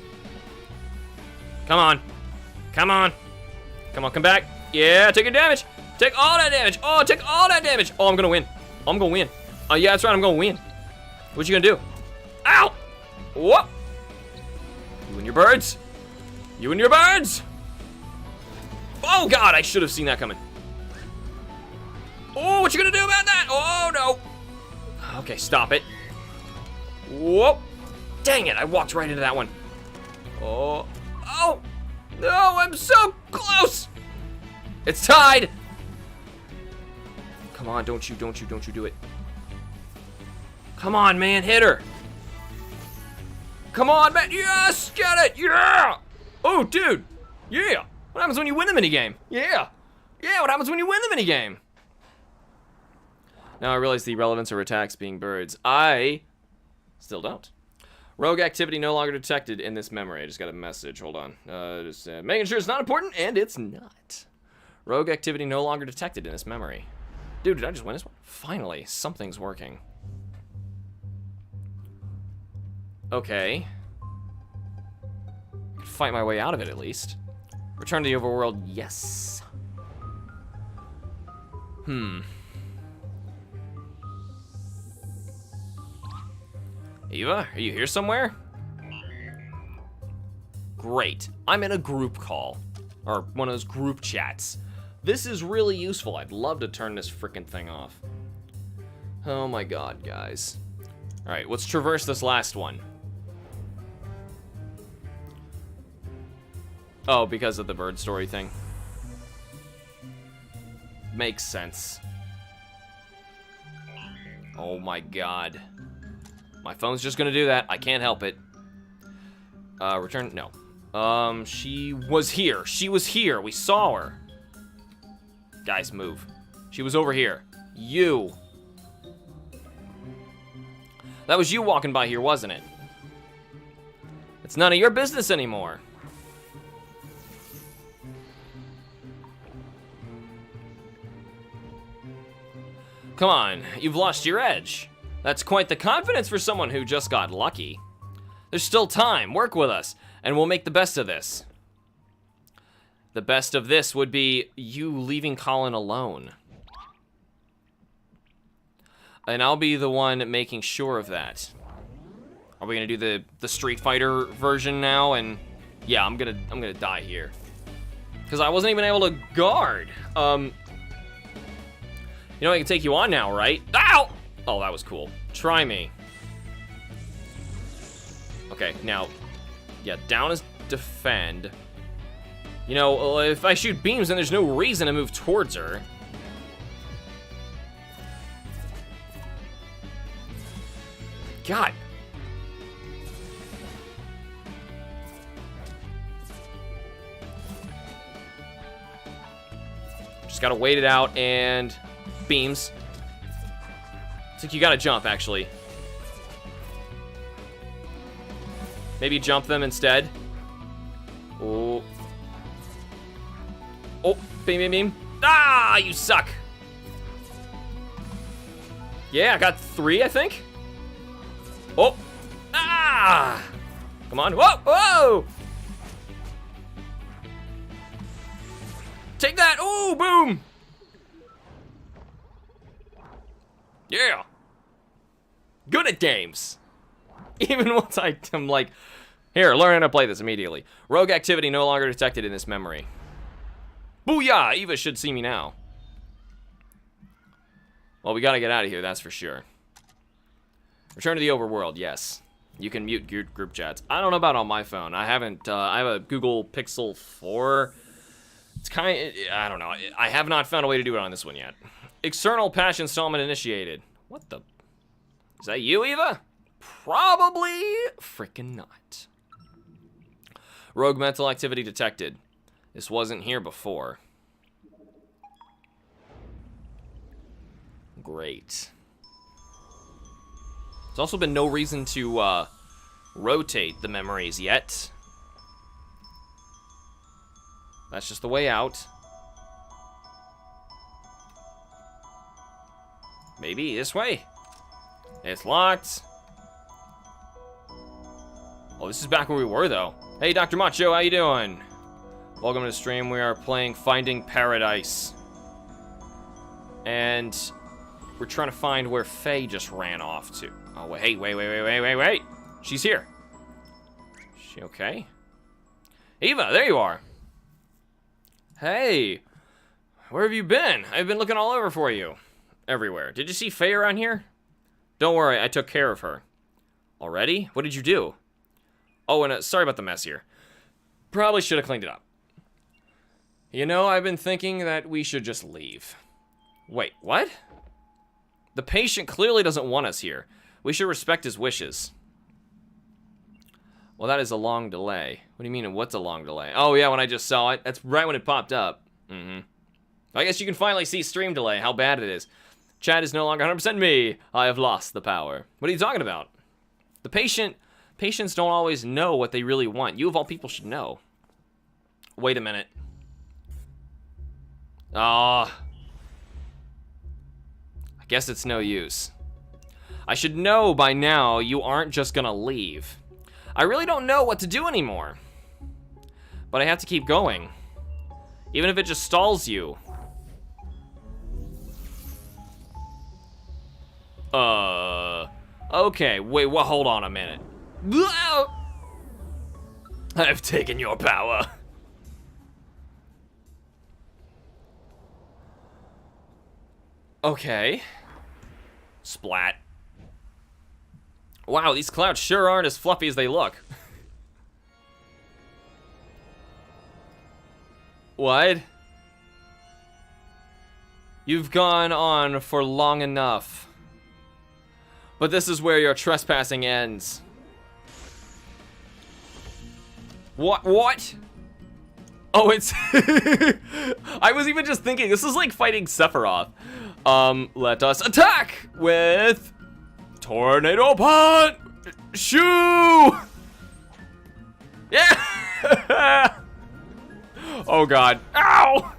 Come on, come back. Yeah, take your damage. Take all that damage. Oh, take all that damage. Oh, I'm gonna win. Oh, yeah, that's right, I'm gonna win. What you gonna do? Ow! Whoop! You and your birds. Oh, God, I should have seen that coming. Oh, what you gonna do about that? Oh, no. Okay, stop it. Whoop. Dang it, I walked right into that one. Oh, no, I'm so close. It's tied. Come on, don't you do it. Come on, man, hit her. Come on, man, yes, get it, yeah. Oh, dude, yeah. What happens when you win the minigame? Yeah, what happens when you win the minigame? Now I realize the relevance of attacks being birds. I still don't. Rogue activity no longer detected in this memory. I just got a message. Hold on. Just making sure it's not important, and it's not. Rogue activity no longer detected in this memory. Dude, did I just win this one? Finally, something's working. Okay. I can fight my way out of it, at least. Return to the overworld, yes. Eva, are you here somewhere? Great. I'm in a group call. Or one of those group chats. This is really useful. I'd love to turn this frickin' thing off. Oh my god, guys. Alright, let's traverse this last one. Oh, because of the bird story thing. Makes sense. Oh my god. My phone's just gonna do that. I can't help it. Return, no. She was here. She was here. We saw her. Guys, move. She was over here. You. That was you walking by here, wasn't it? It's none of your business anymore. Come on, you've lost your edge. That's quite the confidence for someone who just got lucky. There's still time. Work with us, and we'll make the best of this. The best of this would be you leaving Colin alone. And I'll be the one making sure of that. Are we gonna do the Street Fighter version now? And yeah, I'm gonna die here. Because I wasn't even able to guard. You know I can take you on now, right? Ow! Oh, that was cool. Try me. Okay, now, yeah, down is defend. You know, if I shoot beams, then there's no reason to move towards her. God. Just gotta wait it out and beams. It's like you gotta jump, actually. Maybe jump them instead. Oh. Oh, beam, beam, beam. Ah, you suck. Yeah, I got 3, I think. Oh. Ah. Come on. Whoa, whoa. Take that. Oh, boom. Yeah. Good at games. Even once I'm like, here, learn how to play this immediately. Rogue activity no longer detected in this memory. Booyah! Eva should see me now. Well, we gotta get out of here, that's for sure. Return to the overworld, yes. You can mute group chats. I don't know about on my phone. I haven't, I have a Google Pixel 4. It's I don't know. I have not found a way to do it on this one yet. External patch installment initiated. What the? Is that you, Eva? Probably freaking not. Rogue mental activity detected. This wasn't here before. Great. There's also been no reason to rotate the memories yet. That's just the way out. Maybe this way. It's locked. Oh, this is back where we were, though. Hey, Dr. Macho, how you doing? Welcome to the stream. We are playing Finding Paradise. And we're trying to find where Faye just ran off to. Oh, wait, hey, wait. She's here. Is she okay? Eva, there you are. Hey, where have you been? I've been looking all over for you. Everywhere. Did you see Faye around here? Don't worry, I took care of her. Already? What did you do? Oh, and sorry about the mess here. Probably should have cleaned it up. You know, I've been thinking that we should just leave. Wait, what? The patient clearly doesn't want us here. We should respect his wishes. Well, that is a long delay. What do you mean, what's a long delay? Oh, yeah, when I just saw it. That's right when it popped up. I guess you can finally see stream delay, how bad it is. Chat is no longer 100% me. I have lost the power. What are you talking about? The patient Patients don't always know what they really want. You, of all people, should know. Wait a minute. I guess it's no use. I should know by now you aren't just gonna leave. I really don't know what to do anymore. But I have to keep going. Even if it just stalls you. Okay, wait, well, hold on a minute. I've taken your power. Okay. Splat. Wow, these clouds sure aren't as fluffy as they look. What? You've gone on for long enough. But this is where your trespassing ends. What? Oh, it's... I was even just thinking, this is like fighting Sephiroth. Let us attack with... Tornado Punch! Shoo! Yeah! Oh god. Ow!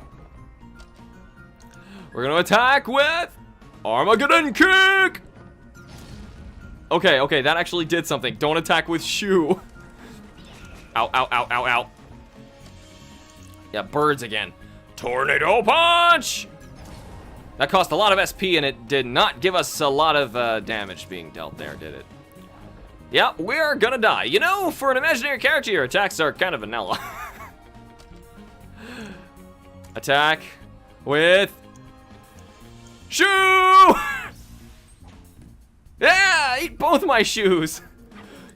We're gonna attack with Armageddon Kick! Okay, that actually did something. Don't attack with Shoo. Ow, ow, ow, ow, ow. Yeah, birds again. Tornado Punch! That cost a lot of SP, and it did not give us a lot of damage being dealt there, did it? Yeah, we're gonna die. You know, for an imaginary character, your attacks are kind of vanilla. Attack with... Shoo! Yeah, eat both my shoes.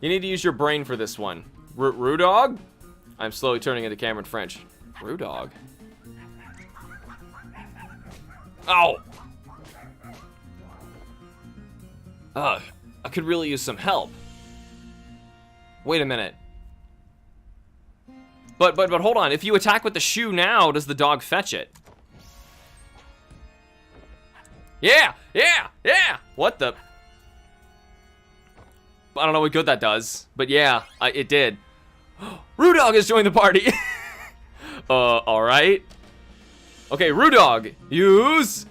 You need to use your brain for this one. Rudog? I'm slowly turning into Cameron French. Rudog? Ow! Ugh, I could really use some help. Wait a minute. But hold on. If you attack with the shoe now, does the dog fetch it? Yeah! What the? I don't know what good that does, but yeah, it did. Rudog has joined the party. Alright. Okay, Rudog, use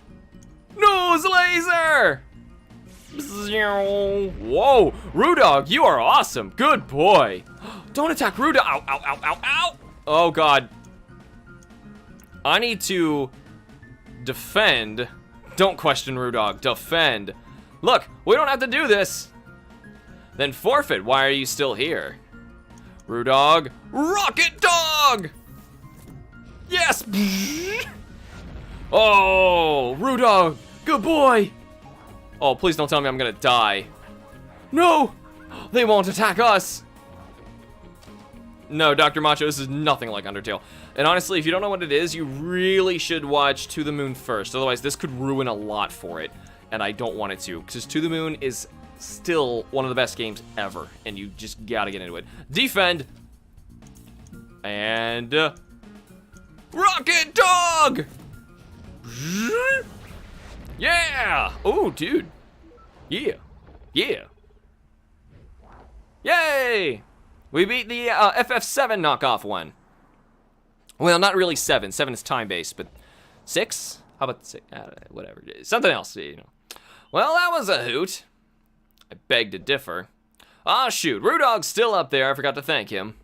Nose Laser! Whoa, Rudog, you are awesome. Good boy. Don't attack Rudog. Ow, ow, ow, ow, ow. Oh, God. I need to defend. Don't question Rudog. Defend. Look, we don't have to do this. Then forfeit. Why are you still here? Rudog. Rocket Dog! Yes! Oh, Rudog. Good boy. Oh, please don't tell me I'm gonna die. No! They won't attack us! No, Dr. Macho, this is nothing like Undertale. And honestly, if you don't know what it is, you really should watch To the Moon first. Otherwise, this could ruin a lot for it. And I don't want it to. Because To the Moon is still one of the best games ever. And you just gotta get into it. Defend! And... Rocket Dog! Yeah! Oh, dude. Yeah. Yay! We beat the FF7 knockoff one. Well, not really 7. 7 is time-based, but 6? How about 6? Whatever. Something else, you know. Well, that was a hoot. I beg to differ. Ah, shoot. Rudog's still up there. I forgot to thank him.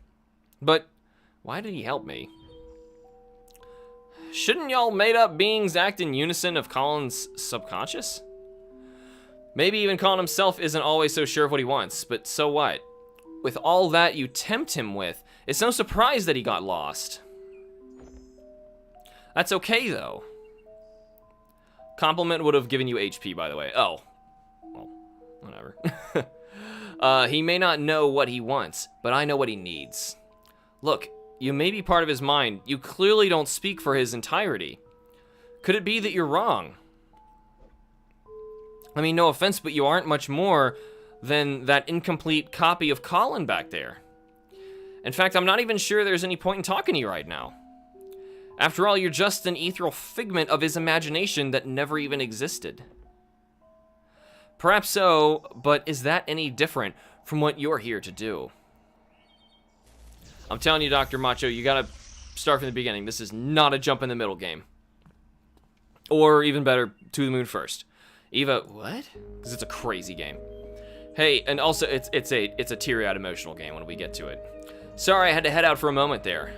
But why did he help me? Shouldn't y'all made-up beings act in unison of Colin's subconscious? Maybe even Colin himself isn't always so sure of what he wants, but so what? With all that you tempt him with, it's no surprise that he got lost. That's okay, though. Compliment would have given you HP, by the way. Oh. Well, whatever. He may not know what he wants, but I know what he needs. Look, you may be part of his mind. You clearly don't speak for his entirety. Could it be that you're wrong? I mean, no offense, but you aren't much more than that incomplete copy of Colin back there. In fact, I'm not even sure there's any point in talking to you right now. After all, you're just an ethereal figment of his imagination that never even existed. Perhaps so, but is that any different from what you're here to do. I'm telling you, Dr. Macho, you gotta start from the beginning. This is not a jump in the middle game. Or even better, to the moon first. Eva, what? Because it's a crazy game. Hey, and also it's a teary-eyed emotional game when we get to it. Sorry, I had to head out for a moment there.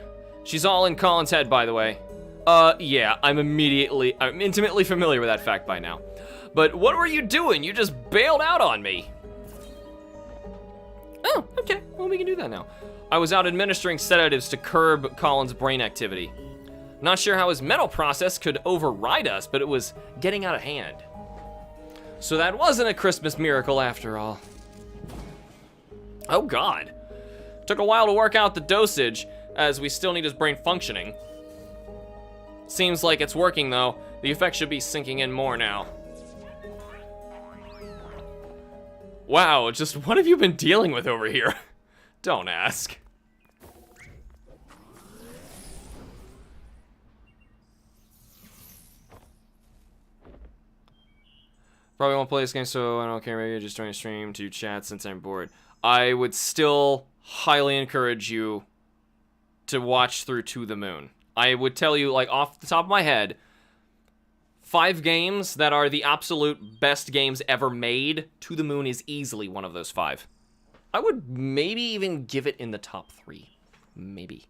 She's all in Colin's head, by the way. Yeah, I'm intimately familiar with that fact by now. But what were you doing? You just bailed out on me. Oh, okay. Well, we can do that now. I was out administering sedatives to curb Colin's brain activity. Not sure how his mental process could override us, but it was getting out of hand. So that wasn't a Christmas miracle after all. Oh God. Took a while to work out the dosage, as we still need his brain functioning. Seems like it's working though. The effect should be sinking in more now. Wow, just what have you been dealing with over here? Don't ask. Probably won't play this game, so I don't care. Maybe just join a stream to chat since I'm bored. I would still highly encourage you to watch through To the Moon. I would tell you, like, off the top of my head, 5 games that are the absolute best games ever made. To the Moon is easily one of those 5. I would maybe even give it in the top 3. Maybe.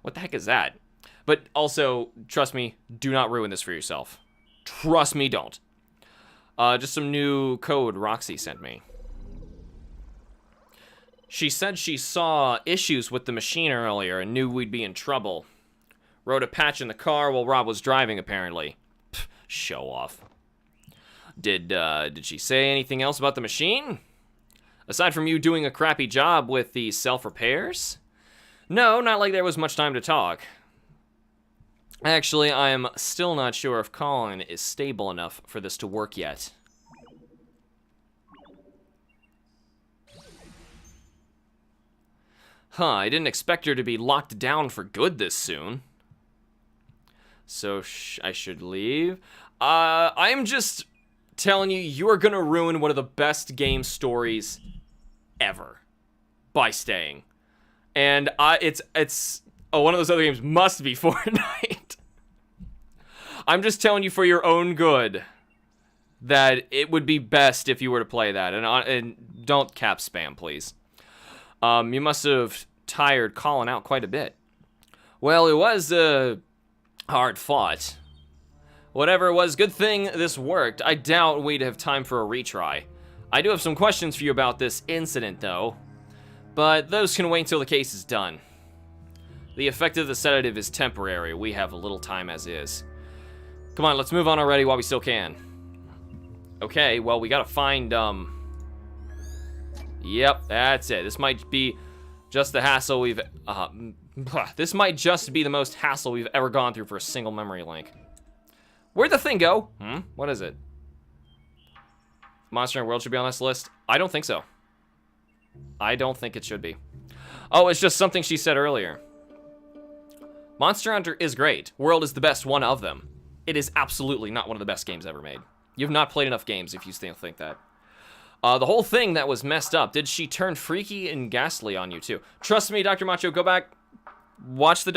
What the heck is that? But also, trust me, do not ruin this for yourself. Trust me, don't. Just some new code Roxy sent me. She said she saw issues with the machine earlier and knew we'd be in trouble. Wrote a patch in the car while Rob was driving, apparently. Pff, show off. Did she say anything else about the machine? Aside from you doing a crappy job with the self-repairs? No, not like there was much time to talk. Actually, I am still not sure if Colin is stable enough for this to work yet. Huh, I didn't expect her to be locked down for good this soon. So I should leave. I'm just telling you, you are gonna ruin one of the best game stories ever by staying. And it's one of those other games must be Fortnite. I'm just telling you for your own good that it would be best if you were to play that. And don't cap spam, please. You must have tired Colin out quite a bit. Well, it was hard fought. Whatever it was, good thing this worked. I doubt we'd have time for a retry. I do have some questions for you about this incident, though. But those can wait until the case is done. The effect of the sedative is temporary. We have little time as is. Come on, let's move on already while we still can. Okay, well, we gotta find, Yep, that's it. This might be just the hassle we've, this might just be the most hassle we've ever gone through for a single memory link. Where'd the thing go? What is it? Monster Hunter World should be on this list? I don't think so. I don't think it should be. Oh, it's just something she said earlier. Monster Hunter is great. World is the best one of them. It is absolutely not one of the best games ever made. You've not played enough games if you still think that. The whole thing that was messed up. Did she turn freaky and ghastly on you too? Trust me, Dr. Macho, go back, watch the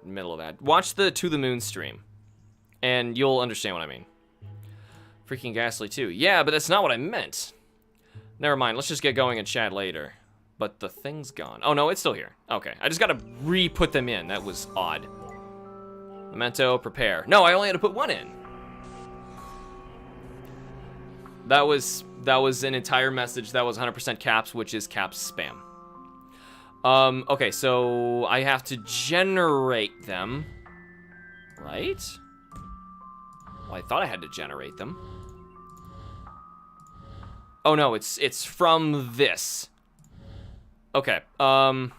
middle of that. Watch the To the Moon stream, and you'll understand what I mean. Freaking ghastly too. Yeah, but that's not what I meant. Never mind. Let's just get going and chat later. But the thing's gone. Oh no, it's still here. Okay, I just gotta re-put them in. That was odd. Memento, prepare. No, I only had to put one in. That was an entire message. That was 100% caps, which is caps spam. Okay, so I have to generate them, right? Well, I thought I had to generate them. Oh no, it's from this. Okay, you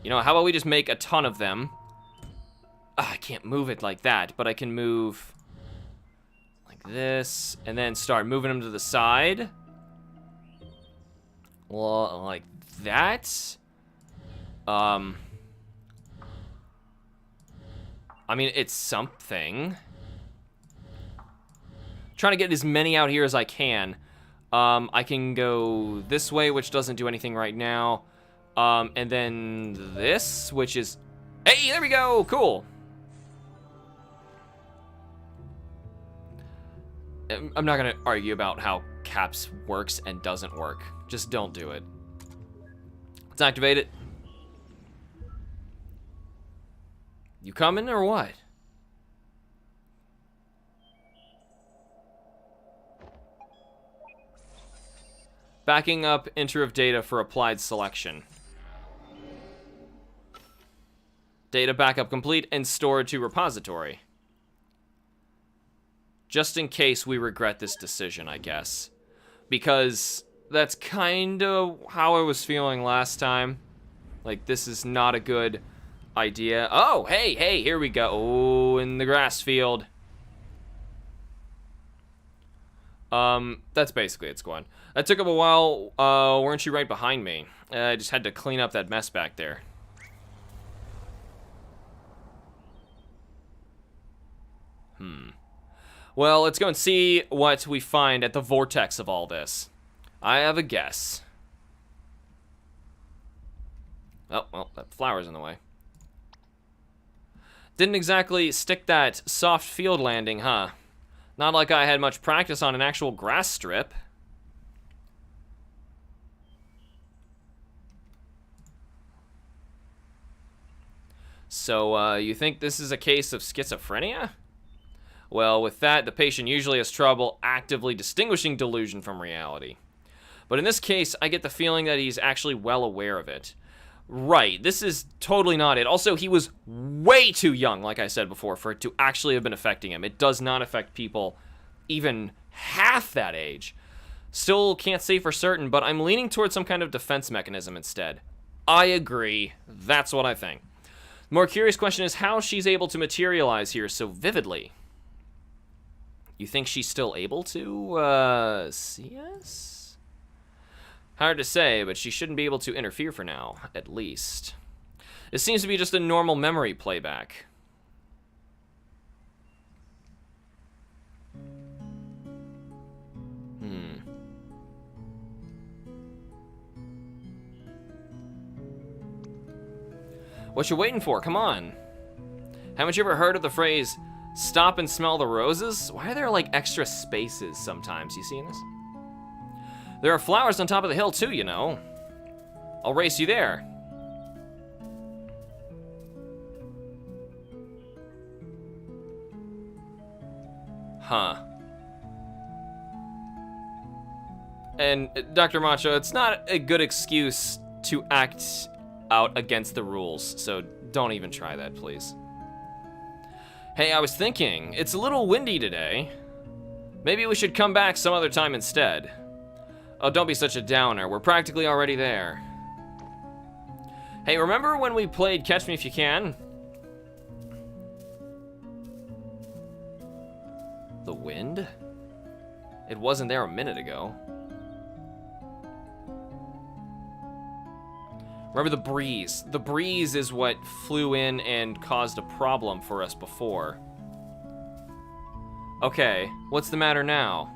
know, how about we just make a ton of them? I can't move it like that, but I can move like this, and then start moving them to the side. Well, like that. I mean, it's something. trying to get as many out here as I can. I can go this way, which doesn't do anything right now. And then this, which is... Hey, there we go! Cool! I'm not gonna argue about how caps works and doesn't work. Just don't do it. Let's activate it. You coming or what? Backing up enter of data for applied selection. Data backup complete and stored to repository. Just in case we regret this decision, I guess. Because that's kind of how I was feeling last time. Like, this is not a good idea. Oh, hey, here we go. Oh, in the grass field. That's basically its going. That took up a while. Weren't you right behind me? I just had to clean up that mess back there. Well, let's go and see what we find at the vortex of all this. I have a guess. Oh, well, that flower's in the way. Didn't exactly stick that soft field landing, huh? Not like I had much practice on an actual grass strip. So, you think this is a case of schizophrenia? Well, with that, the patient usually has trouble actively distinguishing delusion from reality. But in this case, I get the feeling that he's actually well aware of it. Right, this is totally not it. Also, he was way too young, like I said before, for it to actually have been affecting him. It does not affect people even half that age. Still can't say for certain, but I'm leaning towards some kind of defense mechanism instead. I agree. That's what I think. The more curious question is how she's able to materialize here so vividly. You think she's still able to, see us? Hard to say, but she shouldn't be able to interfere for now, at least. It seems to be just a normal memory playback. What you waiting for? Come on. Haven't you ever heard of the phrase, stop and smell the roses? Why are there like extra spaces sometimes? You seeing this? There are flowers on top of the hill too, you know. I'll race you there. Huh. And Dr. Macho, it's not a good excuse to act out against the rules, so don't even try that, please. Hey, I was thinking, it's a little windy today. Maybe we should come back some other time instead. Oh, don't be such a downer. We're practically already there. Hey, remember when we played Catch Me If You Can? The wind? It wasn't there a minute ago. Remember the breeze. The breeze is what flew in and caused a problem for us before. Okay, what's the matter now?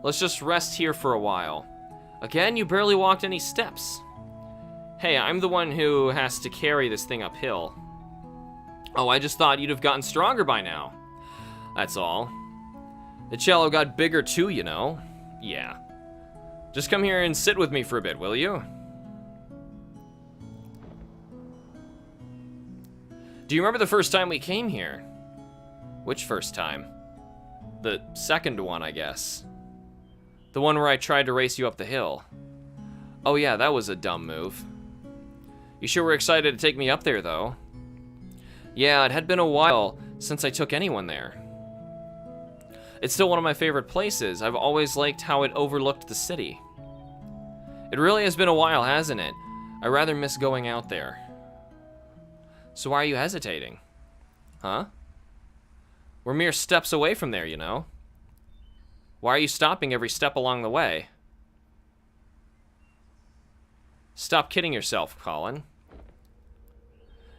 Let's just rest here for a while. Again, you barely walked any steps. Hey, I'm the one who has to carry this thing uphill. Oh, I just thought you'd have gotten stronger by now. That's all. The cello got bigger too, you know. Yeah. Just come here and sit with me for a bit, will you? Do you remember the first time we came here? Which first time? The second one, I guess. The one where I tried to race you up the hill. Oh yeah, that was a dumb move. You sure were excited to take me up there, though. Yeah, it had been a while since I took anyone there. It's still one of my favorite places. I've always liked how it overlooked the city. It really has been a while, hasn't it? I rather miss going out there. So why are you hesitating? Huh? We're mere steps away from there, you know. Why are you stopping every step along the way? Stop kidding yourself, Colin.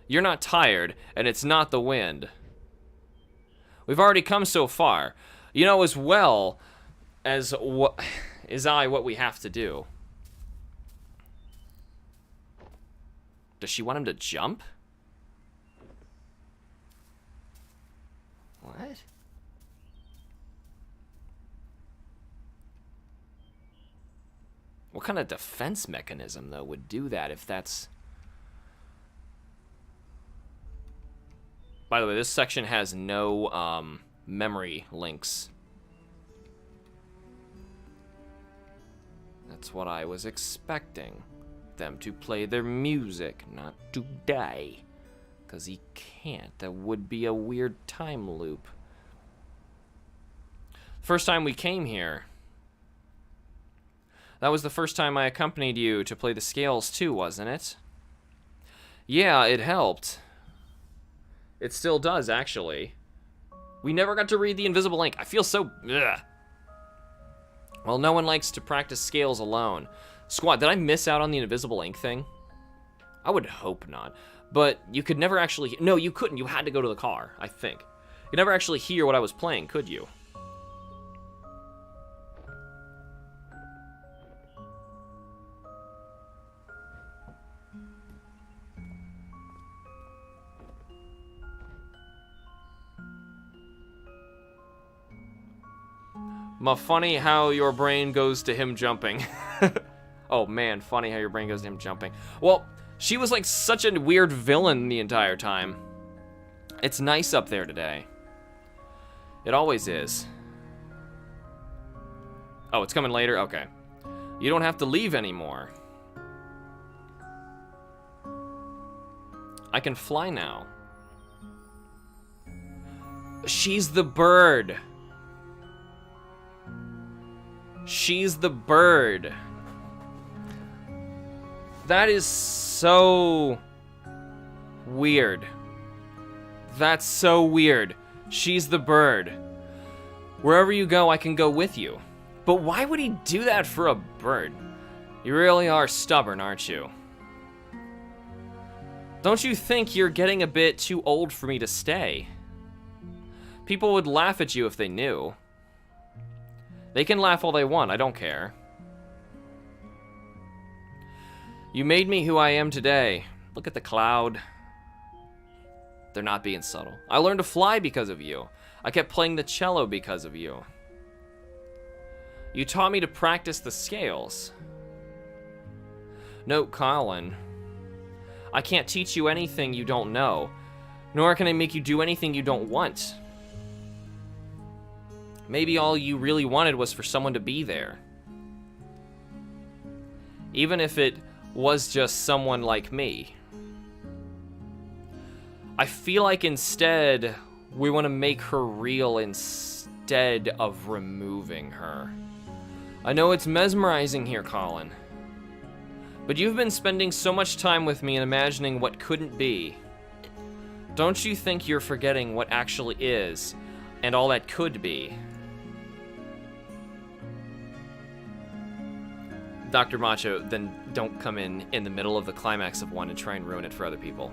You're not tired, and it's not the wind. We've already come so far. You know as well as what we have to do. Does she want him to jump? What? What kind of defense mechanism, though, would do that if that's... By the way, this section has no memory links. That's what I was expecting. Them to play their music, not to die. Because he can't. That would be a weird time loop. First time we came here. That was the first time I accompanied you to play the scales too, wasn't it? Yeah, it helped. It still does, actually. We never got to read the invisible ink. I feel so... Ugh. Well, no one likes to practice scales alone. Squad, did I miss out on the invisible ink thing? I would hope not. But you could never actually... No, you couldn't. You had to go to the car, I think. You could never actually hear what I was playing, could you? Funny how your brain goes to him jumping. Oh man, funny how your brain goes to him jumping. Well, she was like such a weird villain the entire time. It's nice up there today. It always is. Oh, it's coming later? Okay. You don't have to leave anymore. I can fly now. She's the bird. She's the bird. That is so weird. That's so weird. She's the bird. Wherever you go, I can go with you. But why would he do that for a bird? You really are stubborn, aren't you? Don't you think you're getting a bit too old for me to stay? People would laugh at you if they knew. They can laugh all they want, I don't care. You made me who I am today. Look at the cloud. They're not being subtle. I learned to fly because of you. I kept playing the cello because of you. You taught me to practice the scales. Note, Colin. I can't teach you anything you don't know, nor can I make you do anything you don't want. Maybe all you really wanted was for someone to be there. Even if it was just someone like me. I feel like instead, we want to make her real instead of removing her. I know it's mesmerizing here, Colin. But you've been spending so much time with me and imagining what couldn't be. Don't you think you're forgetting what actually is, and all that could be? Dr. Macho, then don't come in the middle of the climax of one and try and ruin it for other people.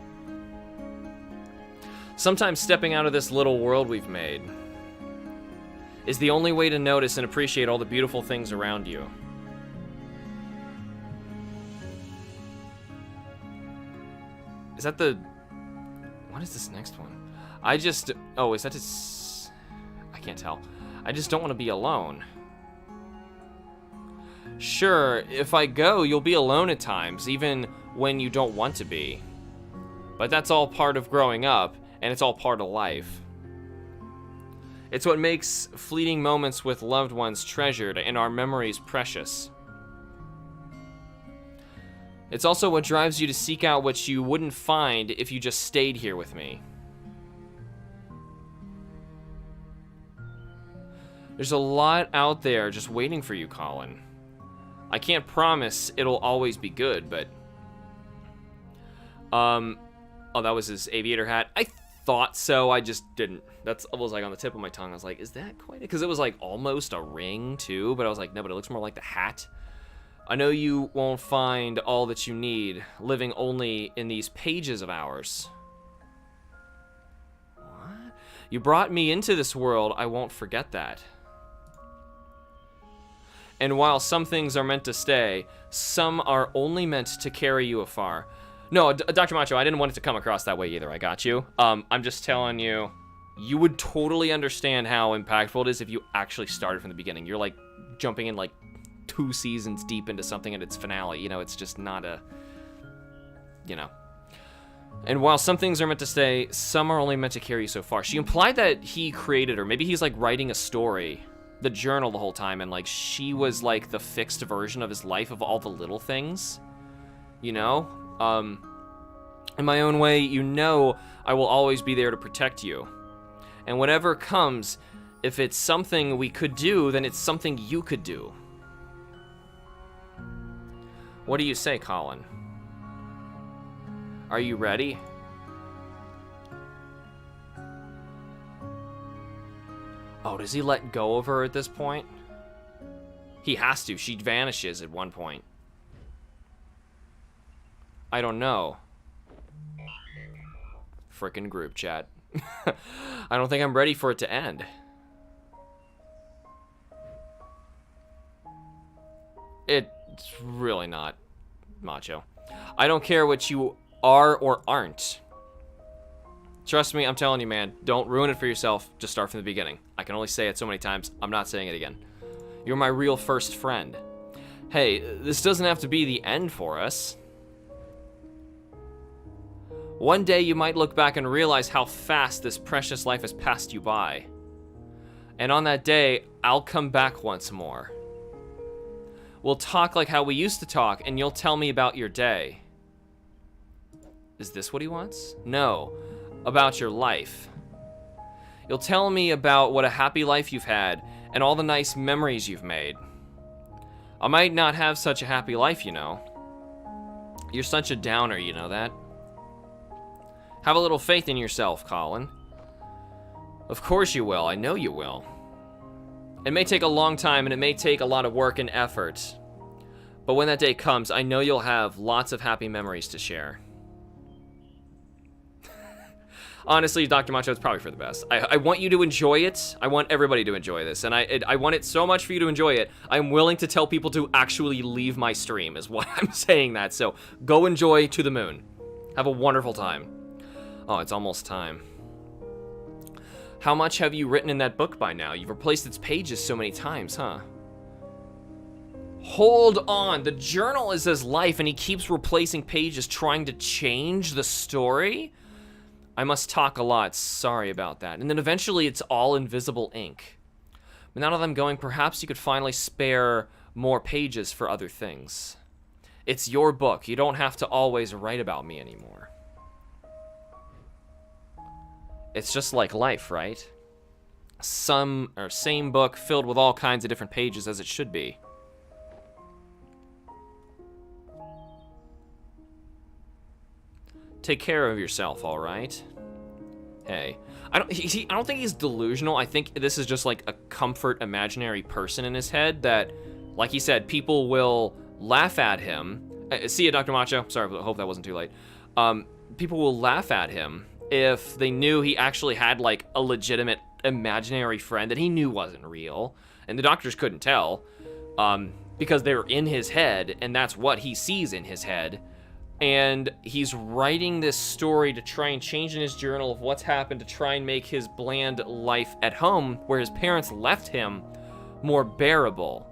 Sometimes stepping out of this little world we've made is the only way to notice and appreciate all the beautiful things around you. Is that the... What is this next one? Oh, is that just... I can't tell. I just don't want to be alone. Sure, if I go, you'll be alone at times, even when you don't want to be. But that's all part of growing up, and it's all part of life. It's what makes fleeting moments with loved ones treasured and our memories precious. It's also what drives you to seek out what you wouldn't find if you just stayed here with me. There's a lot out there just waiting for you, Colin. I can't promise it'll always be good, but... Oh, that was his aviator hat. I thought so, I just didn't. That was like on the tip of my tongue. I was like, is that quite it? Because it was like almost a ring, too, but I was like, no, but it looks more like the hat. I know you won't find all that you need living only in these pages of ours. What? You brought me into this world, I won't forget that. And while some things are meant to stay, some are only meant to carry you afar. No, Dr. Macho, I didn't want it to come across that way either. I got you. I'm just telling you, you would totally understand how impactful it is if you actually started from the beginning. You're like jumping in like 2 seasons deep into something at its finale. You know, it's just not a, you know. And while some things are meant to stay, some are only meant to carry you so far. She implied that he created her. Maybe he's like writing a story, the journal the whole time, and like she was like the fixed version of his life of all the little things, you know? In my own way, you know I will always be there to protect you. And whatever comes, if it's something we could do, then it's something you could do. What do you say, Colin? Are you ready? Oh, does he let go of her at this point? He has to. She vanishes at one point. I don't know. Frickin' group chat. I don't think I'm ready for it to end. It's really not, Macho. I don't care what you are or aren't. Trust me, I'm telling you, man. Don't ruin it for yourself. Just start from the beginning. I can only say it so many times. I'm not saying it again. You're my real first friend. Hey, this doesn't have to be the end for us. One day you might look back and realize how fast this precious life has passed you by. And on that day, I'll come back once more. We'll talk like how we used to talk, and you'll tell me about your day. Is this what he wants? No, about your life. You'll tell me about what a happy life you've had, and all the nice memories you've made. I might not have such a happy life, you know. You're such a downer, you know that? Have a little faith in yourself, Colin. Of course you will. I know you will. It may take a long time, and it may take a lot of work and effort. But when that day comes, I know you'll have lots of happy memories to share. Honestly, Dr. Macho, it's probably for the best. I want you to enjoy it. I want everybody to enjoy this. And I want it so much for you to enjoy it. I'm willing to tell people to actually leave my stream, is why I'm saying that. So go enjoy To the Moon. Have a wonderful time. Oh, it's almost time. How much have you written in that book by now? You've replaced its pages so many times, huh? Hold on. The journal is his life, and he keeps replacing pages trying to change the story? I must talk a lot. Sorry about that. And then eventually it's all invisible ink. But now that I'm going, perhaps you could finally spare more pages for other things. It's your book. You don't have to always write about me anymore. It's just like life, right? Same book filled with all kinds of different pages as it should be. Take care of yourself, all right? Hey, I don't think he's delusional. I think this is just like a comfort imaginary person in his head that, like he said, people will laugh at him. See you, Dr. Macho. Sorry, I hope that wasn't too late. People will laugh at him if they knew he actually had like a legitimate imaginary friend that he knew wasn't real, and the doctors couldn't tell because they were in his head, and that's what he sees in his head. And he's writing this story to try and change in his journal of what's happened to try and make his bland life at home, where his parents left him, more bearable.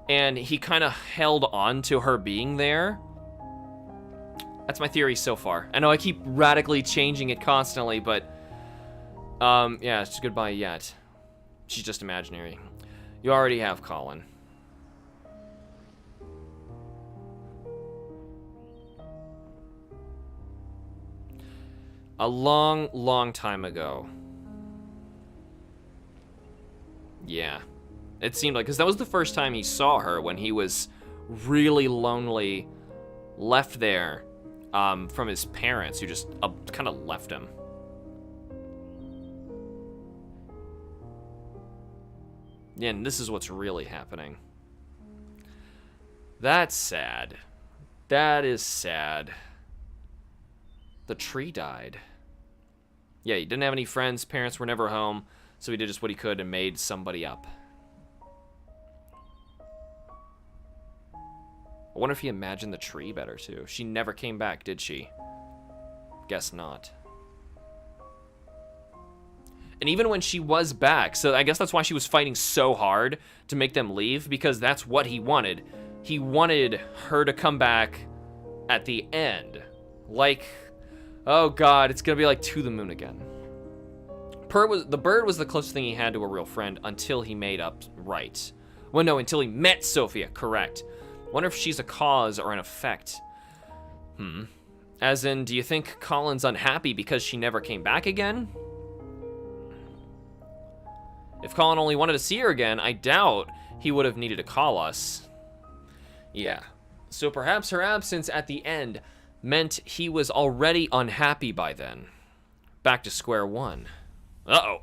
And he kind of held on to her being there. That's my theory so far. I know I keep radically changing it constantly, but yeah, it's goodbye yet. She's just imaginary. You already have Colin. A long, long time ago. Yeah. It seemed like, because that was the first time he saw her, when he was really lonely, left there from his parents, who just kind of left him. Yeah, and this is what's really happening. That's sad. That is sad. The tree died. Yeah, he didn't have any friends. Parents were never home. So he did just what he could and made somebody up. I wonder if he imagined the tree better, too. She never came back, did she? Guess not. And even when she was back, so I guess that's why she was fighting so hard to make them leave, because that's what he wanted. He wanted her to come back at the end. Like, oh god, it's gonna be like To the Moon again. The bird was the closest thing he had to a real friend until he made up right. Well, no, until he met Sophia, correct. Wonder if she's a cause or an effect. As in, do you think Colin's unhappy because she never came back again? If Colin only wanted to see her again, I doubt he would have needed to call us. Yeah. So perhaps her absence at the end meant he was already unhappy by then. Back to square one. Uh-oh.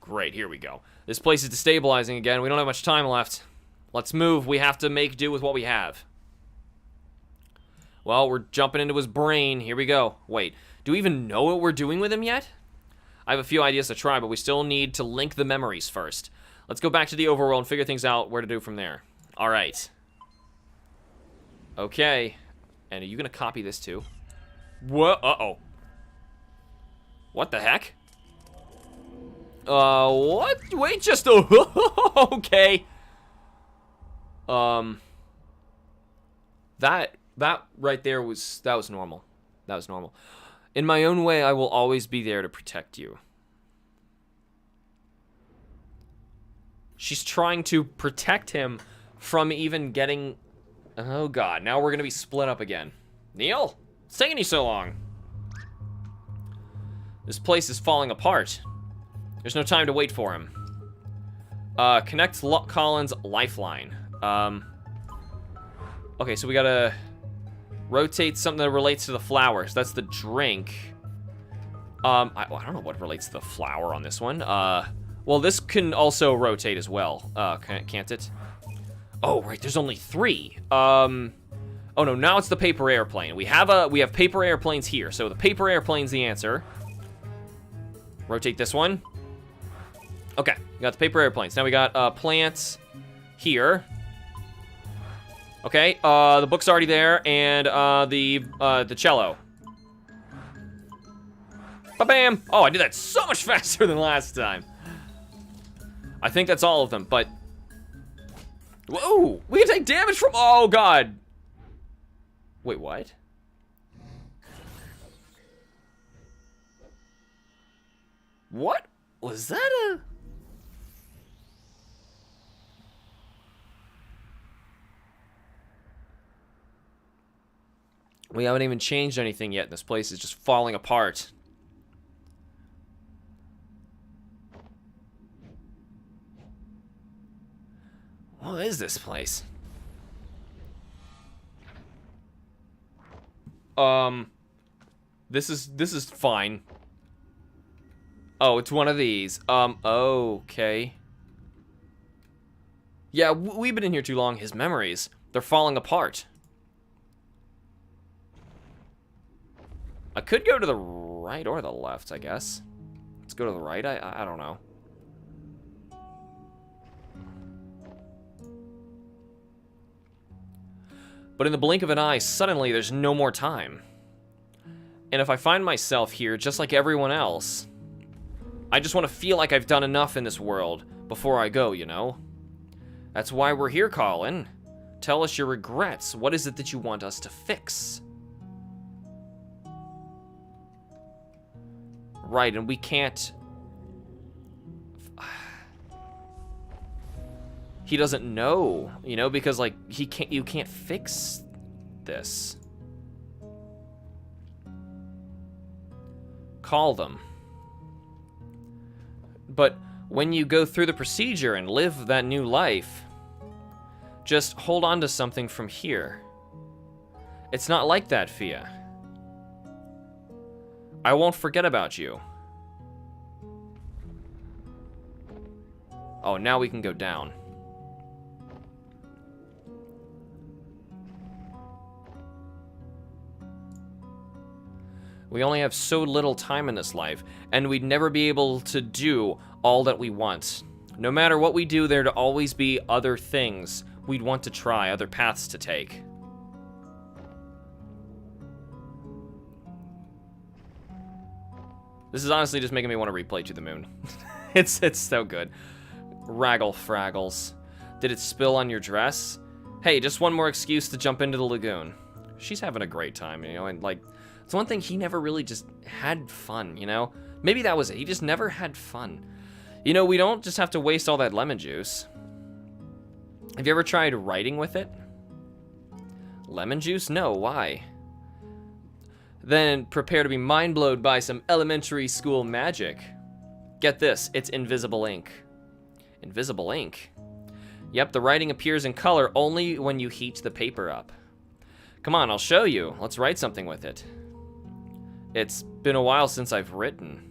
Great, here we go. This place is destabilizing again. We don't have much time left. Let's move. We have to make do with what we have. Well, we're jumping into his brain. Here we go. Wait, do we even know what we're doing with him yet? I have a few ideas to try, but we still need to link the memories first. Let's go back to the overworld and figure things out where to do from there. All right. Okay. And are you going to copy this too? What? Uh-oh. What the heck? What? Wait just a... Okay. That right there was... That was normal. That was normal. In my own way, I will always be there to protect you. She's trying to protect him from even getting... Oh, God. Now we're going to be split up again. Neil? It's taking you so long. This place is falling apart. There's no time to wait for him. Connect Colin's lifeline. Okay, so we gotta rotate something that relates to the flowers. That's the drink. I don't know what relates to the flower on this one. Well, this can also rotate as well. Can't it? Oh, right, there's only 3. Oh no, now it's the paper airplane. We have paper airplanes here, so the paper airplane's the answer. Rotate this one. Okay, we got the paper airplanes. Now we got plants here. Okay, the book's already there, and the cello. Ba-bam! Oh, I did that so much faster than last time. I think that's all of them, but... Whoa! We can take damage from... Oh, God! Wait, what? What? Was that a... We haven't even changed anything yet. This place is just falling apart. What is this place? This is fine. Oh, it's one of these. Okay. Yeah, we've been in here too long. His memories, they're falling apart. I could go to the right or the left, I guess. Let's go to the right. I don't know. But in the blink of an eye, suddenly there's no more time. And if I find myself here just like everyone else, I just want to feel like I've done enough in this world before I go, you know? That's why we're here, Colin. Tell us your regrets. What is it that you want us to fix? Right, and we can't... He doesn't know, you know, because, like, you can't fix this. Call them. But when you go through the procedure and live that new life, just hold on to something from here. It's not like that, Fia. I won't forget about you. Oh, now we can go down. We only have so little time in this life, and we'd never be able to do all that we want. No matter what we do, there'd always be other things we'd want to try, other paths to take. This is honestly just making me want to replay To the Moon. It's so good. Raggle fraggles. Did it spill on your dress? Hey, just one more excuse to jump into the lagoon. She's having a great time, you know, and like, it's one thing he never really just had fun, you know? Maybe that was it. He just never had fun. You know, we don't just have to waste all that lemon juice. Have you ever tried writing with it? Lemon juice? No, why? Then prepare to be mind-blowed by some elementary school magic. Get this, it's invisible ink. Invisible ink? Yep, the writing appears in color only when you heat the paper up. Come on, I'll show you. Let's write something with it. It's been a while since I've written.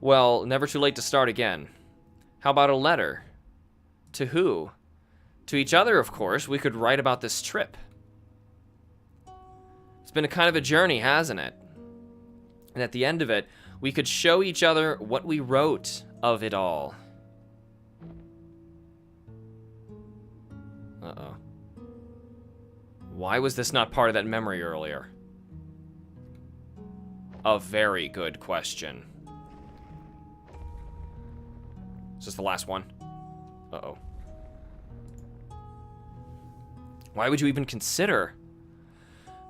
Well, never too late to start again. How about a letter? To who? To each other, of course. We could write about this trip. It's been a kind of a journey, hasn't it? And at the end of it, we could show each other what we wrote of it all. Uh-oh. Why was this not part of that memory earlier? A very good question. Is this the last one? Uh-oh. Why would you even consider?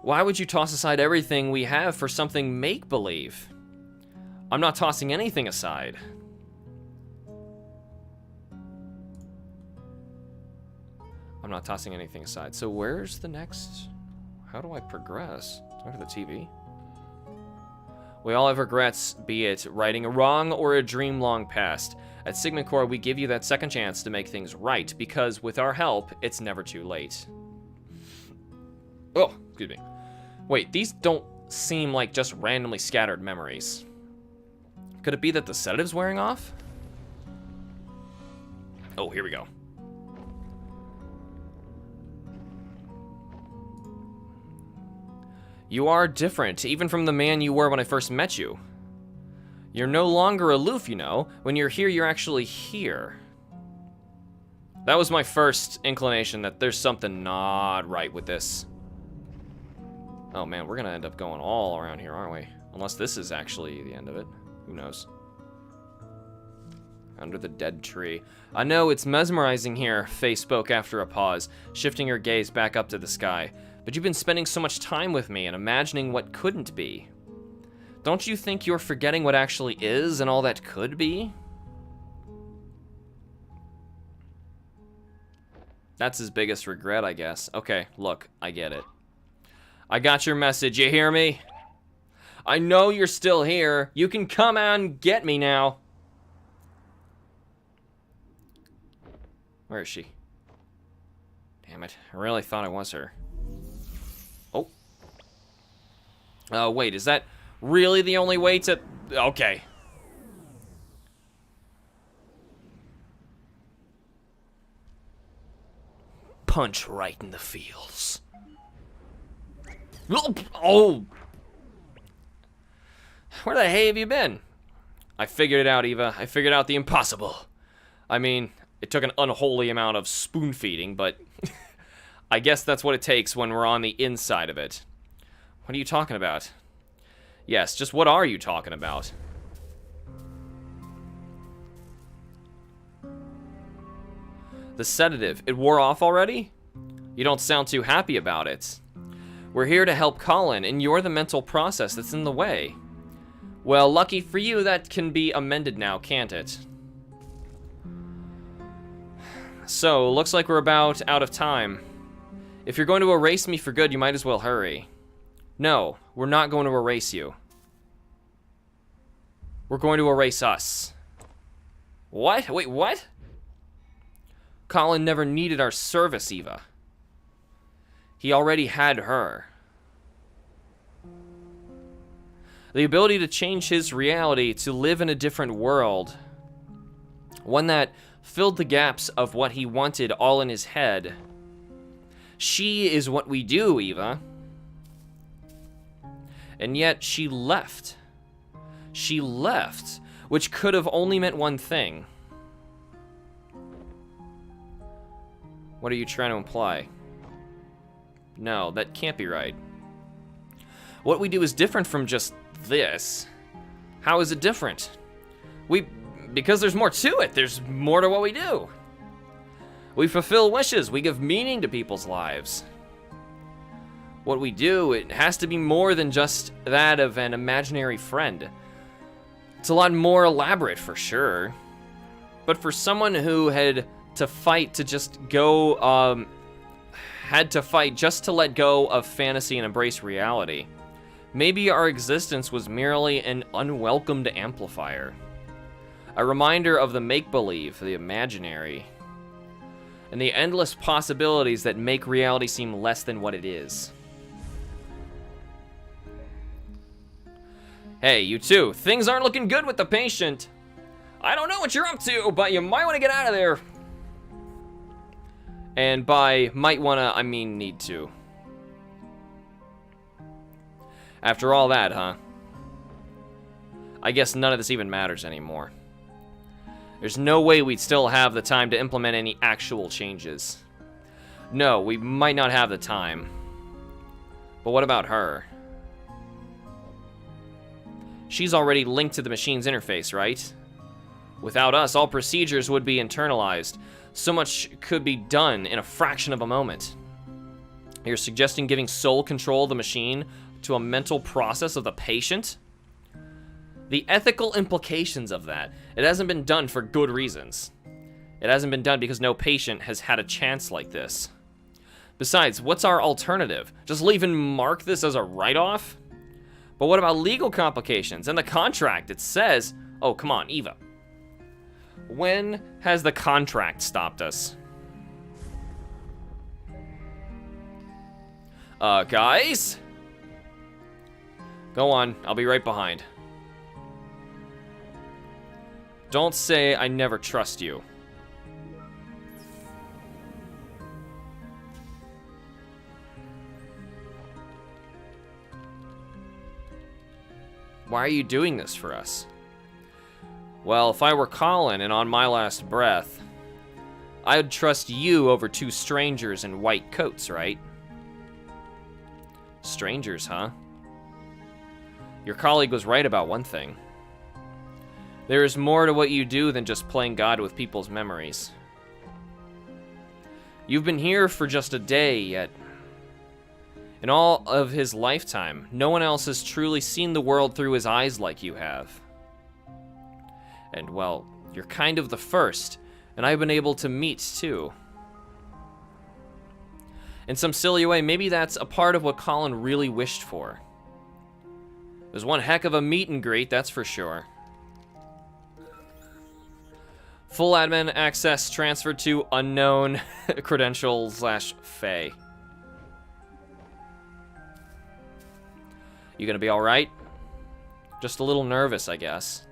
Why would you toss aside everything we have for something make-believe? I'm not tossing anything aside. I'm not tossing anything aside. So where's the next... How do I progress? Do I go to the TV? We all have regrets, be it righting a wrong or a dream long past. At Sigma Corps, we give you that second chance to make things right, because with our help, it's never too late. Oh, excuse me. Wait, these don't seem like just randomly scattered memories. Could it be that the sedative's wearing off? Oh, here we go. You are different, even from the man you were when I first met you. You're no longer aloof, you know. When you're here, you're actually here. That was my first inclination that there's something not right with this. Oh man, we're gonna end up going all around here, aren't we? Unless this is actually the end of it. Who knows? Under the dead tree. I know, it's mesmerizing here, Faye spoke after a pause, shifting her gaze back up to the sky. But you've been spending so much time with me and imagining what couldn't be. Don't you think you're forgetting what actually is and all that could be? That's his biggest regret, I guess. Okay, look, I get it. I got your message, you hear me? I know you're still here. You can come out and get me now. Where is she? Damn it, I really thought it was her. Oh. Wait, is that really the only way to... Okay. Punch right in the feels. Oh! Where the hey have you been? I figured it out, Eva. I figured out the impossible. I mean, it took an unholy amount of spoon feeding, but... I guess that's what it takes when we're on the inside of it. What are you talking about? Yes, just what are you talking about? The sedative, it wore off already? You don't sound too happy about it. We're here to help Colin, and you're the mental process that's in the way. Well, lucky for you, that can be amended now, can't it? So, looks like we're about out of time. If you're going to erase me for good, you might as well hurry. No, we're not going to erase you. We're going to erase us. What? Wait, what? Colin never needed our service, Eva. He already had her. The ability to change his reality, to live in a different world. One that filled the gaps of what he wanted all in his head. She is what we do, Eva. And yet she left. She left, which could have only meant one thing. What are you trying to imply? No, that can't be right. What we do is different from just this. How is it different? Because there's more to it. There's more to what we do. We fulfill wishes. We give meaning to people's lives. What we do, it has to be more than just that of an imaginary friend. It's a lot more elaborate for sure. But for someone who had to fight to just go, had to fight just to let go of fantasy and embrace reality, maybe our existence was merely an unwelcomed amplifier. A reminder of the make-believe, the imaginary, and the endless possibilities that make reality seem less than what it is. Hey, you two, things aren't looking good with the patient. I don't know what you're up to, but you might want to get out of there. And by might wanna, I mean need to. After all that, huh? I guess none of this even matters anymore. There's no way we'd still have the time to implement any actual changes. No, we might not have the time. But what about her? She's already linked to the machine's interface, right? Without us, all procedures would be internalized. So much could be done in a fraction of a moment. You're suggesting giving sole control of the machine to a mental process of the patient? The ethical implications of that. It hasn't been done for good reasons. It hasn't been done because no patient has had a chance like this. Besides, what's our alternative? Just leave and mark this as a write-off? But what about legal complications? In the contract, it says... Oh, come on, Eva. When has the contract stopped us? Guys? Go on, I'll be right behind. Don't say I never trust you. Why are you doing this for us? Well, if I were Colin and on my last breath, I'd trust you over two strangers in white coats, right? Strangers, huh? Your colleague was right about one thing. There is more to what you do than just playing God with people's memories. You've been here for just a day, yet in all of his lifetime, no one else has truly seen the world through his eyes like you have. And, well, you're kind of the first, and I've been able to meet, too. In some silly way, maybe that's a part of what Colin really wished for. It was one heck of a meet and greet, that's for sure. Full admin access transferred to unknown credential/Faye. You gonna be alright? Just a little nervous, I guess.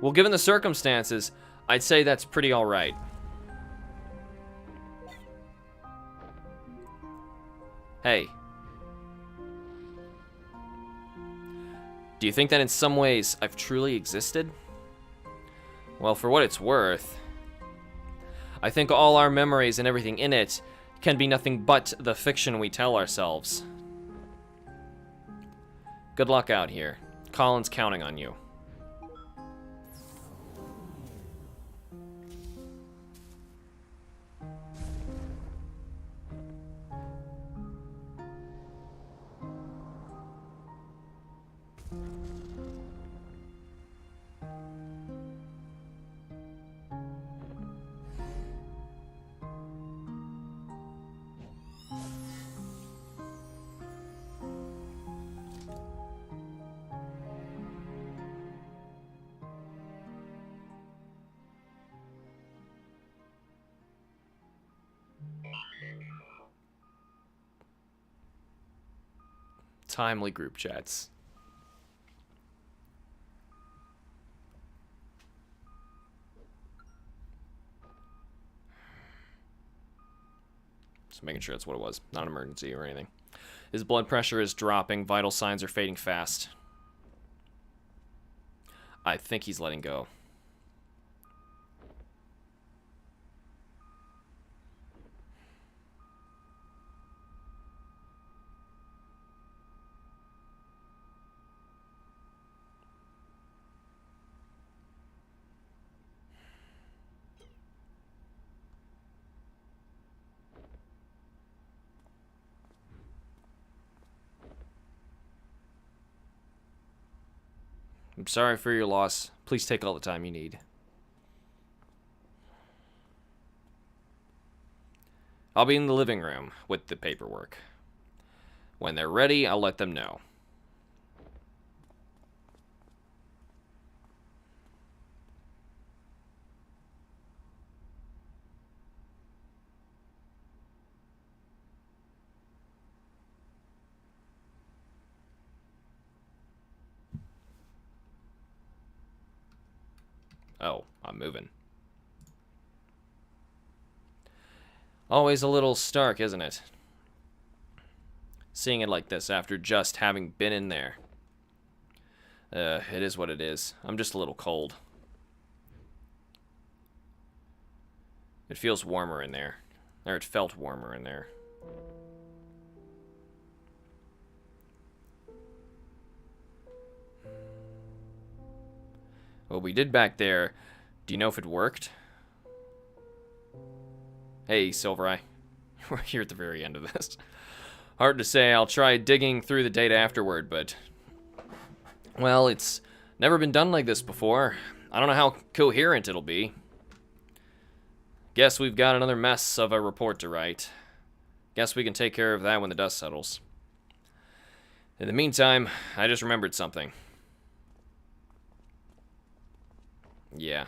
Well, given the circumstances, I'd say that's pretty alright. Hey. Do you think that in some ways I've truly existed? Well, for what it's worth, I think all our memories and everything in it can be nothing but the fiction we tell ourselves. Good luck out here. Colin's counting on you. Timely group chats. Just making sure that's what it was. Not an emergency or anything. His blood pressure is dropping. Vital signs are fading fast. I think he's letting go. I'm sorry for your loss. Please take all the time you need. I'll be in the living room with the paperwork. When they're ready, I'll let them know. Oh, I'm moving. Always a little stark, isn't it? Seeing it like this after just having been in there. It is what it is. I'm just a little cold. It feels warmer in there. Or it felt warmer in there. What we did back there, do you know if it worked? Hey, Silvereye. We're here at the very end of this. Hard to say. I'll try digging through the data afterward, but... well, it's never been done like this before. I don't know how coherent it'll be. Guess we've got another mess of a report to write. Guess we can take care of that when the dust settles. In the meantime, I just remembered something. Yeah.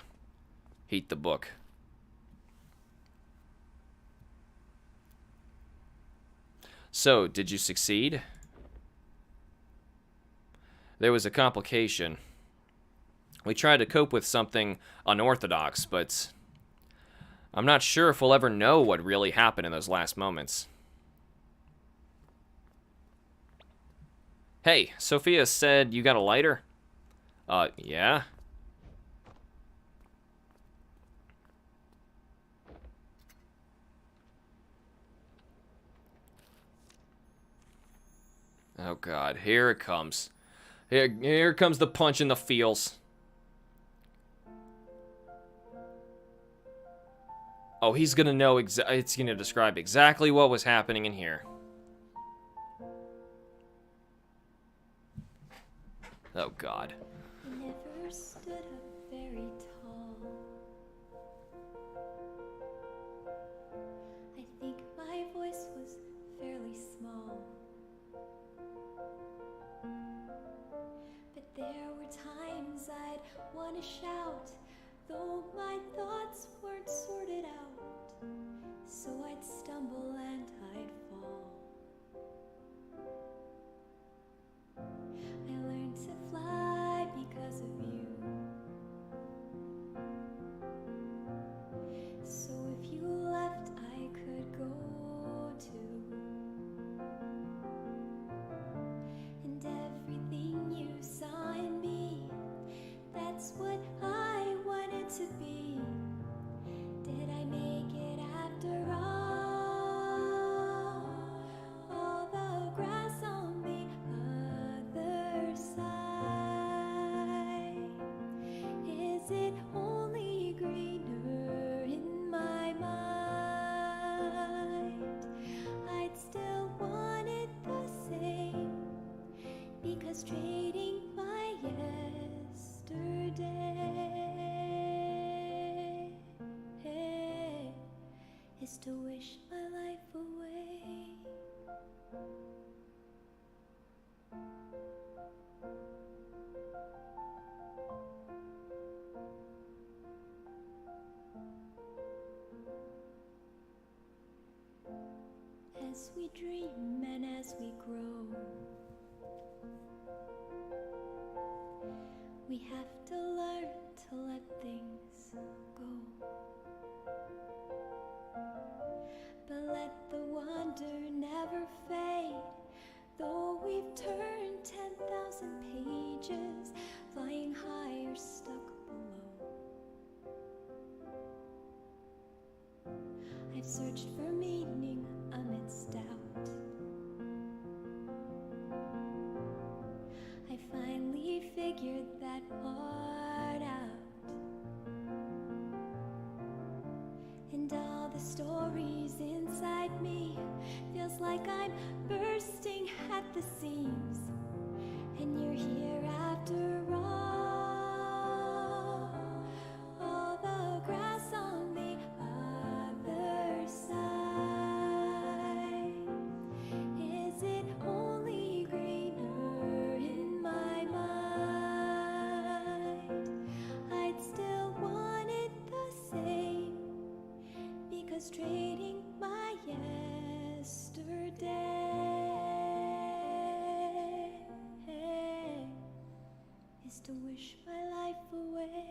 Heat the book. So, did you succeed? There was a complication. We tried to cope with something unorthodox, but I'm not sure if we'll ever know what really happened in those last moments. Hey, Sophia said you got a lighter? Yeah? Oh God, here it comes. Here comes the punch in the feels. Oh, he's gonna know it's gonna describe exactly what was happening in here. Oh God. Never stood up very tall. I think my voice was fairly small. But there were times I'd want to shout, though my thoughts weren't sorted out. So I'd stumble and I'd fall. I learned to fly because of you. So if you left, I could go too. And everything you saw in me, that's what I wanted to be. Did I make it after all? All the grass on the other side. Is it only greener in my mind? I'd still want it the same, because trading my yesterday is to wish my life away. As we dream and as we grow, we have to learn to let things go. But let the wonder never fade. I've searched for meaning amidst doubt. I finally figured that part out. And all the stories inside me feels like I'm bursting at the seams. And you're here after all the grass on the other side. Is it only greener in my mind? I'd still want it the same, because trading my yesterday is to wish my life away.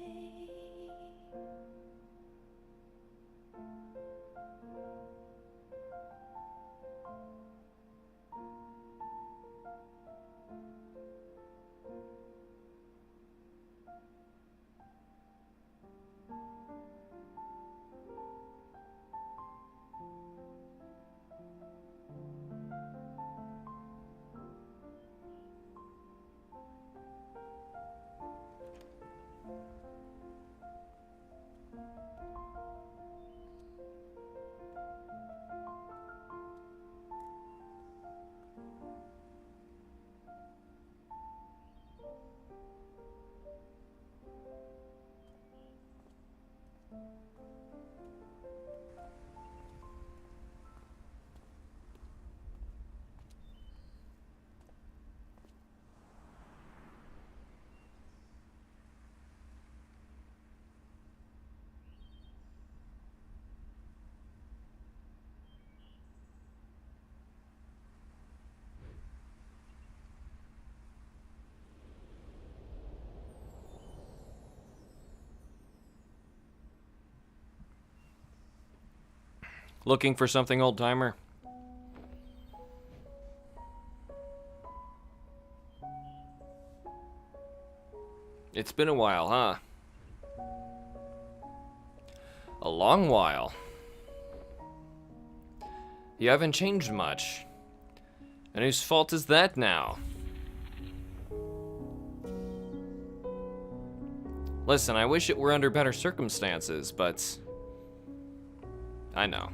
Looking for something, old-timer? It's been a while, huh? A long while. You haven't changed much. And whose fault is that now? Listen, I wish it were under better circumstances, but I know.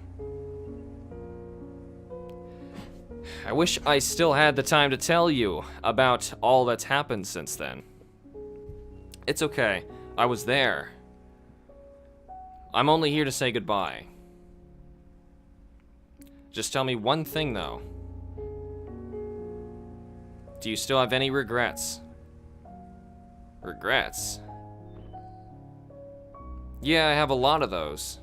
I wish I still had the time to tell you about all that's happened since then. It's okay. I was there. I'm only here to say goodbye. Just tell me one thing, though. Do you still have any regrets? Regrets? Yeah, I have a lot of those.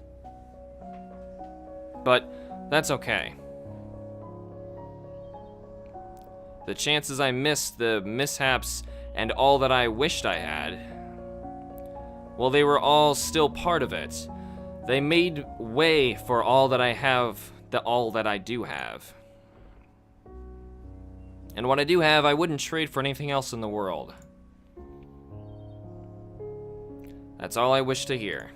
But that's okay. The chances I missed, the mishaps, and all that I wished I had, well, they were all still part of it. They made way for all that I have, all that I do have. And what I do have, I wouldn't trade for anything else in the world. That's all I wish to hear.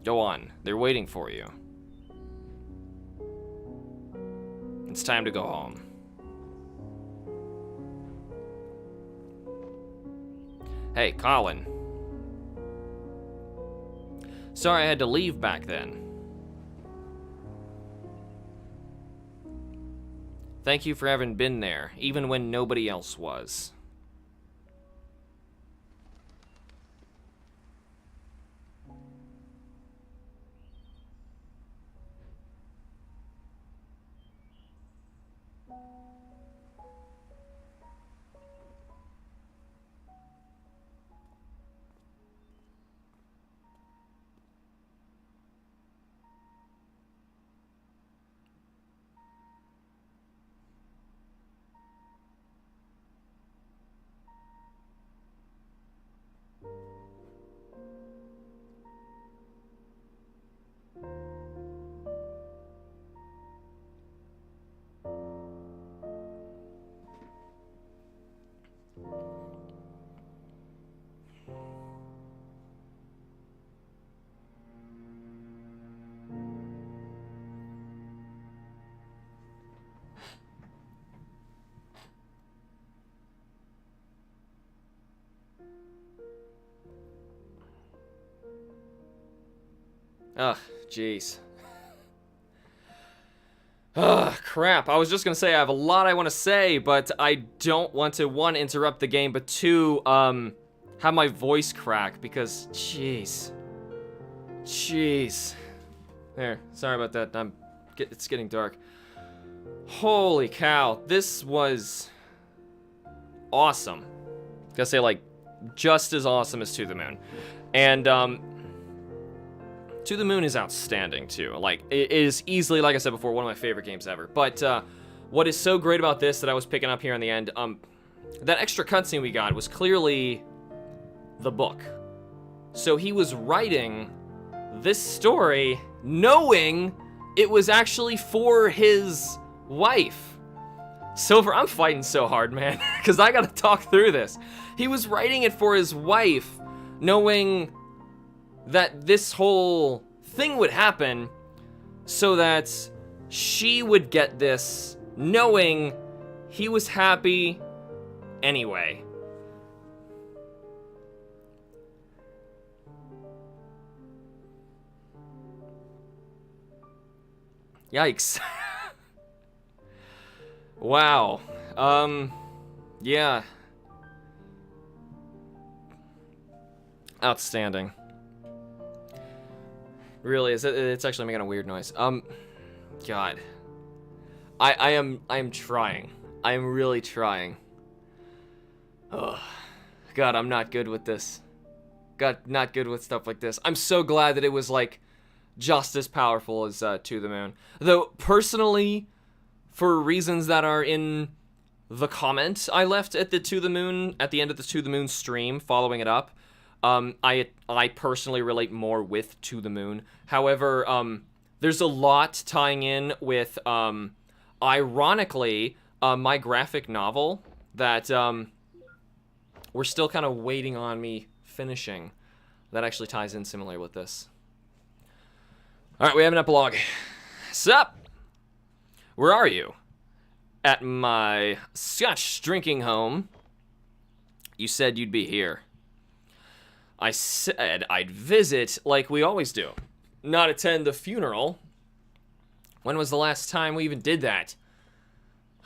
Go on, they're waiting for you. It's time to go home. Hey, Colin. Sorry I had to leave back then. Thank you for having been there, even when nobody else was. Ugh, jeez. Ugh, crap. I was just gonna say I have a lot I want to say, but I don't want to, one, interrupt the game, but two, have my voice crack, because, jeez. Jeez. There, sorry about that. It's getting dark. Holy cow, this was awesome. Gotta say, like, just as awesome as To the Moon. And, To the Moon is outstanding, too. Like, it is easily, like I said before, one of my favorite games ever. But, what is so great about this that I was picking up here in the end, that extra cutscene we got was clearly the book. So he was writing this story knowing it was actually for his wife. Silver, I'm fighting so hard, man, because I gotta talk through this. He was writing it for his wife, knowing that this whole thing would happen so that she would get this, knowing he was happy anyway. Yikes. Wow. Yeah. Outstanding. Really, it's actually making a weird noise. God. I am trying. I am really trying. Ugh. God, I'm not good with this. God, not good with stuff like this. I'm so glad that it was, like, just as powerful as To the Moon. Though, personally, for reasons that are in the comment I left at the To the Moon, at the end of the To the Moon stream, following it up, I personally relate more with To the Moon. However, there's a lot tying in with, ironically, my graphic novel that, we're still kind of waiting on me finishing. That actually ties in similarly with this. Alright, we have an epilogue. Sup? Where are you? At my Scotch drinking home. You said you'd be here. I said I'd visit like we always do. Not attend the funeral. When was the last time we even did that?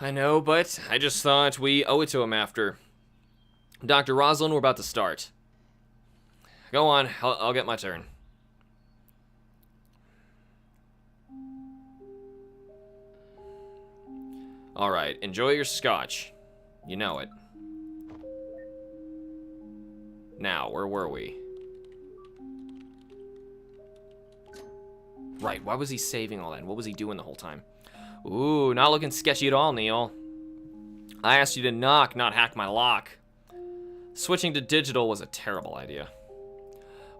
I know, but I just thought we owe it to him after. Dr. Roslin, we're about to start. Go on, I'll get my turn. Alright, enjoy your scotch. You know it. Now, where were we? Right, why was he saving all that? What was he doing the whole time? Ooh, not looking sketchy at all, Neil. I asked you to knock, not hack my lock. Switching to digital was a terrible idea.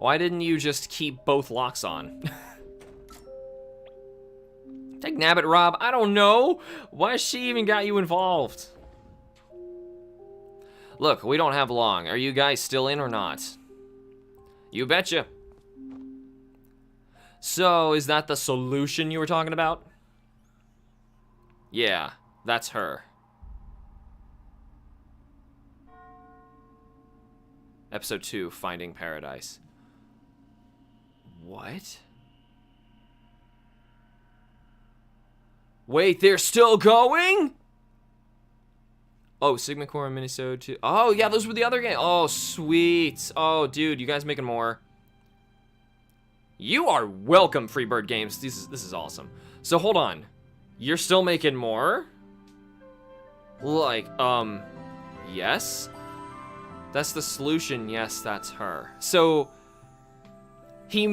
Why didn't you just keep both locks on? Take Nabbit, Rob. I don't know. Why has she even got you involved? Look, we don't have long. Are you guys still in or not? You betcha. So, is that the solution you were talking about? Yeah, that's her. Episode 2, Finding Paradise. What? Wait, they're still going? Oh, Sigma Core and Minisode 2. Oh, yeah, those were the other games. Oh, sweet. Oh, dude, you guys making more? You are welcome, Freebird Games. This is awesome. So, hold on. You're still making more? Like, yes? That's the solution. Yes, that's her. So, he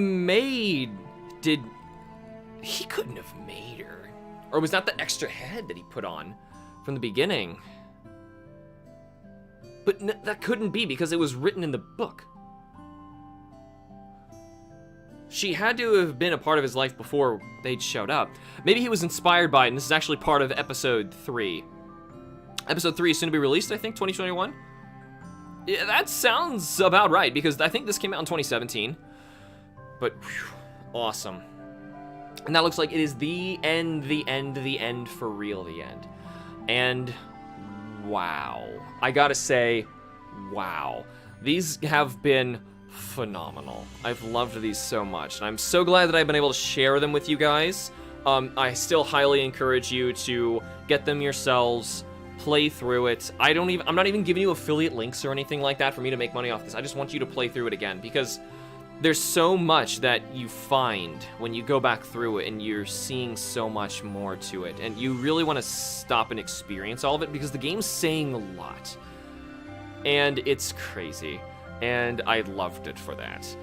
couldn't have made her. Or was that the extra head that he put on from the beginning? But that couldn't be because it was written in the book. She had to have been a part of his life before they'd showed up. Maybe he was inspired by it, and this is actually part of episode 3. Episode 3 is soon to be released, I think, 2021? Yeah, that sounds about right, because I think this came out in 2017. But, whew, awesome. And that looks like it is the end for real, the end. And, wow. I gotta say, wow. These have been phenomenal. I've loved these so much, and I'm so glad that I've been able to share them with you guys. I still highly encourage you to get them yourselves, play through it. I'm not even giving you affiliate links or anything like that for me to make money off this. I just want you to play through it again, because there's so much that you find when you go back through it, and you're seeing so much more to it, and you really want to stop and experience all of it, because the game's saying a lot, and it's crazy, and I loved it for that.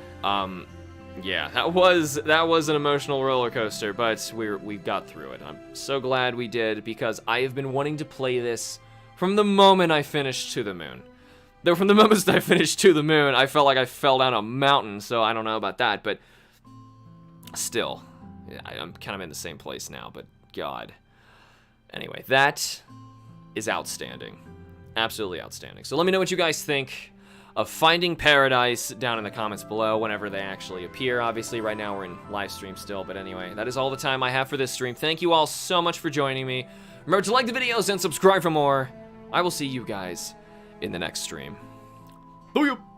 Yeah, that was an emotional roller coaster, but we got through it. I'm so glad we did, because I have been wanting to play this from the moment I finished To the Moon. Though from the moment that I finished To the Moon, I felt like I fell down a mountain, so I don't know about that, but still, I'm kind of in the same place now, but God. Anyway, that is outstanding. Absolutely outstanding. So let me know what you guys think of Finding Paradise down in the comments below whenever they actually appear. Obviously, right now we're in live stream still, but anyway, that is all the time I have for this stream. Thank you all so much for joining me. Remember to like the videos and subscribe for more. I will see you guys in the next stream. Booyah!